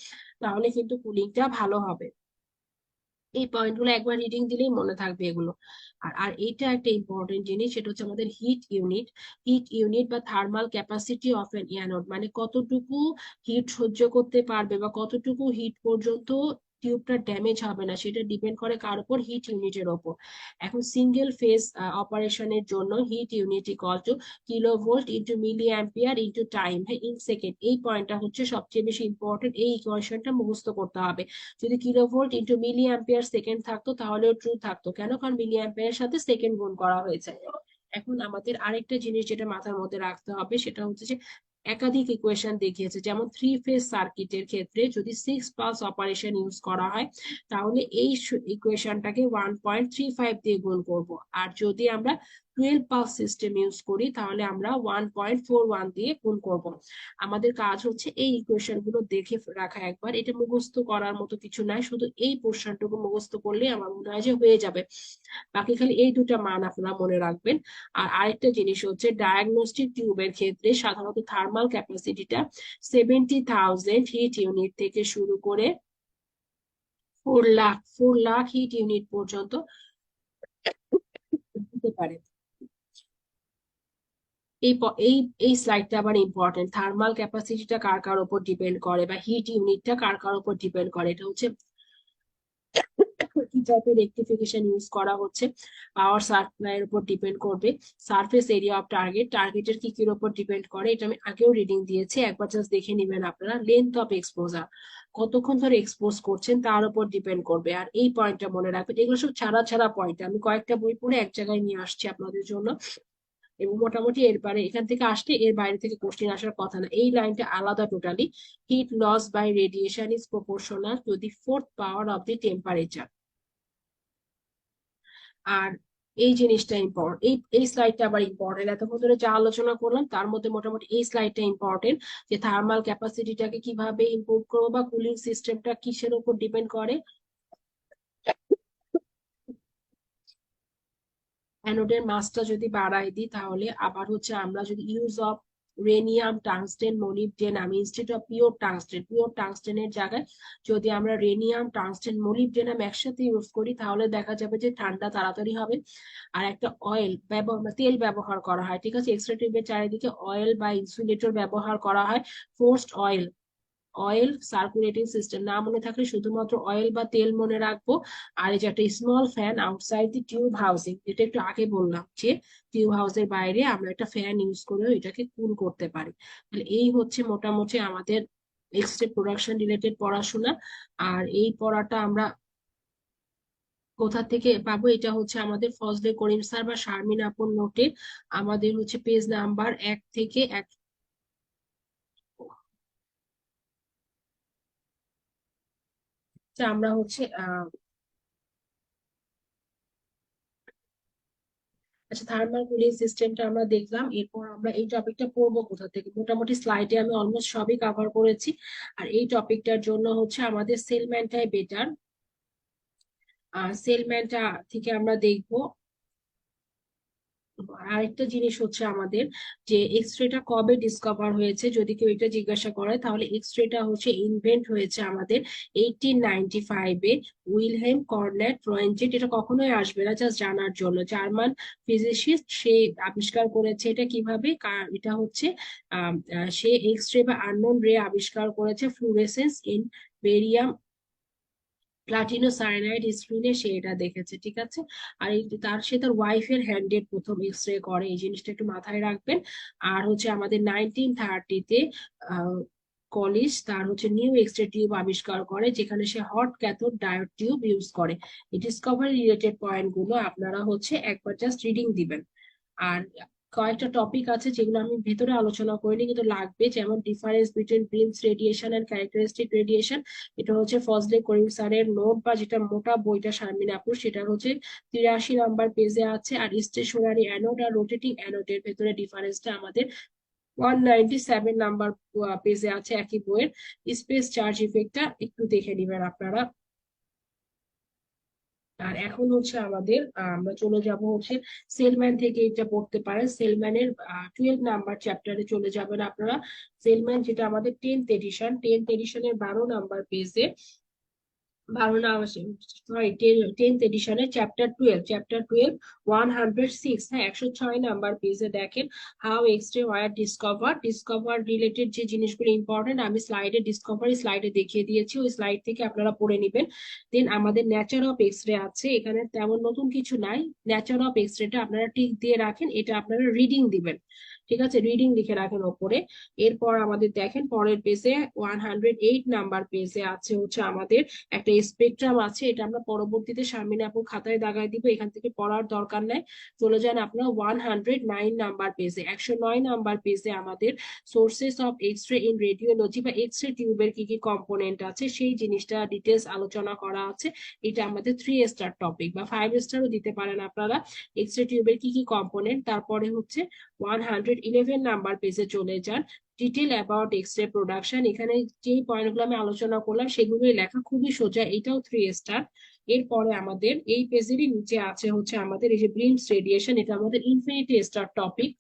B: তাহলে কিন্তু কুলিংটা ভালো হবে। এই পয়েন্টগুলো একবার রিডিং দিলেই মনে থাকবে এগুলো। আর আর এটা একটা ইম্পর্টেন্ট জিনিস, সেটা হচ্ছে আমাদের হিট ইউনিট বা thermal capacity of N anode, মানে কতটুকু হিট সহ্য করতে পারবে বা কতটুকু হিট পর্যন্ত টিউবটা ড্যামেজ হবে না, সেটা ডিপেন্ড করে কার উপর? হিট ইউনিটের ওপর। এখন সিঙ্গেল ফেজ অপারেশনের জন্য heat unit equal to kilovolt into milli ampere into time, হ্যাঁ, ইন সেকেন্ড। এই পয়েন্টটা হচ্ছে সবচেয়ে বেশি ইম্পর্টেন্ট, এই ইকুয়েশনটা মুখস্থ করতে হবে। যদি kilovolt into milli ampere second থাকতো তাহলেও ট্রু থাকতো, কেন? কারণ মিলি অ্যাম্পিয়ারের সাথে সেকেন্ড গুণ করা হয়েছে। এখন আমাদের আরেকটা জিনিস যেটা মাথার মধ্যে রাখতে হবে সেটা হচ্ছে যে একাধিক ইকুয়েশন দেখিয়েছে, যেমন 3 ফেজ সার্কিটের ক্ষেত্রে যদি 6 পালস অপারেশন ইউজ করা হয় তাহলে এই ইকুয়েশনটাকে 1.35 দিয়ে গুণ করব। আর যদি আমরা 12 পালস সিস্টেম ইউজ করি তাহলে আমরা 1.41 দিয়ে গুণ করব। আমাদের কাজ হচ্ছে এই ইকুয়েশন গুলো দেখে রাখা একবার, এটা মুখস্থ করার মতো কিছু নাই, শুধু এই পোর্শনটুকু মুখস্থ করলে আমার মনে হয় যে হয়ে যাবে। বাকি খালি এই দুটা মান আপনারা মনে রাখবেন। আর আরেকটা জিনিস হচ্ছে ডায়াগনস্টিক টিউবের ক্ষেত্রে সাধারণত থার্মাল ক্যাপাসিটিটা 70,000 হিট ইউনিট থেকে শুরু করে 4 লাখ হিট ইউনিট পর্যন্ত হতে পারে। এই এই এই স্লাইডটা আবার ইম্পর্টেন্ট, থার্মাল ক্যাপাসিটিটা কার কার উপর ডিপেন্ড করে বা হিট ইউনিটটা কার কার উপর ডিপেন্ড করে, এটা হচ্ছে কি টাইপের রেক্টিফিকেশন ইউজ করা হচ্ছে, পাওয়ার সাপ্লাইয়ের উপর ডিপেন্ড করবে। সারফেস এরিয়া অফ টার্গেটের কি কির উপর ডিপেন্ড করে, এটা আমি আগেও রিডিং দিয়েছি, একবার জাস্ট দেখে নেবেন আপনারা। লেন্থ অফ এক্সপোজার, কতক্ষণ ধরে এক্সপোজ করছেন তার উপর ডিপেন্ড করবে। আর এই পয়েন্টটা মনে রাখবেন, এগুলো সব ছাড়া ছাড়া পয়েন্ট, আমি কয়েকটা বই পড়ে এক জায়গায় নিয়ে আসছি আপনাদের জন্য। এবং মোটামুটি এরপরে এখান থেকে আসলে এর বাইরে থেকে কোশ্চেন আসার কথা না, এই লাইনটা আলাদা totally. Heat loss by radiation is proportional to the fourth power of the temperature. আর এই জিনিসটা ইম্পর্টেন্ট, এই স্লাইডটা আবার ইম্পর্টেন্ট। এতক্ষণ ধরে যা আলোচনা করলাম তার মধ্যে মোটামুটি এই স্লাইডটা ইম্পর্টেন্ট, যে থার্মাল ক্যাপাসিটিটাকে কিভাবে ইমপ্রুভ করবো বা কুলিং সিস্টেমটা কিসের উপর ডিপেন্ড করে। অ্যানোডের মাসটা যদি বাড়াই দিই, তাহলে আবার হচ্ছে আমরা যদি ইউজ অফ রেনিয়াম টাংস্টেন মলিবডেন, আমি ইনস্টিটিউট অফ পিওর টাংস্টেনের জায়গায় যদি আমরা রেনিয়াম টাংস্টেন মলিবডেনাম একসাথে ইউজ করি, তাহলে দেখা যাবে যে ঠান্ডা তাড়াতাড়ি হবে। আর একটা অয়েল তেল ব্যবহার করা হয়, ঠিক আছে, এক্সট্রা টিউবের চারিদিকে অয়েল বা ইনসুলেটর ব্যবহার করা হয়। ফোর্সড অয়েল সার্কুলেটিং সিস্টেম, না মনে থাকলে শুধুমাত্র অয়েল বা তেল মনে রাখবো। আর এই যে একটা স্মল ফ্যান আউটসাইড দি টিউব হাউসিং, যেটা একটু আগে বললাম যে টিউব হাউসের বাইরে আমরা একটা ফ্যান ইউজ করেও এটাকে কুল করতে পারি। তাহলে এই হচ্ছে মোটামুটি আমাদের এক্সরে প্রোডাকশন রিলেটেড পড়াশোনা। আর এই পড়াটা আমরা কোথা থেকে পাবো, এটা হচ্ছে আমাদের ফজলে করিম স্যার বা শারমিন আপুর নোটে, আমাদের হচ্ছে পেজ নাম্বার 1 থেকে 1। আমরা হচ্ছে আচ্ছা, থার্মাল কুলিং সিস্টেমটা আমরা দেখলাম, এরপর আমরা এই টপিকটা পড়বো কোথা থেকে। মোটামুটি স্লাইডে আমি অলমোস্ট সবই কভার করেছি। আর এই টপিকটার জন্য হচ্ছে আমাদের সেলম্যানটাই বেটার। আর সেলম্যানটা থেকে আমরা দেখবো আরেকটা জিনিস হচ্ছে আমাদের, যে এক্স রেটা কবে ডিসকভার হয়েছে, যদি কেউ এটা জিজ্ঞাসা করে, তাহলে এক্স রেটা হচ্ছে ইনভেন্ট হয়েছে আমাদের 1895-এ উইলহেম কর্নেট রয়েনজেট। এটা কখনোই আসবে না, জাস্ট জানার জন্য, জার্মান ফিজিসিস্ট, সে আবিষ্কার করেছে। এটা কিভাবে, এটা হচ্ছে সে এক্স রে বা আননোন রে আবিষ্কার করেছে, ফ্লুরেসেন্স ইন বেরিয়াম প্লাটিনো সায়ানাইড স্ক্রিনে সে এটা দেখেছে, ঠিক আছে। আর সে তার ওয়াইফের হ্যান্ডেড প্রথম এক্স রে করে, এই জিনিসটা একটু মাথায় রাখবেন। আর হচ্ছে আমাদের 1930-তে কলিস তার হচ্ছে নিউ এক্স রে টিউব আবিষ্কার করে, যেখানে সে hot cathode diode tube use করে। এই ডিসকভারি রিলেটেড পয়েন্ট গুলো আপনারা হচ্ছে একবার জাস্ট রিডিং দিবেন। আর কয়েকটা টপিক আছে যেগুলো আমি ভেতরে আলোচনা করিনি, কিন্তু লাগবে, যেমন difference between brems radiation and characteristic radiation. এটা হচ্ছে ফজলে করিম স্যারের নোট, বা যেটা মোটা বইটা শারমিন আপুর, সেটা হচ্ছে 83 নম্বর পেজে আছে। আর স্টেশনারি অ্যানোড আর রোটেটিং অ্যানোডের ভেতরে ডিফারেন্সটা আমাদের 197 নম্বর পেজে আছে একই বইয়ের। স্পেস চার্জ ইফেক্টটা একটু দেখে নিবেন আপনারা। আর এখন হচ্ছে আমাদের আমরা চলে যাব হচ্ছে সেলম্যান থেকে, এটা পড়তে পারেন সেলম্যানের 12 নম্বর চ্যাপ্টারে চলে যাবেন আপনারা। সেলম্যান যেটা আমাদের 10th এডিশনের 12 নম্বর পেজে, 10th এডিশনের চ্যাপ্টার টুয়েলভ 106, হ্যাঁ 106 নম্বর পেজে দেখেন, how x ray were discover related যে জিনিসগুলো ইম্পর্টেন্ট আমি ডিসকভারি স্লাইডে দেখিয়ে দিয়েছি, ওই স্লাইড থেকে আপনারা পড়ে নিবেন। দেন আমাদের নেচার অফ এক্স রে আছে, এখানে তেমন নতুন কিছু নাই। নেচার অফ এক্স রেটা আপনারা টিক দিয়ে রাখেন, এটা আপনারা রিডিং দিবেন, ঠিক আছে, রিডিং লিখে রাখেন ওপরে। এরপর আমাদের দেখেন পরের পেজে 108 নম্বর পেজে আছে হচ্ছে আমাদের একটা স্পেকট্রাম আছে, এটা আমরা পরবর্তীতে শারমিন আপুর খাতায় দাগায় দিব, এখান থেকে পড়ার দরকার নাই। চলে যান আপনারা 109 নম্বর পেজে। 109 নম্বর পেজে আমাদের sources of X ray in radiology বা এক্স রে টিউবের কি কি কম্পোনেন্ট আছে সেই জিনিসটা ডিটেলস আলোচনা করা আছে। এটা আমাদের 3 স্টার টপিক, বা 5 স্টারও দিতে পারেন আপনারা। এক্স রে টিউবের কি কি কম্পোনেন্ট, তারপরে হচ্ছে 111 নম্বর পেজে চলে যান, detail about X ray production. এখানে যে পয়েন্টগুলো আমি আলোচনা করলাম সেগুলোই লেখা, খুবই সোজা, এটাও 3 স্টার। এরপরে আমাদের এই পেজেরই নিচে আছে হচ্ছে আমাদের এই যে ব্রিমস রেডিয়েশন, এটা আমাদের ইনফিনিটি স্টার টপিক।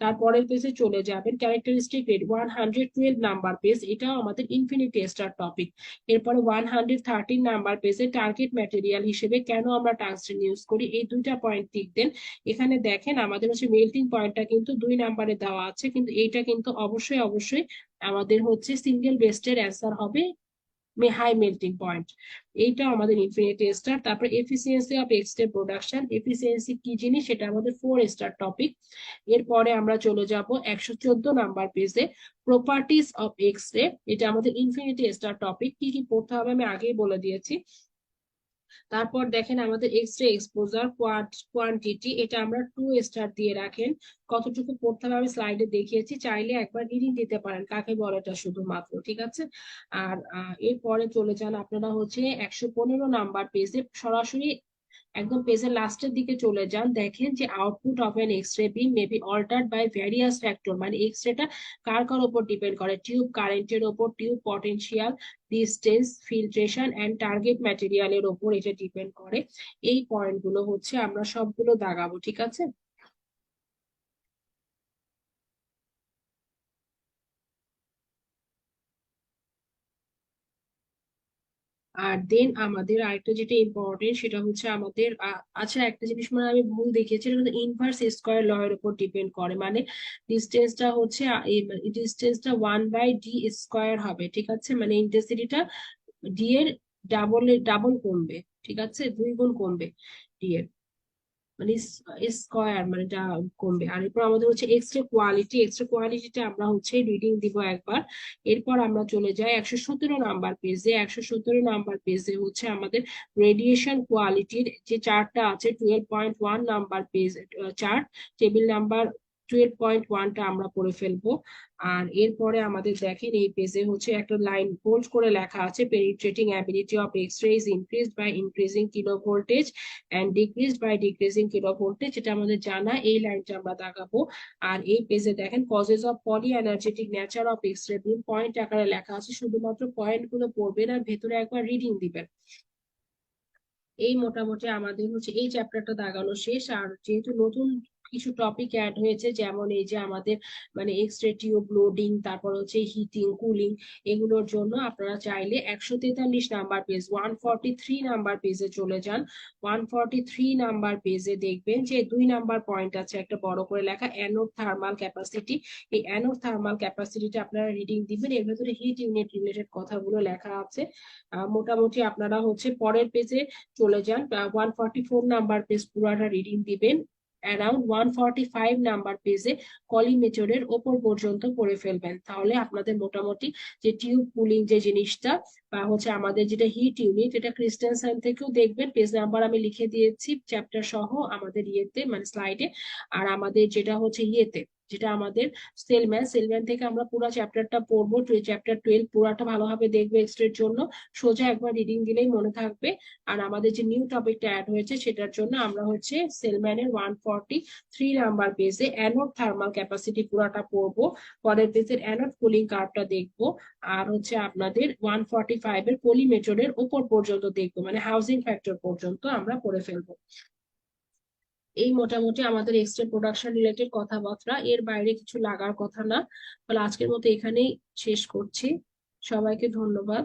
B: তারপরের পেজে চলে যাবেন ক্যারেক্টারিস্টিক রেড, 112 নম্বর পেজ, এটাও আমাদের ইনফিনিটি স্টার টপিক। এরপরে 113 নম্বর পেজে টার্গেট ম্যাটেরিয়াল হিসেবে কেন আমরা টাংস্টেন ইউজ করি, এই দুইটা পয়েন্ট লিখবেন। এখানে দেখেন আমাদের হচ্ছে মেল্টিং পয়েন্টটা কিন্তু 2 নম্বরে দেওয়া আছে, কিন্তু এইটা কিন্তু অবশ্যই অবশ্যই আমাদের হচ্ছে সিঙ্গেল বেস্টের অ্যান্সার হবে হাই মেল্টিং পয়েন্ট, এইটা আমাদের ইনফিনিটি স্টার। তারপর efficiency of X ray production, efficiency কি জিনিস সেটা আমাদের 4 স্টার টপিক। এরপরে আমরা চলে যাব 114 নাম্বার পেজে, প্রপার্টিজ অফ এক্স রে, এটা আমাদের ইনফিনিটি স্টার টপিক। কি কি পড়তে হবে আমি আগেই বলে দিয়েছি। তারপর দেখেন আমাদের এক্স রে এক্সপোজার কোয়ান্টিটি, এটা আমরা 2 স্টার দিয়ে রাখেন। কতটুকু পড়তে হবে আমি স্লাইডে দেখিয়েছি, চাইলে একবার রিডিং দিতে পারেন কাকে বলে এটা শুধুমাত্র, ঠিক আছে। আর এরপরে চলে যান আপনারা হচ্ছে 115 নাম্বার পেজে, সরাসরি একদম পেজের লাস্টের দিকে চলে যান। দেখেন যে output of an X ray beam may be altered by various factor, মানে এক্স রেটা কার কার উপর ডিপেন্ড করে, টিউব কারেন্টের উপর, tube potential, distance, filtration and target ম্যাটেরিয়ালের উপর এটা ডিপেন্ড করে। এই পয়েন্ট গুলো হচ্ছে আমরা সবগুলো দাগাবো, ঠিক আছে। আর দেন আমাদের আরেকটা যেটা ইম্পর্টেন্ট সেটা হচ্ছে আমাদের আচ্ছা একটা জিনিস মানে আমি ভুল দেখিয়েছি, এটা কিন্তু ইনভার্স স্কোয়ার ল এর উপর ডিপেন্ড করে, মানে ডিস্টেন্সটা হচ্ছে ডিস্টেন্সটা 1/d স্কোয়ার হবে, ঠিক আছে। মানে ইন্টেন্সিটিটা ডি এর ডাবল কমবে, ঠিক আছে, 2 গুণ কমবে ডি এর, মানে স্কোয়ার মানে এটা কমবে। আর এরপর আমাদের হচ্ছে এক্স রে কোয়ালিটিটা আমরা হচ্ছে রিডিং দিব একবার। এরপর আমরা চলে যাই 117 নাম্বার পেজে। 117 নাম্বার পেজে হচ্ছে আমাদের রেডিয়েশন কোয়ালিটির যে চার্টটা আছে, 12.1 number page chart, table number 12.1টা আমরা পড়ে ফেলবো। আর এরপরে আমাদের দেখেন এই পেজে হচ্ছে একটা লাইন বোল্ড করে লেখা আছে, penetrating ability of x ray is increased by increasing kilo voltage and decreased by decreasing kilovoltage, যেটা আমাদের জানা, এই লাইনটা আমরা দাগাবো। আর এই পেজে দেখেন causes of poly energetic nature of X ray beam point আকারে লেখা আছে, শুধুমাত্র পয়েন্ট গুলো পড়বেন আর ভেতরে একবার রিডিং দিবেন। এই মোটামুটি আমাদের হচ্ছে এই চ্যাপ্টারটা দাগানো শেষ। আর যেহেতু নতুন কিছু টপিক অ্যাড হয়েছে, যেমন এই যে আমাদের মানে এক্সরে টিউব লোডিং, তারপর হচ্ছে হিটিং কুলিং, এগুলোর জন্য আপনারা চাইলে 143 নাম্বার পেজ, 143 নাম্বার পেজে চলে যান। 143 নাম্বার পেজে দেখবেন যে 2 নাম্বার পয়েন্ট আছে একটা বড় করে লেখা অ্যানোড থার্মাল ক্যাপাসিটি। এই অ্যানোড থার্মাল ক্যাপাসিটিটা আপনারা রিডিং দিবেন, এর ভেতরে হিট ইউনিট রিলেটেড কথাগুলো লেখা আছে। মোটামুটি আপনারা হচ্ছে পরের পেজে চলে যান, 144 নাম্বার পেজ পুরাটা রিডিং দিবেন। অ্যারাউন্ড 145 নাম্বার পেজে কলিমেটরের ওপর পর্যন্ত পড়ে ফেলবেন, তাহলে আপনাদের মোটামুটি যে টিউব কুলিং যে জিনিসটা বা হচ্ছে আমাদের যেটা হিট ইউনিট, এটা ক্রিস্টেনসেন থেকেও দেখবেন, পেজ নাম্বার আমি লিখে দিয়েছি চ্যাপ্টার সহ আমাদের ইয়েতে মানে স্লাইডে। আর আমাদের যেটা হচ্ছে ইয়েতে, যেটা আমাদের সেলম্যান থেকে আমরা পুরো চ্যাপ্টারটা পড়বো, চ্যাপ্টার 12 পুরাটা ভালোভাবে দেখবো এক্সট্রের জন্য, সোজা একবার রিডিং দিলেই মনে থাকবে। আর আমাদের যে নিউ টপিকটা অ্যাড হয়েছে সেটার জন্য আমরা হচ্ছে সেলম্যানের 143 নাম্বার পেজে অ্যানোড থার্মাল ক্যাপাসিটি পুরাটা পড়বো, পরের পেজের অ্যানোড কুলিং কার্ভটা দেখবো, আর হচ্ছে আপনাদের 145 এর পলিমেটরের উপর পর্যন্ত দেখবো, মানে হাউজিং ফ্যাক্টর পর্যন্ত আমরা পড়ে ফেলবো। এই মোটামুটি আমাদের এক্সট্রা প্রোডাকশন রিলেটেড কথাবার্তা, এর বাইরে কিছু লাগার কথা না। তাহলে আজকের মতো এখানেই শেষ করছি, সবাইকে ধন্যবাদ।